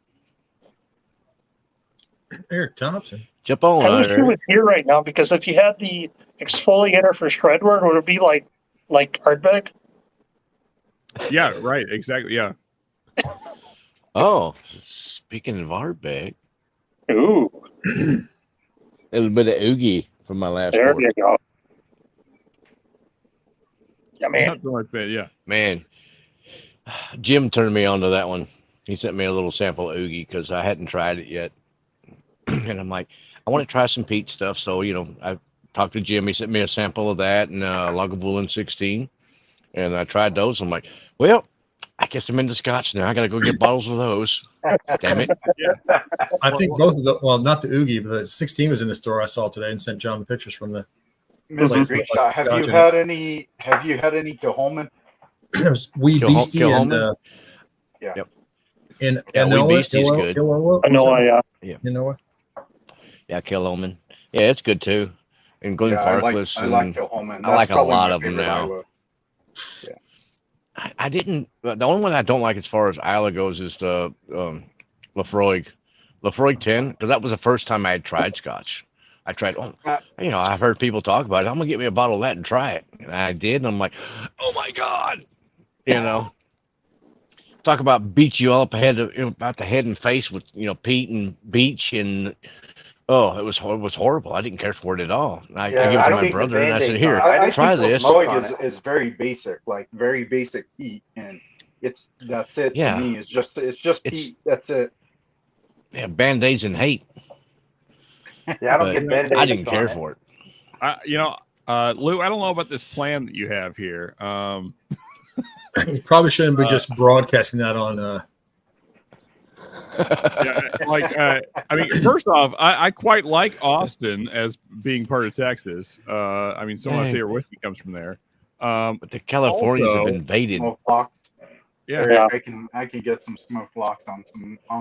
Eric Thompson. Jump on, I wish he Eric. was here right now, because if you had the exfoliator for Shredward, would it be like Ardbeg? Yeah, right. Exactly. Yeah. Oh, speaking of Ardbeg, Ooh, a little bit of oogie from my last there one. you go. Yeah, man. Nothing like that. Yeah. Man, Jim turned me on to that one. He sent me a little sample of oogie because I hadn't tried it yet. And I'm like, I want to try some peat stuff. So, I talked to Jim. He sent me a sample of that and Lagavulin 16. And I tried those. I'm like, well, I guess I'm into scotch now. I got to go get bottles of those. Damn it. Yeah. I think both of the, well, not the Oogie, but the 16 was in the store I saw today and sent John the pictures from the. Mr. Like, Great like Shot, have scotch you in had any? Have you had any Kilholman? It was Wee Beastie and Yeah. Yep. and Yeah, Wee Beastie's good. Anoa, yeah. You know what? Yeah, Kilholman. Yeah, it's good too. And Glen Farkless. I like Kilholman. I like a probably lot my of them favorite now. Isla. I didn't. The only one I don't like as far as Isla goes is the Lafroig 10, because that was the first time I had tried scotch. I tried, I've heard people talk about it. I'm gonna get me a bottle of that and try it, and I did, and I'm like, oh my god, talk about beat you all up about the head and face with peat and beach and Oh, it was horrible. I didn't care for it at all. I Yeah, gave it I to don't my think the brother, and I said, Band-Aids "Here, on it. I try think this." mug on is, it. is very basic, like very basic peat, and that's it to Yeah, me. It's just it's peat. That's it. yeah, Band-Aids and hate, Yeah, I don't but get You know, I Band-Aids didn't care on it. for it. Lou, I don't know about this plan that you have here. You probably shouldn't be just broadcasting that on. I mean, first off, I quite like Austin as being part of Texas. I mean, some of my Dang. favorite whiskey comes from there. But the Californians have Also, invaded. Smoke blocks. yeah. Yeah. I can get some smoke blocks on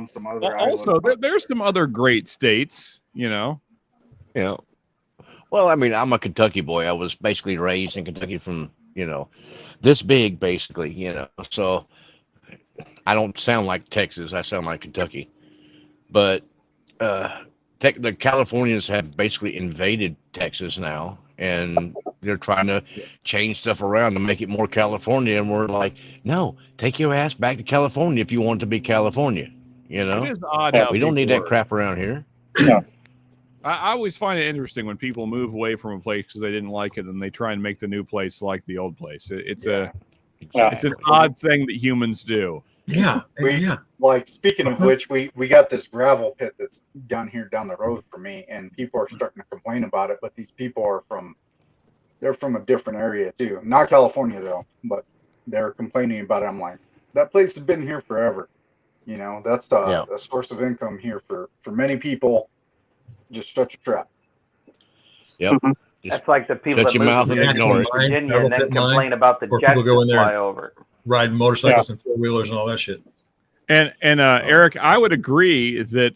some other Also, islands. there's some other great states. You know. Yeah. Well, I mean, I'm a Kentucky boy. I was basically raised in Kentucky from, this big, basically, So I don't sound like Texas. I sound like Kentucky. But the Californians have basically invaded Texas now, and they're trying to change stuff around to make it more California. And we're like, no, take your ass back to California if you want to be California. It is odd Yeah. how We don't need people that crap around here. I always find it interesting when people move away from a place because they didn't like it, and they try and make the new place like the old place. It's an odd thing that humans do. Yeah, Like, speaking of which, we got this gravel pit that's down the road for me, and people are starting to complain about it. But these people are they're from a different area too, not California though, but they're complaining about it. I'm like, that place has been here forever. That's a source of income here for many people. Just shut your trap. Yep. Mhm. That's like the people Shut that your move mouth to and ignore it. Virginia and then complain about the Or jets people go in that there fly over. Ride motorcycles and four wheelers and all that shit. And Eric, I would agree that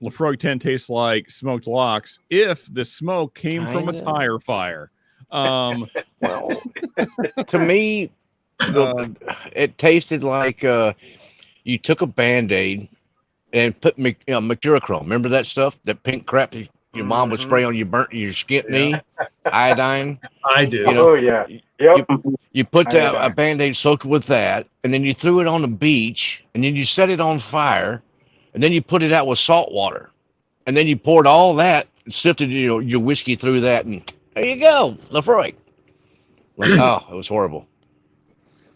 Lefroy 10 tastes like smoked locks if the smoke came from a Kinda. tire fire. Well, to me, it tasted like you took a Band-Aid and put mercurochrome. Remember that stuff? That pink crap that your mom would spray on your skint knee? Iodine? I do. Oh yeah. Yep. You put that a Iodine. Band-Aid soaked with that, and then you threw it on the beach, and then you set it on fire, and then you put it out with salt water, and then you poured all that, sifted your whiskey through that, and there you go, Lefroy. Like, oh, it was horrible.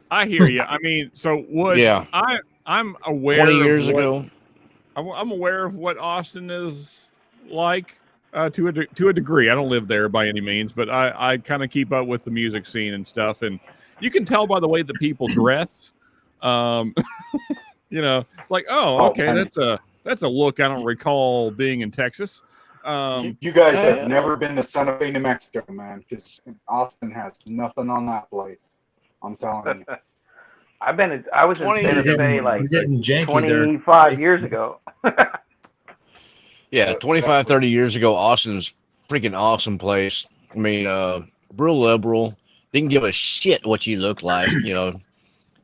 I hear you. I mean, so Woods, Yeah. I'm aware 20 years of what, ago. I'm aware of what Austin is like to a degree. I don't live there by any means, but I kind of keep up with the music scene and stuff, and you can tell by the way that people dress. It's like, oh, okay, that's a look I don't recall being in Texas. You guys have never been to Santa Fe, New Mexico, man, because Austin has nothing on that place. I'm telling you. I was in Santa Fe like We're getting janky 25 years ago. Yeah, 25, 30 years ago, Austin's freaking awesome place. I mean, real liberal. Didn't give a shit what you look like. You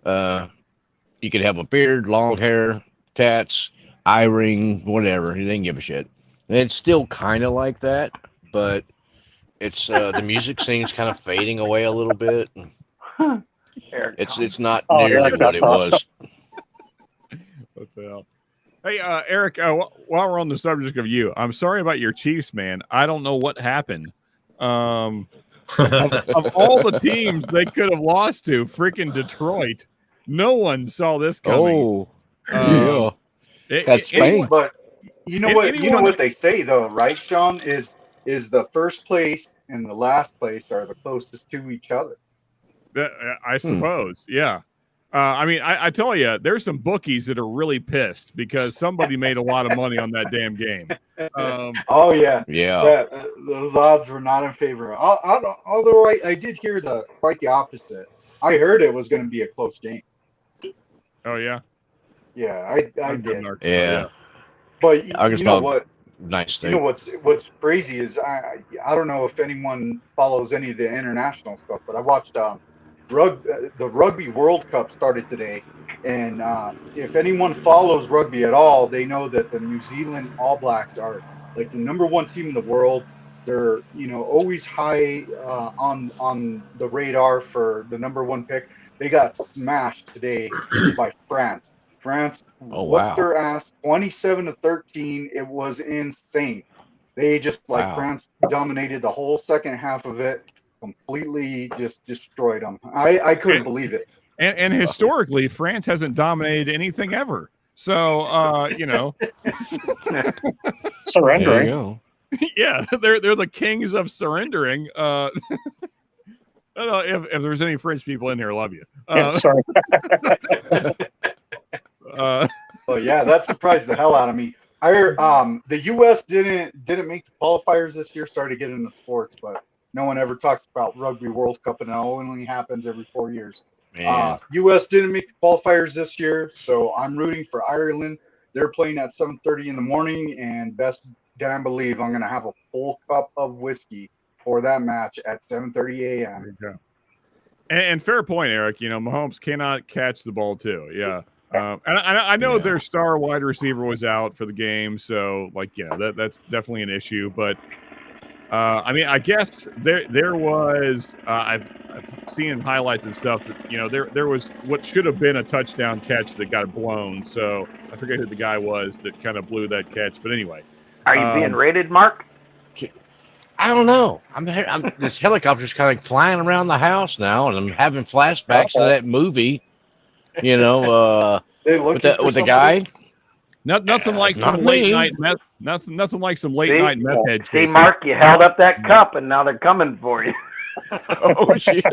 could have a beard, long hair, tats, eye ring, whatever. He didn't give a shit. And it's still kind of like that, but it's the music scene's kind of fading away a little bit. It's not nearly what it was. What the hell? Hey, Eric, while we're on the subject of you, I'm sorry about your Chiefs, man. I don't know what happened. Of all the teams they could have lost to, freaking Detroit, no one saw this coming. Oh, that's Spain. But you know what they say though, right, Sean? Is the first place and the last place are the closest to each other. I suppose, yeah. I mean, I tell you, there's some bookies that are really pissed because somebody made a lot of money on that damn game. Oh yeah, yeah. Those odds were not in favor. Although I did hear quite the opposite. I heard it was going to be a close game. Oh yeah. Yeah, I did. Yeah. But you know what? Nice thing. You know what's crazy is I don't know if anyone follows any of the international stuff, but I watched the Rugby World Cup started today, and if anyone follows rugby at all, they know that the New Zealand All Blacks are like the #1 team in the world. They're always high on the radar for the #1 pick. They got smashed today by France. France whooped their ass 27-13. It was insane. They just Wow. France dominated the whole second half of it, completely just destroyed them. I couldn't believe it. And historically, France hasn't dominated anything ever. So Surrendering. There you go. yeah, they're the kings of surrendering. I don't know if there's any French people in here, love you. Yeah, sorry. Oh yeah, that surprised the hell out of me. The U.S. didn't make the qualifiers this year. Started to get into sports, but no one ever talks about Rugby World Cup, and it only happens every 4 years. Man. U.S. didn't make the qualifiers this year, so I'm rooting for Ireland. They're playing at 7:30 in the morning, and best damn believe I'm going to have a full cup of whiskey for that match at 7:30 a.m. There you go. And fair point, Eric. Mahomes cannot catch the ball too. Yeah. And I know their star wide receiver was out for the game, so that's definitely an issue. But I guess there was I've seen highlights and stuff that there was what should have been a touchdown catch that got blown. So I forget who the guy was that kind of blew that catch. But anyway, Are you being rated, Mark? I don't know. This helicopter's kind of flying around the house now, and I'm having flashbacks to that movie. They With the guy. Nothing like Not some late me. night meth. Nothing like some late night meth head. See, chasing. Mark, you held up that cup, and now they're coming for you. Oh shit!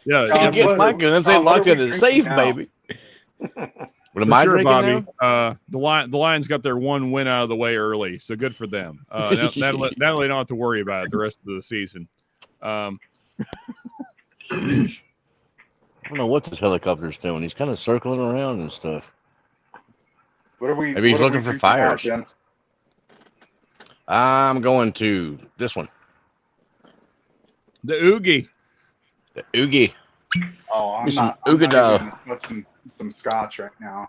Yeah, John, You get my goodness, they John, what lock are it we in drinking safe, now? baby. What am For I sure, drinking Bobby. now? The Lions got their one win out of the way early, so good for them. Now they don't have to worry about it the rest of the season. I don't know what this helicopter's doing. He's kind of circling around and stuff. What are we? Maybe he's what are we looking for drinking now, fires. gents? I'm going to this one, The Oogie. the Oogie. Oh, I'm Some not. I'm not Oogadoo. even touching some scotch right now.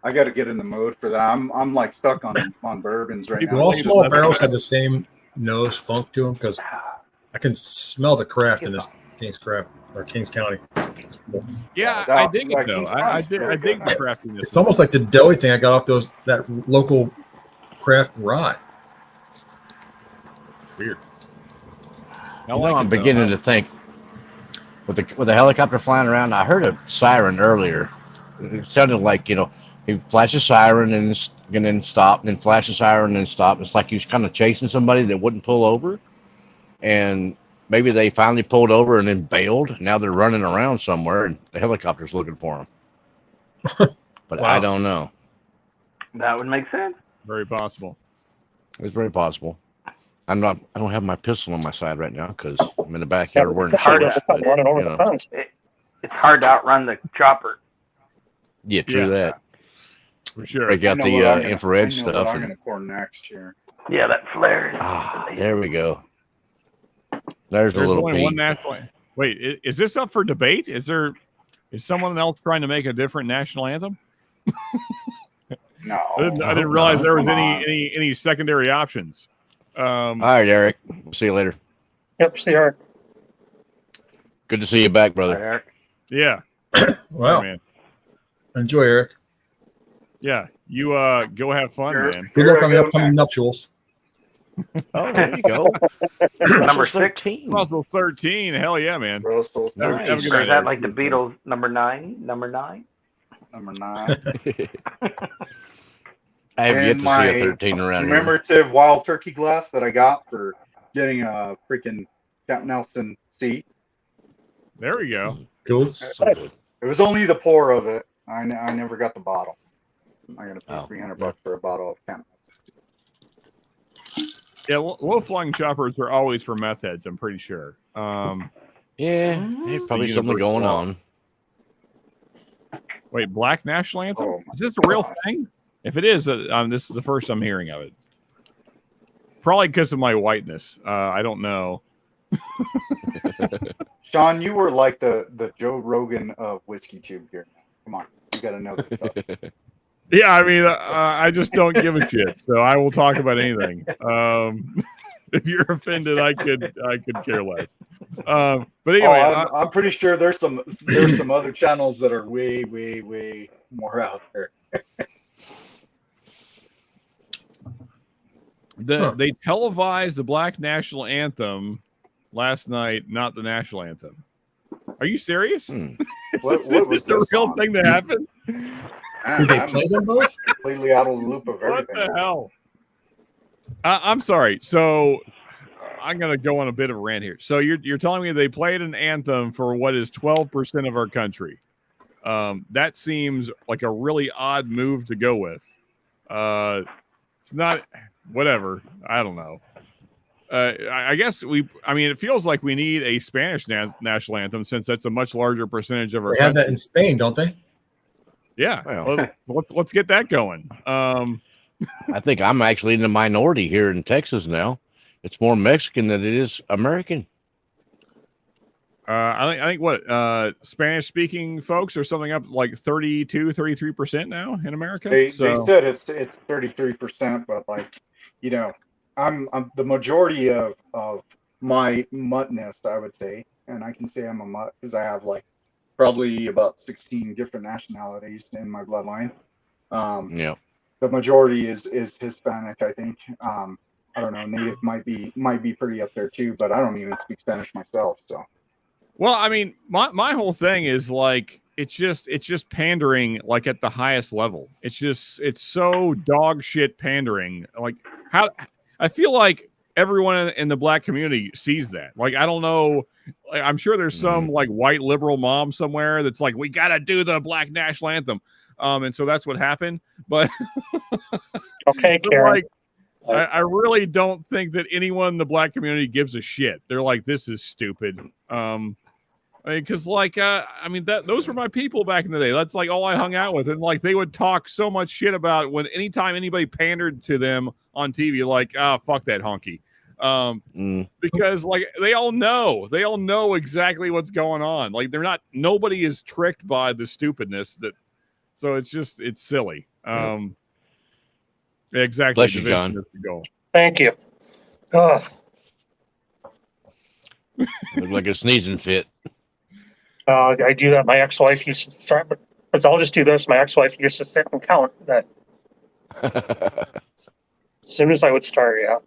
I got to get in the mode for that. I'm like stuck on bourbons right Do now. all small barrels have the same nose funk to them? Because I can smell the craft in this King's Craft or Kings County. Yeah, that- I dig it that though. Kings I County's dig really the good. craftiness. It's almost like the doughy thing I got off that local craft rye. Weird. I'm beginning to think with the helicopter flying around. I heard a siren earlier. It sounded like he flashed a siren and then stop, and then flash a siren and then stop. It's like he was kind of chasing somebody that wouldn't pull over, and maybe they finally pulled over and then bailed. Now they're running around somewhere, and the helicopter's looking for them. But Wow. I don't know. That would make sense. Very possible. It's very possible. I don't have my pistol on my side right now because I'm in the backyard wearing It's hard shorts. to But, running over you the know, fence. It's hard to outrun the chopper. yeah, true that. For sure. Break out I know the what I'm gonna- infrared I know stuff. what I'm And, going to pour next year. Yeah, that flare. there we go. There's a There's little only one peek. national. Wait, is this up for debate? Is someone else trying to make a different national anthem? No, I didn't realize there was come on. any secondary options. All right, Eric. We'll see you later. Yep, see Art. Good to see you back, All right, brother. Eric. Yeah. Well, man. enjoy, Eric. Yeah. You go have fun, Sure. man. Good Here luck I on the go upcoming next. nuptials. Oh, there you go. Number Russell 6. 13. Russell 13. Hell yeah, man. Russell, Have a Nice. good Or is night, that Eric. like the Beatles? Number 9? Number 9? number 9. I have yet And to see my a 13 around here. commemorative wild turkey glass that I got for getting a freaking Camp Nelson seat. There we go. Cool. So good. It was only the pour of it. I never got the bottle. I'm going to pay Oh. $300 for a bottle of Camp Nelson. Yeah, low-flying choppers are always for meth heads, I'm pretty sure. Yeah, there's probably The something universe going law. on. Wait, Black National Anthem? Oh, my Is this a real God. thing? If it is, this is the first I'm hearing of it. Probably because of my whiteness. I don't know. Sean, you were like the Joe Rogan of Whiskey Tube here. Come on. You got to know this stuff. Yeah, I mean, I just don't give a shit, so I will talk about anything. If you're offended, I could care less. But anyway, I'm pretty sure there's some other channels that are way more out there. They televised the Black National Anthem last night, not the national anthem. Are you serious? What Is was this a this real on? thing that happened? Did they play them both? Completely out of the loop of What everything. the hell? I'm sorry. So I'm going to go on a bit of a rant here. So you're telling me they played an anthem for what is 12% of our country. That seems like a really odd move to go with. It's not, whatever. I don't know. I guess it feels like we need a Spanish national anthem since that's a much larger percentage of our They have country. that in Spain, don't they? Yeah. Well. Let's get that going. I think I'm actually in the minority here in Texas now. It's more Mexican than it is American. I think what Spanish speaking folks are something up like 33% now in America. They said it's 33%, but like, you know, I'm the majority of my muttness, I would say, and I can say I'm a mutt because I have like probably about 16 different nationalities in my bloodline. Yeah. The majority is Hispanic, I think. I don't know, Native might be pretty up there too, but I don't even speak Spanish myself, so. Well, I mean, my whole thing is like it's just pandering like at the highest level. It's so dog shit pandering. Like how I feel like everyone in the black community sees that. Like I don't know, I'm sure there's some like white liberal mom somewhere that's like we got to do the Black National Anthem. And so that's what happened. But Okay, Karen. Like, I really don't think that anyone in the black community gives a shit. They're like, this is stupid. Because those were my people back in the day. That's like all I hung out with, and like they would talk so much shit about anytime anybody pandered to them on TV, like fuck that honky, because like they all know exactly what's going on. Like nobody is tricked by the stupidness that. So it's silly. Exactly. Bless you, John. The goal. Thank you. Ugh. Looks like a sneezing fit. I do that. My ex-wife used to start, but I'll just do this. My ex-wife used to sit and count that. As soon as I would start, yeah.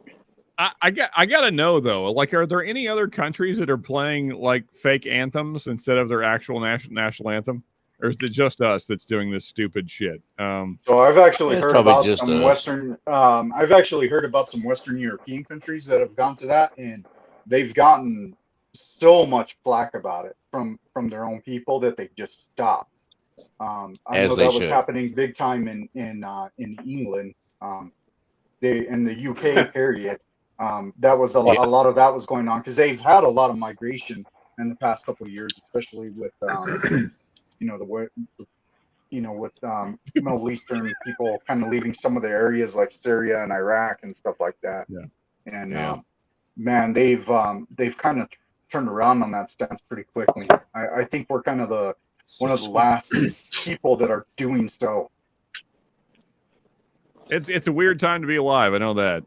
I got to know though. Like, are there any other countries that are playing like fake anthems instead of their actual national anthem, or is it just us that's doing this stupid shit? So I've actually heard about some Western. I've actually heard about some Western European countries that have gone to that, and they've gotten so much flack about it from their own people that they just stopped. I know that was happening big time in England, in the UK period. That was a lot of that was going on because they've had a lot of migration in the past couple of years, especially with with Middle Eastern people kind of leaving some of the areas like Syria and Iraq and stuff like that. Yeah. And man, they've kind of turned around on that stance pretty quickly. I think we're kind of one of the last people that are doing so. It's a weird time to be alive. I know that.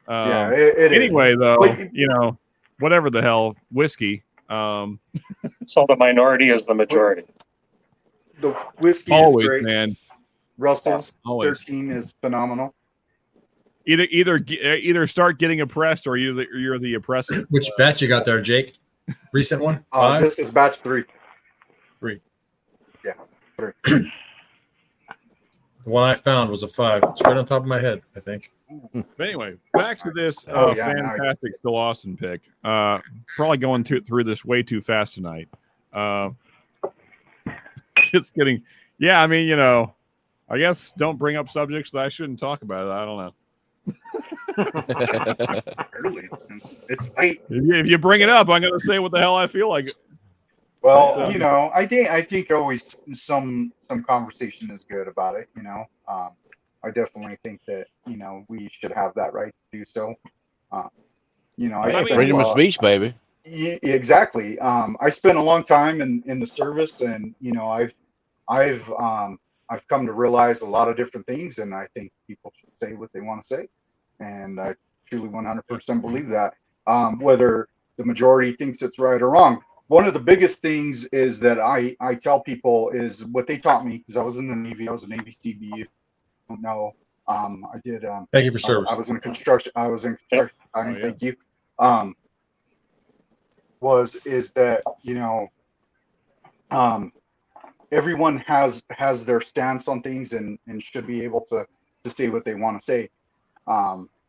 Yeah, it anyway, is. Though, whatever the hell, whiskey. So the minority is the majority. The whiskey always, is great. Man. Russell's Always. 13 is phenomenal. Either start getting oppressed or you're the oppressor. Which batch you got there, Jake? Recent one? This is batch 3. 3. Yeah, 3. The one I found was a 5. It's right on top of my head, I think. But anyway, back to this fantastic Phil Austin pick. Probably going through this way too fast tonight. It's getting, I mean, I guess don't bring up subjects that I shouldn't talk about. I don't know. Early. It's late. If you bring it up, I'm going to say what the hell I feel like. Well, I think always some conversation is good about it. I definitely think that we should have that right to do so. Freedom of speech, baby. Yeah, exactly. I spent a long time in the service, and I've come to realize a lot of different things, and I think people should say what they want to say, and I truly 100% believe that. Whether the majority thinks it's right or wrong. One of the biggest things is that I tell people is what they taught me, because I was in the Navy. I was a Navy CB. If you don't know, I did. Thank you for service. I was in construction. I was in construction. I Oh, mean, yeah. thank you. Is that, you know, everyone has their stance on things and should be able to say what they want to say,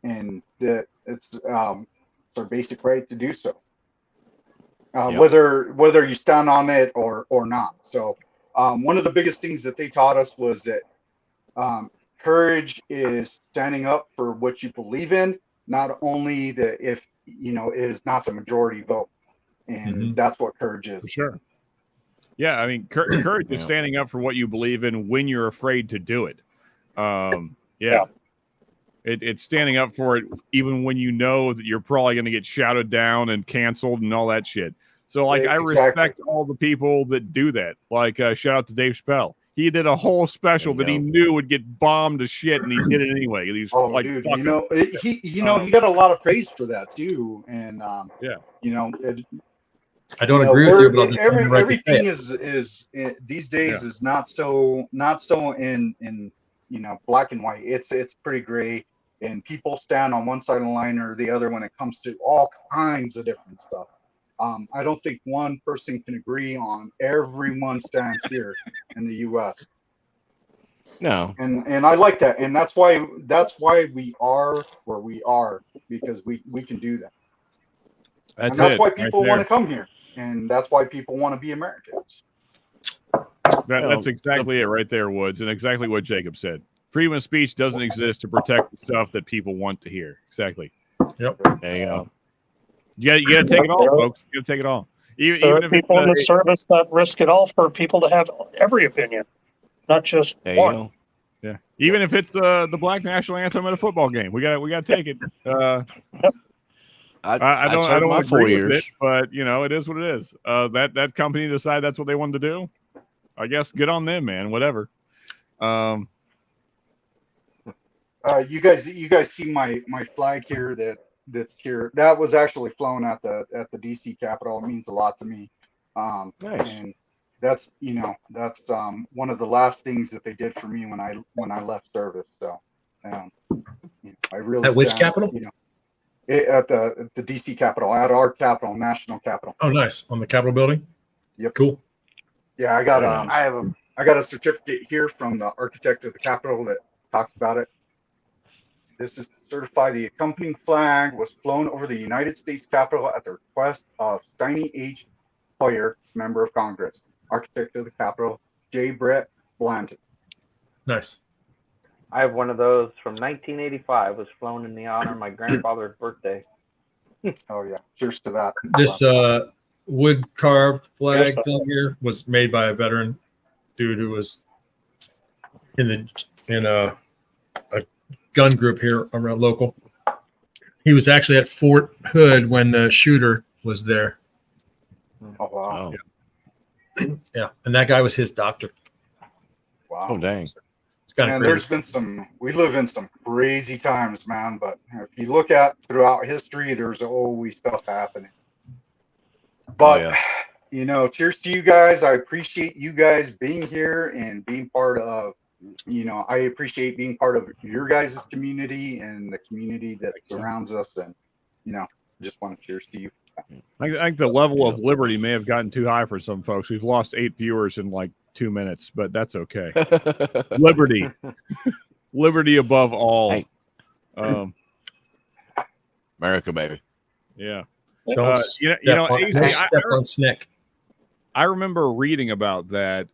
and that it's their basic right to do so, Yep. whether you stand on it or not. So one of the biggest things that they taught us was that courage is standing up for what you believe in, not only that if you know it is not the majority vote, and that's what courage is. For sure. Yeah, I mean, courage is Yeah. standing up for what you believe in when you're afraid to do it. Yeah. It's standing up for it even when you know that you're probably going to get shouted down and canceled and all that shit. So, like, I respect all the people that do that. Like, shout out to Dave Chappelle. He did a whole special that he knew would get bombed to shit, and he did it anyway. He's like, dude, fuck you know, he got a lot of praise for that too, and you know, I don't agree with you, but I'll just everything is these days is not so in you know black and white. It's pretty gray, and people stand on one side of the line or the other when it comes to all kinds of different stuff. I don't think one person can agree on everyone's stance here in the U.S. No. And I like that, and that's why we are where we are, because we can do that. That's why people want to come here, and that's why people want to be Americans. That's exactly it right there, Woods, and exactly what Jacob said. Freedom of speech doesn't exist to protect the stuff that people want to hear. Exactly. Yep. There you go. You got to take it all, folks. You got to take it all. There are people in the service that risk it all for people to have every opinion, not just one. Yeah. Even if it's the black national anthem at a football game, we got to take it. I don't agree with it, but you know, it is what it is. That company decided that's what they wanted to do. I guess good on them, man. Whatever. You guys see my flag here that's here. That was actually flown at the DC Capitol. It means a lot to me. Nice. And that's one of the last things that they did for me when I left service. So I really at which Capitol? At the DC Capitol, at our Capitol, National Capitol. Oh, nice. On the Capitol building. Yep. Cool. Yeah, I got a certificate here from the architect of the Capitol that talks about it. This is to certify the accompanying flag was flown over the United States Capitol at the request of Steiny H. Hoyer, member of Congress, architect of the Capitol, J. Brett Blanton. Nice. I have one of those from 1985. It was flown in the honor of my grandfather's birthday. Oh yeah, cheers to that. This wood carved flag thing here was made by a veteran dude who was in a gun group here around local. He was actually at Fort Hood when the shooter was there. Oh wow. Yeah, and that guy was his doctor. Wow. Oh dang. And there's been we live in some crazy times, man. But if you look at throughout history, there's always stuff happening. But you know, cheers to you guys. I appreciate you guys being here and being part of. You know, I appreciate being part of your guys' community and the community that surrounds us. And you know, just want to cheers to you. I think the level of liberty may have gotten too high for some folks. We've lost 8 viewers in like 2 minutes, but that's okay. Liberty. Liberty above all. Hey. America, baby. Yeah. Don't you know, AC, step on Snick. I remember reading about that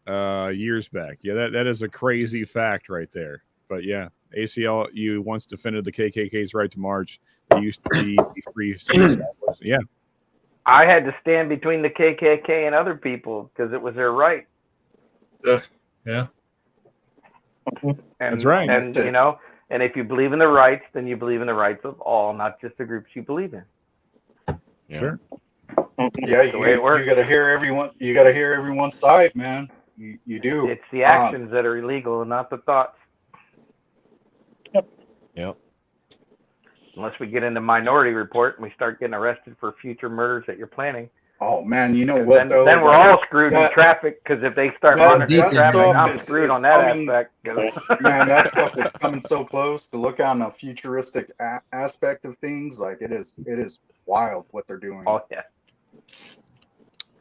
years back. Yeah, that is a crazy fact right there. But yeah, ACLU once defended the KKK's right to march. They used to be free speech. Yeah. I had to stand between the KKK and other people because it was their right. Yeah. And, that's right. And you know, and if you believe in the rights, then you believe in the rights of all, not just the groups you believe in. Yeah. Sure. Yeah, you got to hear everyone. You got to hear everyone's side, man. You do. It's the actions that are illegal, not the thoughts. Yep. Unless we get into Minority Report and we start getting arrested for future murders that you're planning. Oh man, you know what though? Then we're all screwed in traffic because if they start monitoring traffic, I'm screwed on that aspect. Man, that stuff is coming so close. To look on a futuristic aspect of things, like it is wild what they're doing. Oh yeah.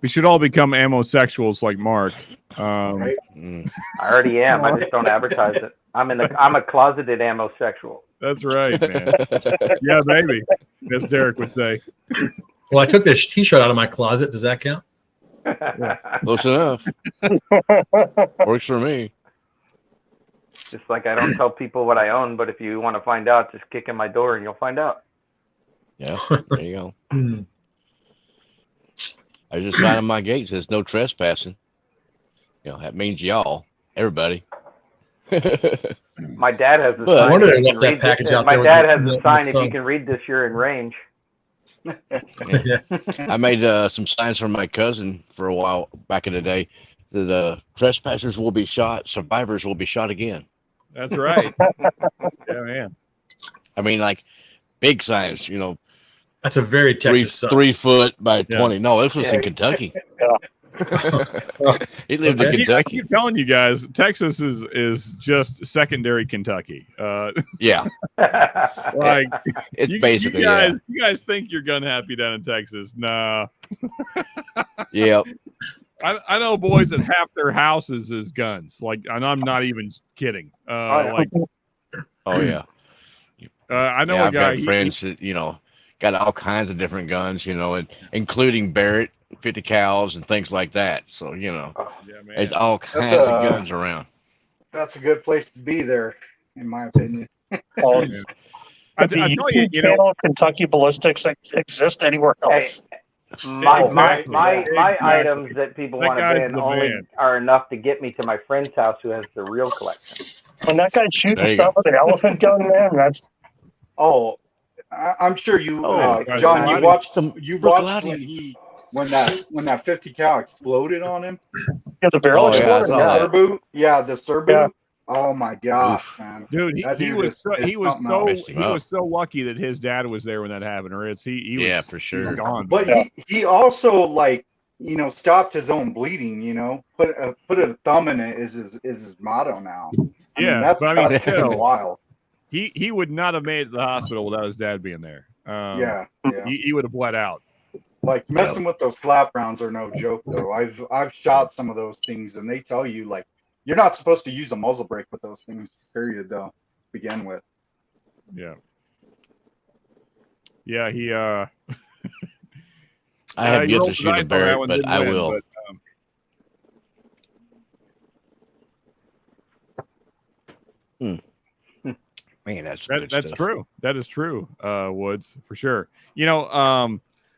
We should all become ammosexuals like Mark. Right? I already am. I just don't advertise it. I'm a closeted ammosexual. That's right, man. Yeah, baby. As Derek would say. Well, I took this T-shirt out of my closet. Does that count? Close enough. Works for me. Just like I don't tell people what I own, but if you want to find out, just kick in my door and you'll find out. Yeah, there you go. I just signed on my gate says no trespassing. You know, that means y'all, everybody. My dad has a Well, I sign. wonder If they you left can that read package this, out my there dad with has the- a sign. the If you sun. can read this, you're in range. I made some signs for my cousin for a while back in the day. That trespassers will be shot, survivors will be shot again. That's right. Yeah, man. I mean, like big signs, you know. That's a very Texas sign. 3 foot by Yeah. 20. No, this was in Kentucky. He lived in I Kentucky. keep telling you guys, Texas is just secondary Kentucky. Yeah, Like it's you basically guys think you're gun happy down in Texas? Nah. yeah. I know boys that half their houses is guns. Like, and I'm not even kidding. Like, Oh yeah. I know Yeah, a I've guy. got friends that got all kinds of different guns, and including Barrett, 50 cals, and things like that. So Yeah, man. it's all kinds of guns around. That's a good place to be there, in my opinion. Oh, Yeah. I the tell you, YouTube channel Kentucky Ballistics exist anywhere else. My Exactly. items that people That want to guy's ban the only man. are enough to get me to my friend's house who has the real collection. When that guy's shooting There you stuff with an elephant gun, man, that's Oh, I'm sure you, God, John. You Brooklyn. watched when that 50 cal exploded on him. yeah, the barrel Oh, yeah, I exploded. saw Yeah, that. Serbu, yeah, the Serbu. Yeah. Oh my gosh, man. dude, That he dude was is so something else. Messed him up. so lucky that his dad was there when that happened, or it's he was Yeah, for sure. he's gone. But he also stopped his own bleeding. Put a thumb in it is his motto now. That's still, wild. he would not have made it to the hospital without his dad being there. Yeah. He would have bled out. Like messing with those slap rounds are no joke though. I've shot some of those things and they tell you like you're not supposed to use a muzzle brake with those things, period though, to begin with. Yeah. Yeah, he I have yet to shoot a Barrett, but I will. Man, that's that's true. That is true, Woods, for sure.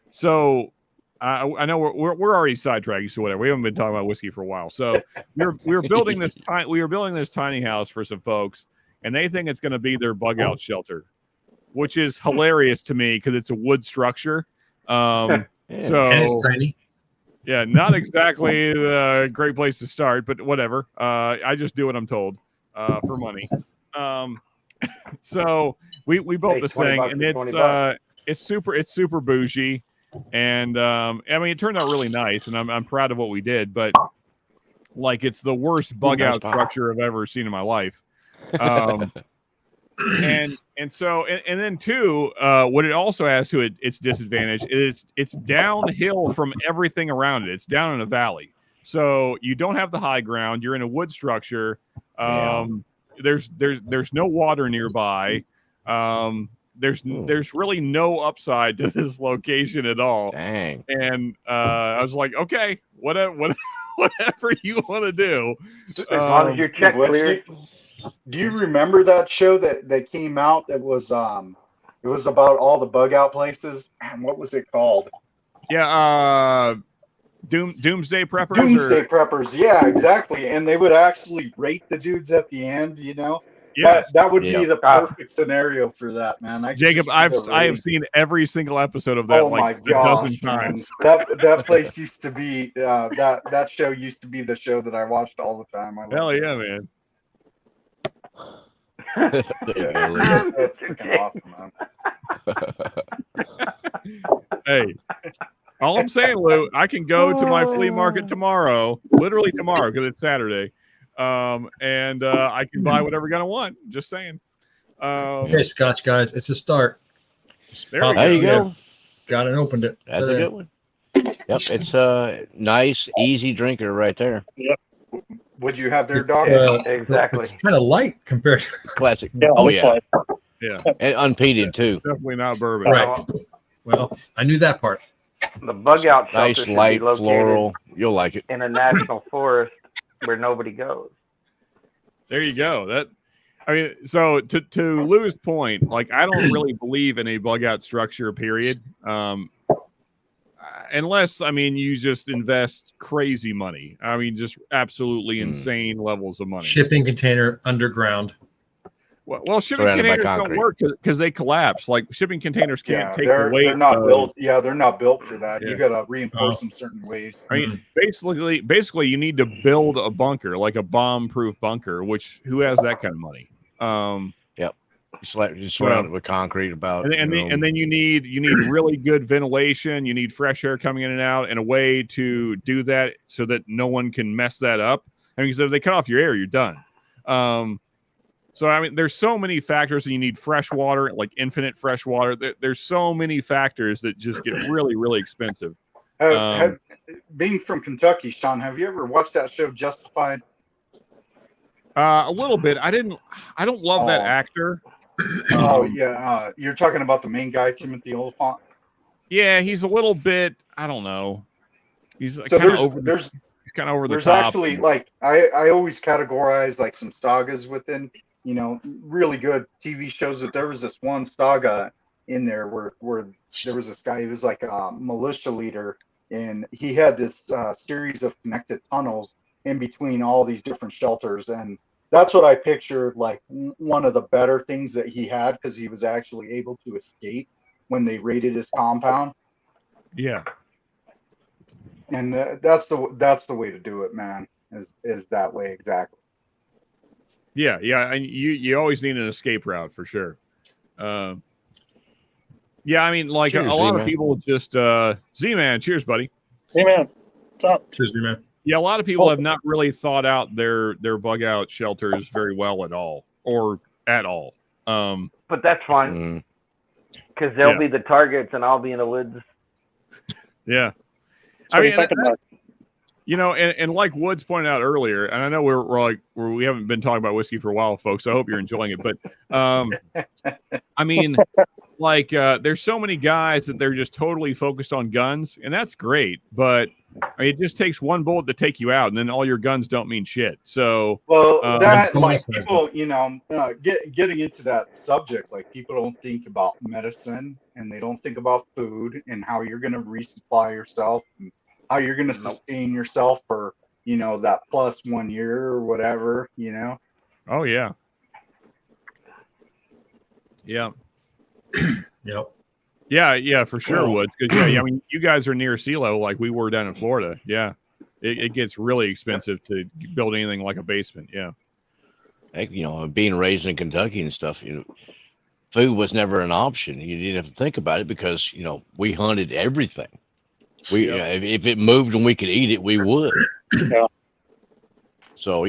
So I know we're already sidetracking, so whatever. We haven't been talking about whiskey for a while. So we were building this tiny house for some folks, and they think it's going to be their bug out shelter, which is hilarious to me because it's a wood structure. So And it's tiny. yeah, not exactly a great place to start, but whatever. I just do what I'm told for money. So we built this thing, and it's super bougie, and it turned out really nice, and I'm proud of what we did. But like, it's the worst bug out structure I've ever seen in my life. And then too, what it also has to its disadvantage is it's downhill from everything around it. It's down in a valley, so you don't have the high ground. You're in a wood structure. There's no water nearby. There's really no upside to this location at all. Dang. And I was like, okay, whatever you want to do. As long as your check clear. Do you remember that show that came out that was it was about all the bug out places? Man, what was it called? Yeah, Doomsday Preppers. Doomsday Preppers, yeah, exactly. And they would actually rate the dudes at the end, Yeah, that would be the perfect scenario for that, man. Jacob, I have seen every single episode of that a dozen times. That place used to be that show used to be the show that I watched all the time. Hell yeah, man. That's freaking awesome, man. Hey, All I'm saying, Lou, I can go to my flea market tomorrow, literally tomorrow, because it's Saturday, and I can buy whatever gun I want. Just saying. Hey, Scotch guys, it's a start. There you go. Got it, opened it. That's a good one. Yep, it's a nice, easy drinker right there. Yep. Would you have their It's, dog? Exactly. It's kind of light compared to Classic. Yeah, Oh this yeah, one. Yeah, and unpeated too. definitely not bourbon. right. Well, I knew that part. The bug out shelter Nice, should be light, located floral. You'll like it. in a national forest where nobody goes. There you go. That, I mean, so to Lou's point, like I don't really believe in a bug out structure. Period. Unless, I mean, you just invest crazy money. I mean, just absolutely insane levels of money. Shipping container underground. Well, shipping Surrounded by containers don't concrete. work because they collapse. Like shipping containers can't take the they're weight. not built. Yeah, they're not built for that. Yeah. You got to reinforce them certain ways. I mean, basically, you need to build a bunker, like a bomb-proof bunker. Which who has that kind of money? You're surrounded with concrete. About And then you need really good ventilation. You need fresh air coming in and out, and a way to do that so that no one can mess that up. I mean, because if they cut off your air, you're done. So I mean, there's so many factors, and you need fresh water, like infinite fresh water. There's so many factors that just get really, really expensive. Being from Kentucky, Sean, have you ever watched that show Justified? A little bit. I don't love that actor. Oh yeah, you're talking about the main guy, Timothy Oliphant. Yeah, he's a little bit. I don't know. He's So kind of over. there's kind of over the there's top. actually like I always categorize like some sagas within really good TV shows. But there was this one saga in there where there was this guy. He was like a militia leader, and he had this series of connected tunnels in between all these different shelters, and that's what I pictured like one of the better things that he had, because he was actually able to escape when they raided his compound. Yeah. And that's the way to do it, man. Is that way exactly? Yeah, and you always need an escape route for sure. Yeah, I mean, like Cheers, a lot Z-Man. of people just Z-Man, cheers, buddy. Z-Man, what's up? Cheers, man. Yeah, a lot of people have not really thought out their bug out shelters very well at all. But that's fine because they'll be the targets and I'll be in the woods. Yeah. So I mean, and like Woods pointed out earlier, and I know we haven't been talking about whiskey for a while, folks. So I hope you're enjoying it. But I mean, like there's so many guys that they're just totally focused on guns, and that's great. But I mean, it just takes one bullet to take you out, and then all your guns don't mean shit. So that like people, getting into that subject, like people don't think about medicine and they don't think about food and how you're going to resupply yourself and how you're going to sustain yourself for that plus 1 year or whatever. Oh yeah. Yep. Yeah, for sure, Woods. Because I mean, you guys are near sea level, like we were down in Florida. Yeah, it gets really expensive to build anything like a basement. Yeah, being raised in Kentucky and stuff, food was never an option. You didn't have to think about it because we hunted everything. If it moved and we could eat it, we would. Yeah. So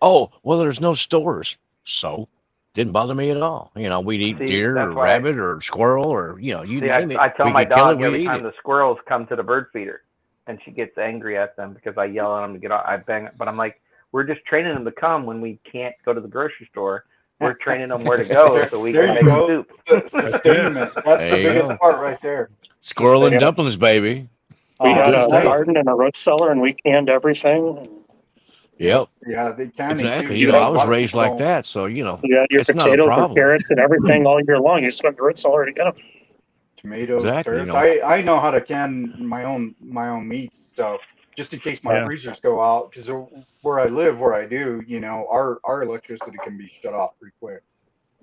oh well, there's no stores, so. Didn't bother me at all. We'd eat deer or rabbit or squirrel or, you name it. I tell We my could kill it, dog we'd every eat time it. the squirrels come to the bird feeder and she gets angry at them because I yell at them to get off. I bang, but I'm like, we're just training them to come when we can't go to the grocery store. We're training them where to go so we can make soup. Sustainment. That's the biggest part right there. Squirrel and dumplings, baby. We had a good garden and a root cellar, and we canned everything. Yep. Yeah, they can. Exactly. I was raised like that, so You had your it's not a potatoes and problem. carrots and everything all year long. You just went to the root cellar to get them. Tomatoes, Exactly, carrots. I know how to can my own meats, so just in case my freezers go out, because where I live, where I do, our electricity can be shut off pretty quick.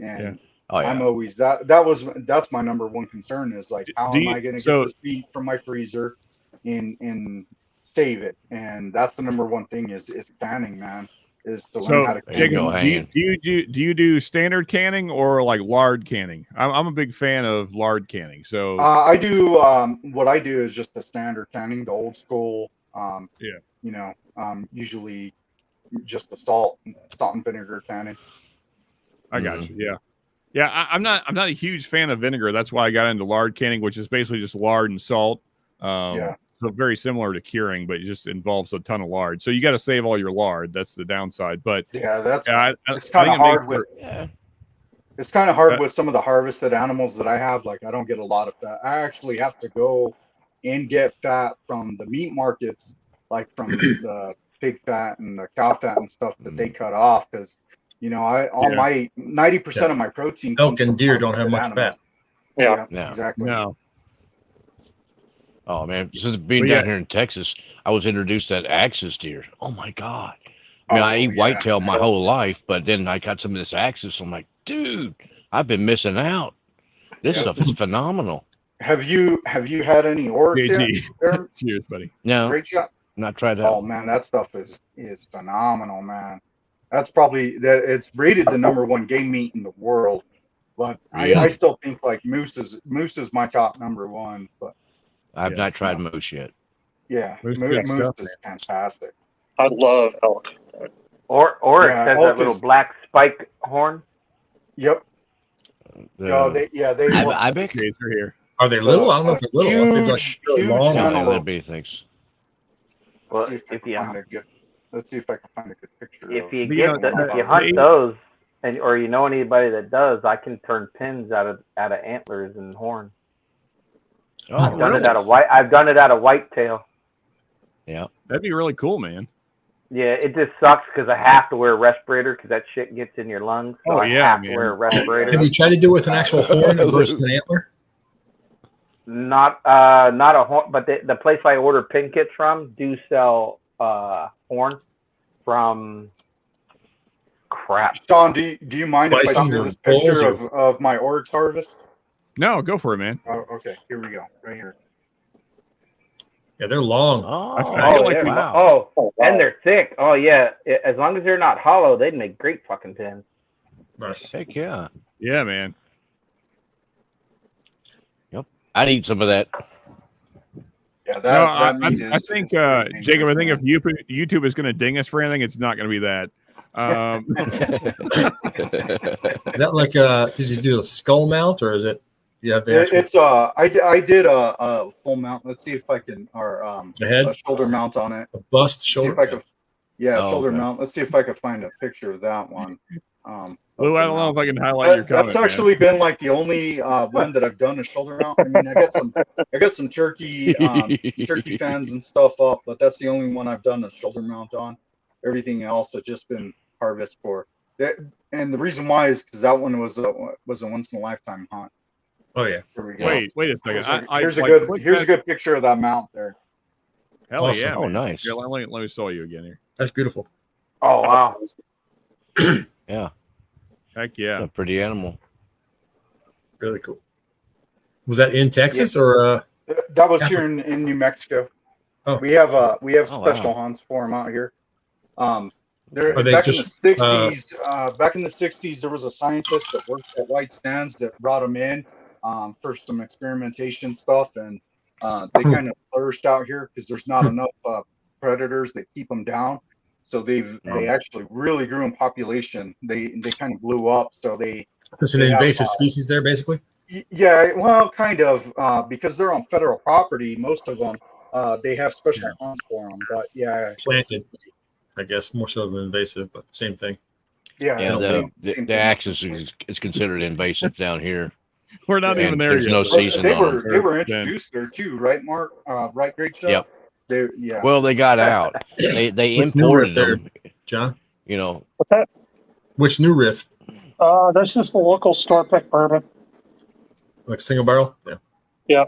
And I'm always that's my number one concern is like, how am I going to get this meat from my freezer and save it? And that's the number one thing is canning, man. is to learn So, how to There you can. go, do you do standard canning or like lard canning? I'm a big fan of lard canning. So I do what I do is just the standard canning, the old school. Yeah. You know, usually just the salt and vinegar canning. I got you. Yeah. Yeah, I'm not a huge fan of vinegar. That's why I got into lard canning, which is basically just lard and salt. Yeah. So very similar to curing, but it just involves a ton of lard. So you got to save all your lard. That's the downside. But Yeah, that's it's I kind think of it hard makes with Yeah. it's kind of hard with some of the harvested animals that I have. Like I don't get a lot of fat. I actually have to go and get fat from the meat markets, like from the pig fat and the cow fat and stuff that they cut off, because you know my 90% of my protein Elk comes and from deer don't have harvested much animals. fat. Yeah. No. Exactly. No. Oh man, since being But down yeah. here in Texas, I was introduced to that axis deer. Oh my god! I mean, Oh, I eat yeah. whitetail my whole life, but then I got some of this axis. I'm like, dude, I've been missing out. This Yeah. stuff is phenomenal. Have you had any oryx yet? JG. Aaron? Cheers, buddy. No, Great shot. not tried that. Oh man, that stuff is phenomenal, man. That's probably that it's rated the #1 game meat in the world. But Really? I still think like moose is my top #1. But I've Yeah. not tried moose yet. yeah, Moose moose, good stuff, is fantastic. I love elk. Oryx Yeah, has elk that little is- black spike horn. Yep. No, they Ibex? Okay, they're here. Are they little? I don't know if they're little. I think they're huge really long. Yeah, antelope. that'd be things. Well, Let's see if I can find a good. Let's see if I can find a good picture. if of you it. get if you hunt those, and or you know anybody that does, I can turn pins out of antlers and horn. Oh, I've done really? it out of white. I've done it out of whitetail. yeah. That'd be really cool, man. Yeah, it just sucks because I have to wear a respirator because that shit gets in your lungs. So Oh, I yeah, have man. to wear a respirator. Have you tried to do it with an actual horn versus an antler? Not a horn, but the place I order pin kits from do sell horn from crap. Sean, do you mind if I Bisons send or this picture bulls of my oryx harvest? No, go for it, man. Oh, okay, here we go, right here. Yeah, they're long. I feel Oh, like yeah. we- Oh, Oh, wow. and they're thick. Oh yeah, as long as they're not hollow, they'd make great fucking pins. Nice. Heck yeah. Yeah, man. I'd eat some of that. Yeah, No, I meat is- think, is pretty Jacob, I think dangerous, if YouTube is going to ding us for anything, it's not going to be that. Is that like did you do a skull mount or is it? Yeah, the actual It's I did a full mount. Let's see if I can or the head, a shoulder mount on it. a bust, See if I shoulder. could, yeah, Oh, shoulder okay. mount. Let's see if I could find a picture of that one. Lou, I don't know if I can highlight your comment. That's actually been like the only one that I've done a shoulder mount. I mean, I got some turkey fans and stuff up, but that's the only one I've done a shoulder mount on. Everything else has just been harvest for. And the reason why is because that one was a once in a lifetime hunt. Oh yeah. Here we go. Wait a second. Here's Here's a good picture of that mount there. Hell Awesome. yeah. Oh, man. nice. Here, let me show you again here. That's beautiful. Oh wow. Yeah. Heck yeah. A pretty animal. Really cool. Was that in Texas or That was here in New Mexico. Oh. We have Oh, special wow. hunts for them out here. There Are they back just, in the '60s. Back in the '60s, there was a scientist that worked at White Sands that brought them in for some experimentation stuff, and they kind of flourished out here because there's not enough predators that keep them down. So they actually really grew in population. They kind of blew up. So it's an they have, invasive species there basically? yeah, well, kind of, because they're on federal property. Most of them, they have special hunts for them. But yeah, Planted, I guess more so than invasive, but same thing. yeah, Yeah, same the thing. axis is considered invasive down here. We're not And even there there's yet. no bro. season They on were them. they were Then- introduced there too, right, Mark? Right, great show. Yep. Yeah. Well, they got out. They What's new imported there? them. John, You know, What's that? which new riff? That's just the local store pick bourbon. Like single barrel? Yeah.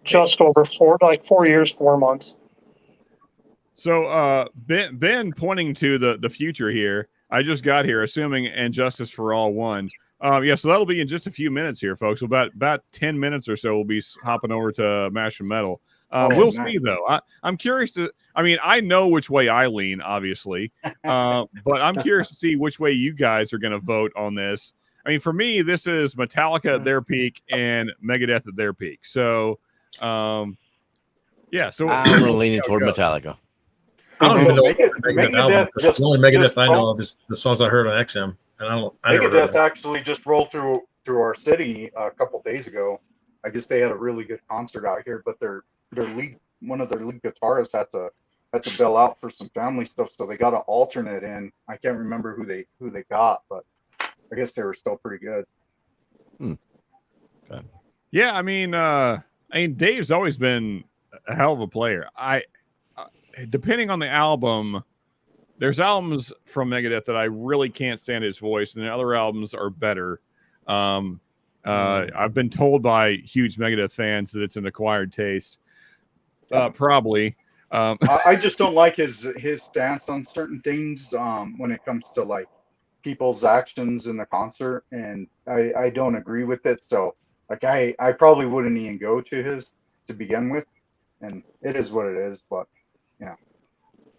Just over 4 years, 4 months. So Ben pointing to the future here. I just got here, assuming and Justice for All won. Yeah, so that'll be in just a few minutes here, folks. About 10 minutes or so, we'll be hopping over to Mash and Metal. We'll nice. see, though. I'm curious to. I mean, I know which way I lean, obviously, but I'm curious to see which way you guys are going to vote on this. I mean, for me, this is Metallica at their peak and Megadeth at their peak. So, yeah. So I'm leaning toward Metallica. I don't even know Megadeth album. just- The only Megadeth just I know rolled- of is the songs I heard on XM, and I never heard Megadeth of it. actually just rolled through our city a couple days ago. I guess they had a really good concert out here, but one of their lead guitarists had to bail out for some family stuff, so they got an alternate in. I can't remember who they got, but I guess they were still pretty good. Okay. Yeah, I mean, Dave's always been a hell of a player. Depending on the album, there's albums from Megadeth that I really can't stand his voice, and the other albums are better. I've been told by huge Megadeth fans that it's an acquired taste. Probably. I just don't like his stance on certain things when it comes to like people's actions in the concert, and I don't agree with it. So like I probably wouldn't even go to his to begin with, and it is what it is. But you know,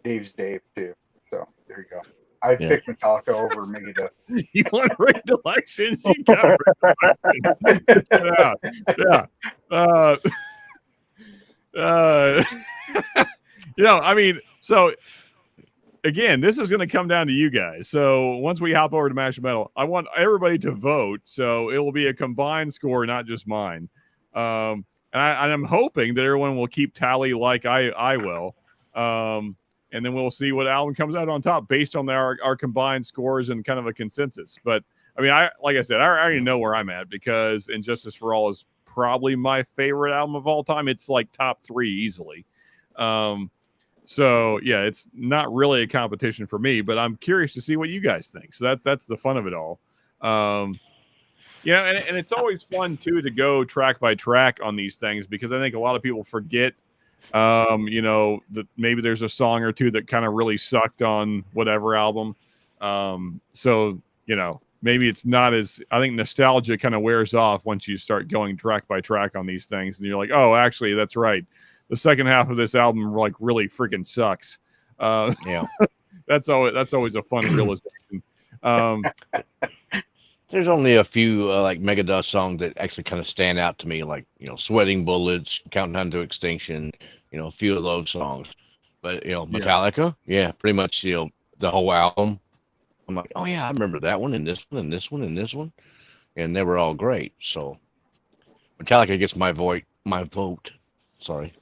Dave's Dave too. So there you go. I'd pick Metallica over Megadeth. You want to rate elections? You got yeah. I mean, so again, this is going to come down to you guys. So once we hop over to Mash Metal, I want everybody to vote. So it will be a combined score, not just mine. And I'm hoping that everyone will keep tally like I will. And then we'll see what album comes out on top based on our combined scores and kind of a consensus. But I mean, like I said, I already know where I'm at because Injustice for All is probably my favorite album of all time. It's like top 3 easily. So yeah, it's not really a competition for me, but I'm curious to see what you guys think. So that's the fun of it all. And it's always fun too to go track by track on these things because I think a lot of people forget, that maybe there's a song or two that kind of really sucked on whatever album. So maybe it's not as, I think nostalgia kind of wears off once you start going track by track on these things, and you're like, oh, actually, that's right. The second half of this album like really freaking sucks. That's always a fun realization. There's only a few like Megadeth songs that actually kind of stand out to me, like Sweating Bullets, Countdown to Extinction, a few of those songs. But Metallica, pretty much the whole album. I'm like, oh yeah, I remember that one and this one and this one and this one, and they were all great. So Metallica gets my vote. Sorry.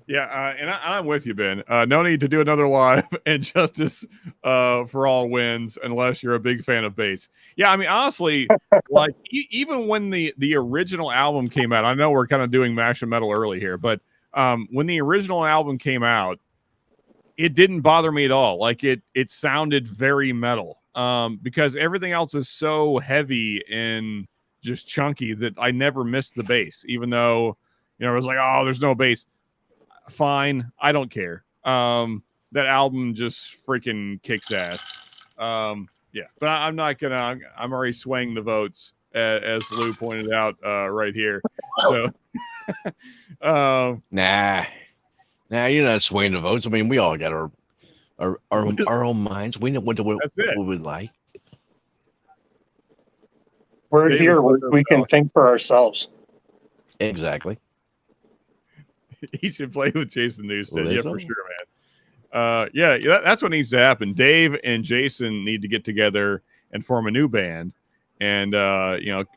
Yeah, and I'm with you, Ben. No need to do another live, and Justice for All wins unless you're a big fan of bass. Yeah, I mean, honestly, like even when the original album came out, I know we're kind of doing Mash and Metal early here, but when the original album came out, it didn't bother me at all. Like it sounded very metal because everything else is so heavy and just chunky that I never missed the bass, even though it was like, oh, there's no bass. Fine, I don't care. That album just freaking kicks ass. But I'm not gonna. I'm already swaying the votes as Lou pointed out right here. So, nah, you're not swaying the votes. I mean, we all got our own minds. We know what we would like. We're here. We can think for ourselves. Exactly. He should play with Jason Newsted. Yeah, for sure, man. That's what needs to happen. Dave and Jason need to get together and form a new band. And,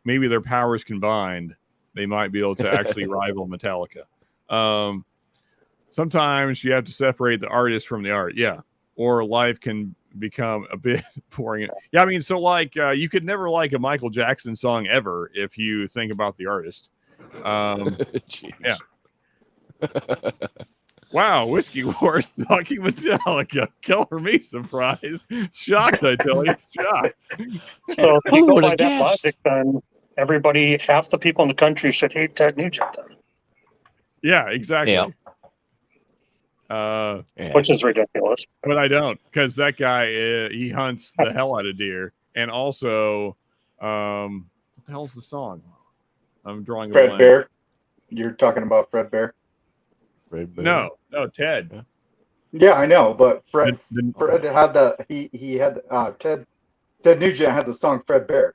maybe their powers combined, they might be able to actually rival Metallica. Sometimes you have to separate the artist from the art. Yeah. Or life can become a bit boring. Yeah. I mean, so like you could never like a Michael Jackson song ever if you think about the artist. Yeah. Wow, Whiskey Wars talking Metallica. Color me surprised. Shocked, I tell you. Shocked. So if you go by that logic, then half the people in the country should hate Ted Nugent then. Yeah, exactly. Yeah. Which is ridiculous. But I don't, because that guy, he hunts the hell out of deer. And also, what the hell's the song? I'm drawing a blank. Fred Bear. You're talking about Fred Bear. No, Ted. Yeah, I know, but Fred The- had he had Ted Nugent had the song Fred Bear.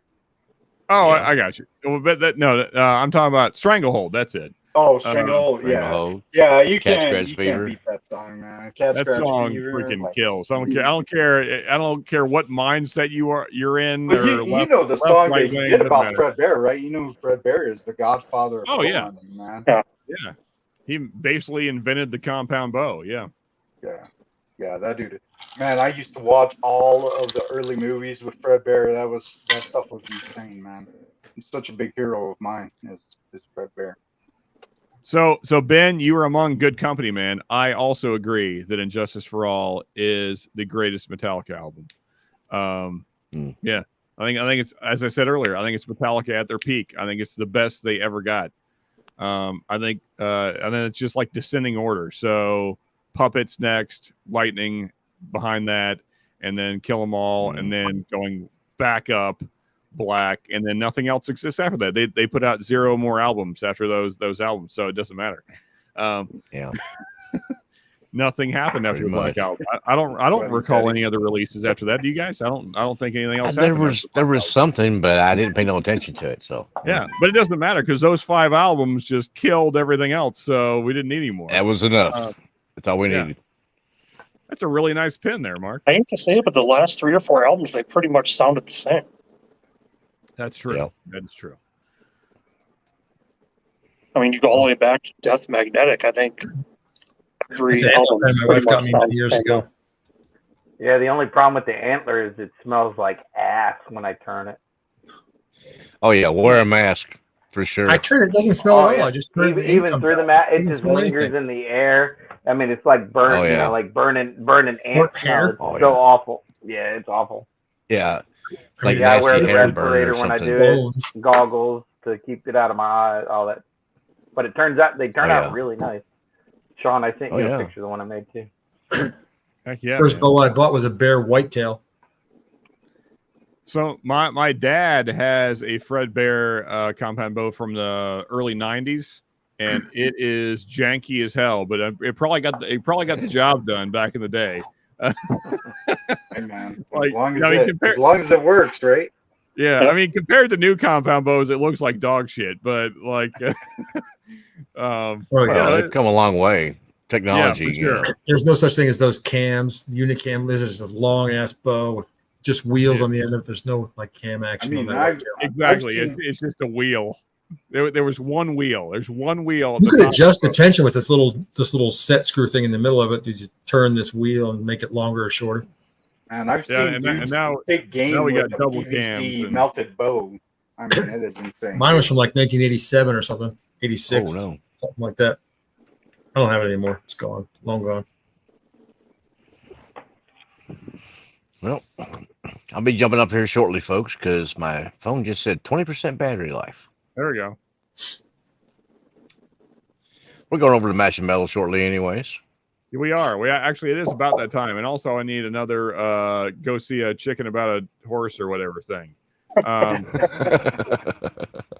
Oh, Yeah. I got you. Well, but I'm talking about Stranglehold. That's it. Oh, Stranglehold, yeah. Stranglehold. Yeah, you Cat can't Scratch Fever. beat that song, man. Cat That Scratch song Fever, freaking like- kills. I don't care. I don't care what mindset you're in. But or you left, know the left, song right that he wing, did doesn't about matter. Fred Bear, right? You know who Fred Bear is, the godfather of Oh, yeah. bowhunting, man. Yeah, he basically invented the compound bow. Yeah. Yeah, that dude. Man, I used to watch all of the early movies with Fred Bear. That stuff was insane, man. He's such a big hero of mine is Fred Bear. So Ben, you are among good company, man. I also agree that Injustice for All is the greatest Metallica album. Yeah, I think it's, as I said earlier, I think it's Metallica at their peak. I think it's the best they ever got. I think, and then it's just like descending order. So Puppets next, Lightning behind that, and then Kill 'Em All, and then going back up, Black, and then nothing else exists after that. They put out 0 more albums after those albums, so it doesn't matter. Yeah. Nothing happened after Pretty the Black much. album. I don't recall any other releases after that. Do you guys? I don't think anything else There happened. was something, but I didn't pay no attention to it. So Yeah, but it doesn't matter because those 5 albums just killed everything else, so we didn't need any more. that was enough. That's all we yeah. needed. That's a really nice pin there, Mark. I hate to say it, but the last 3 or 4 albums, they pretty much sounded the same. That's true. Yeah. That is true. I mean, you go all the way back to Death Magnetic. I think every It's an album antler my wife got me many years ago. Yeah, the only problem with the antler is it smells like ass when I turn it. Oh yeah, wear a mask for sure. I turn it, doesn't smell at all. yeah. I just turn it, Even through the mat, it Doesn't just smell lingers anything. in the air. I mean, it's like burn, Oh, yeah. you know, like burning ant hair? smell. It's so awful. Yeah, it's awful. Yeah. Like Yeah, I wear nasty the hair burn or respirator when I something. do it. Bones. Goggles to keep it out of my eye, all that. But it turns out they turn Oh, out yeah. really nice. Sean, I sent Oh, you yeah. a picture of the one I made too. Heck yeah. First man. bow I bought was a bear whitetail. So my dad has a Fred Bear compound bow from the early '90s, and it is janky as hell. But it probably got the job done back in the day. Hey, man. Like, as long as, I mean, as long as it works, right? Yeah, I mean, compared to new compound bows, it looks like dog shit. But like, Oh, Well, yeah. they've come a long way. Technology, Yeah, for sure. you know. There's no such thing as those cams, unicam. This is just a long ass bow with just wheels on the end of it. There's no like cam action mean, on that. I've- whitetail. exactly, I've seen- it's just a wheel. There was one wheel. There's one wheel. at You the could top adjust the of tension with this little set screw thing in the middle of it. You just turn this wheel and make it longer or shorter. And I've Yeah, seen and dudes now take game we with got a double PVC cams and- melted bow. I mean, it is insane. Mine was from like 1987 or something, 86, Oh no. something like that. I don't have it anymore. It's gone, long gone. Well, I'll be jumping up here shortly, folks, because my phone just said 20% battery life. There we go. We're going over to Mash and Metal shortly, anyways. We are. We actually, it is about that time. And also, I need another go see a chicken about a horse or whatever thing.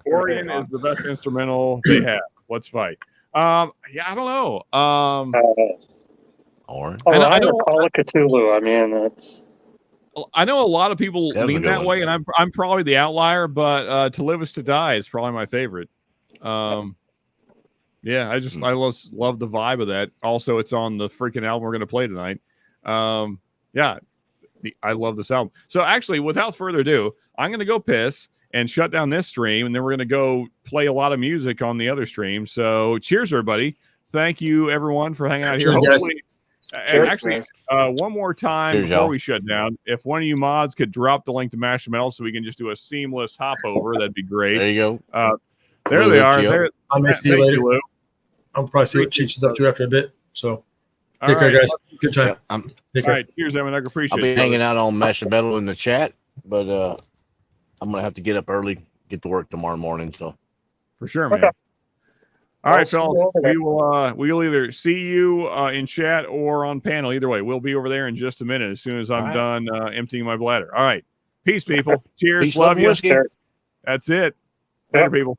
Orion is the best instrumental they have. Let's fight. Yeah, I don't know. Or I know- Call it Cthulhu. I mean, it's I know a lot of people That's a lean good that one. way, and I'm probably the outlier. But To Live Is to Die is probably my favorite. Yeah, I just love the vibe of that. Also, it's on the freaking album we're going to play tonight. Yeah, I love this album. So actually, without further ado, I'm going to go piss and shut down this stream, and then we're going to go play a lot of music on the other stream. So cheers, everybody. Thank you, everyone, for hanging out here. Cheers, guys. Hopefully, and Cheers, actually, guys. one more time Cheers, before y'all. we shut down, if one of you mods could drop the link to Mash and Metal so we can just do a seamless hop over, that'd be great. there you go. There Lou they hit are. you up. There. I may see you Thank later. Lou. I'll probably see what Cheech is up to after a bit. So take All care, right. guys. Good time. Yep, I'm, Take All care. right. Cheers, Evan. I appreciate I'll be it. hanging out on Mash and Metal in the chat, but I'm going to have to get up early, get to work tomorrow morning. So For sure, man. Okay. All I'll right, see you fellas. over there. We'll either see you in chat or on panel. Either way, we'll be over there in just a minute as soon as I'm All right. done emptying my bladder. All right. Peace, people. Cheers. peace, Love and you. whiskey. That's it. Later, people.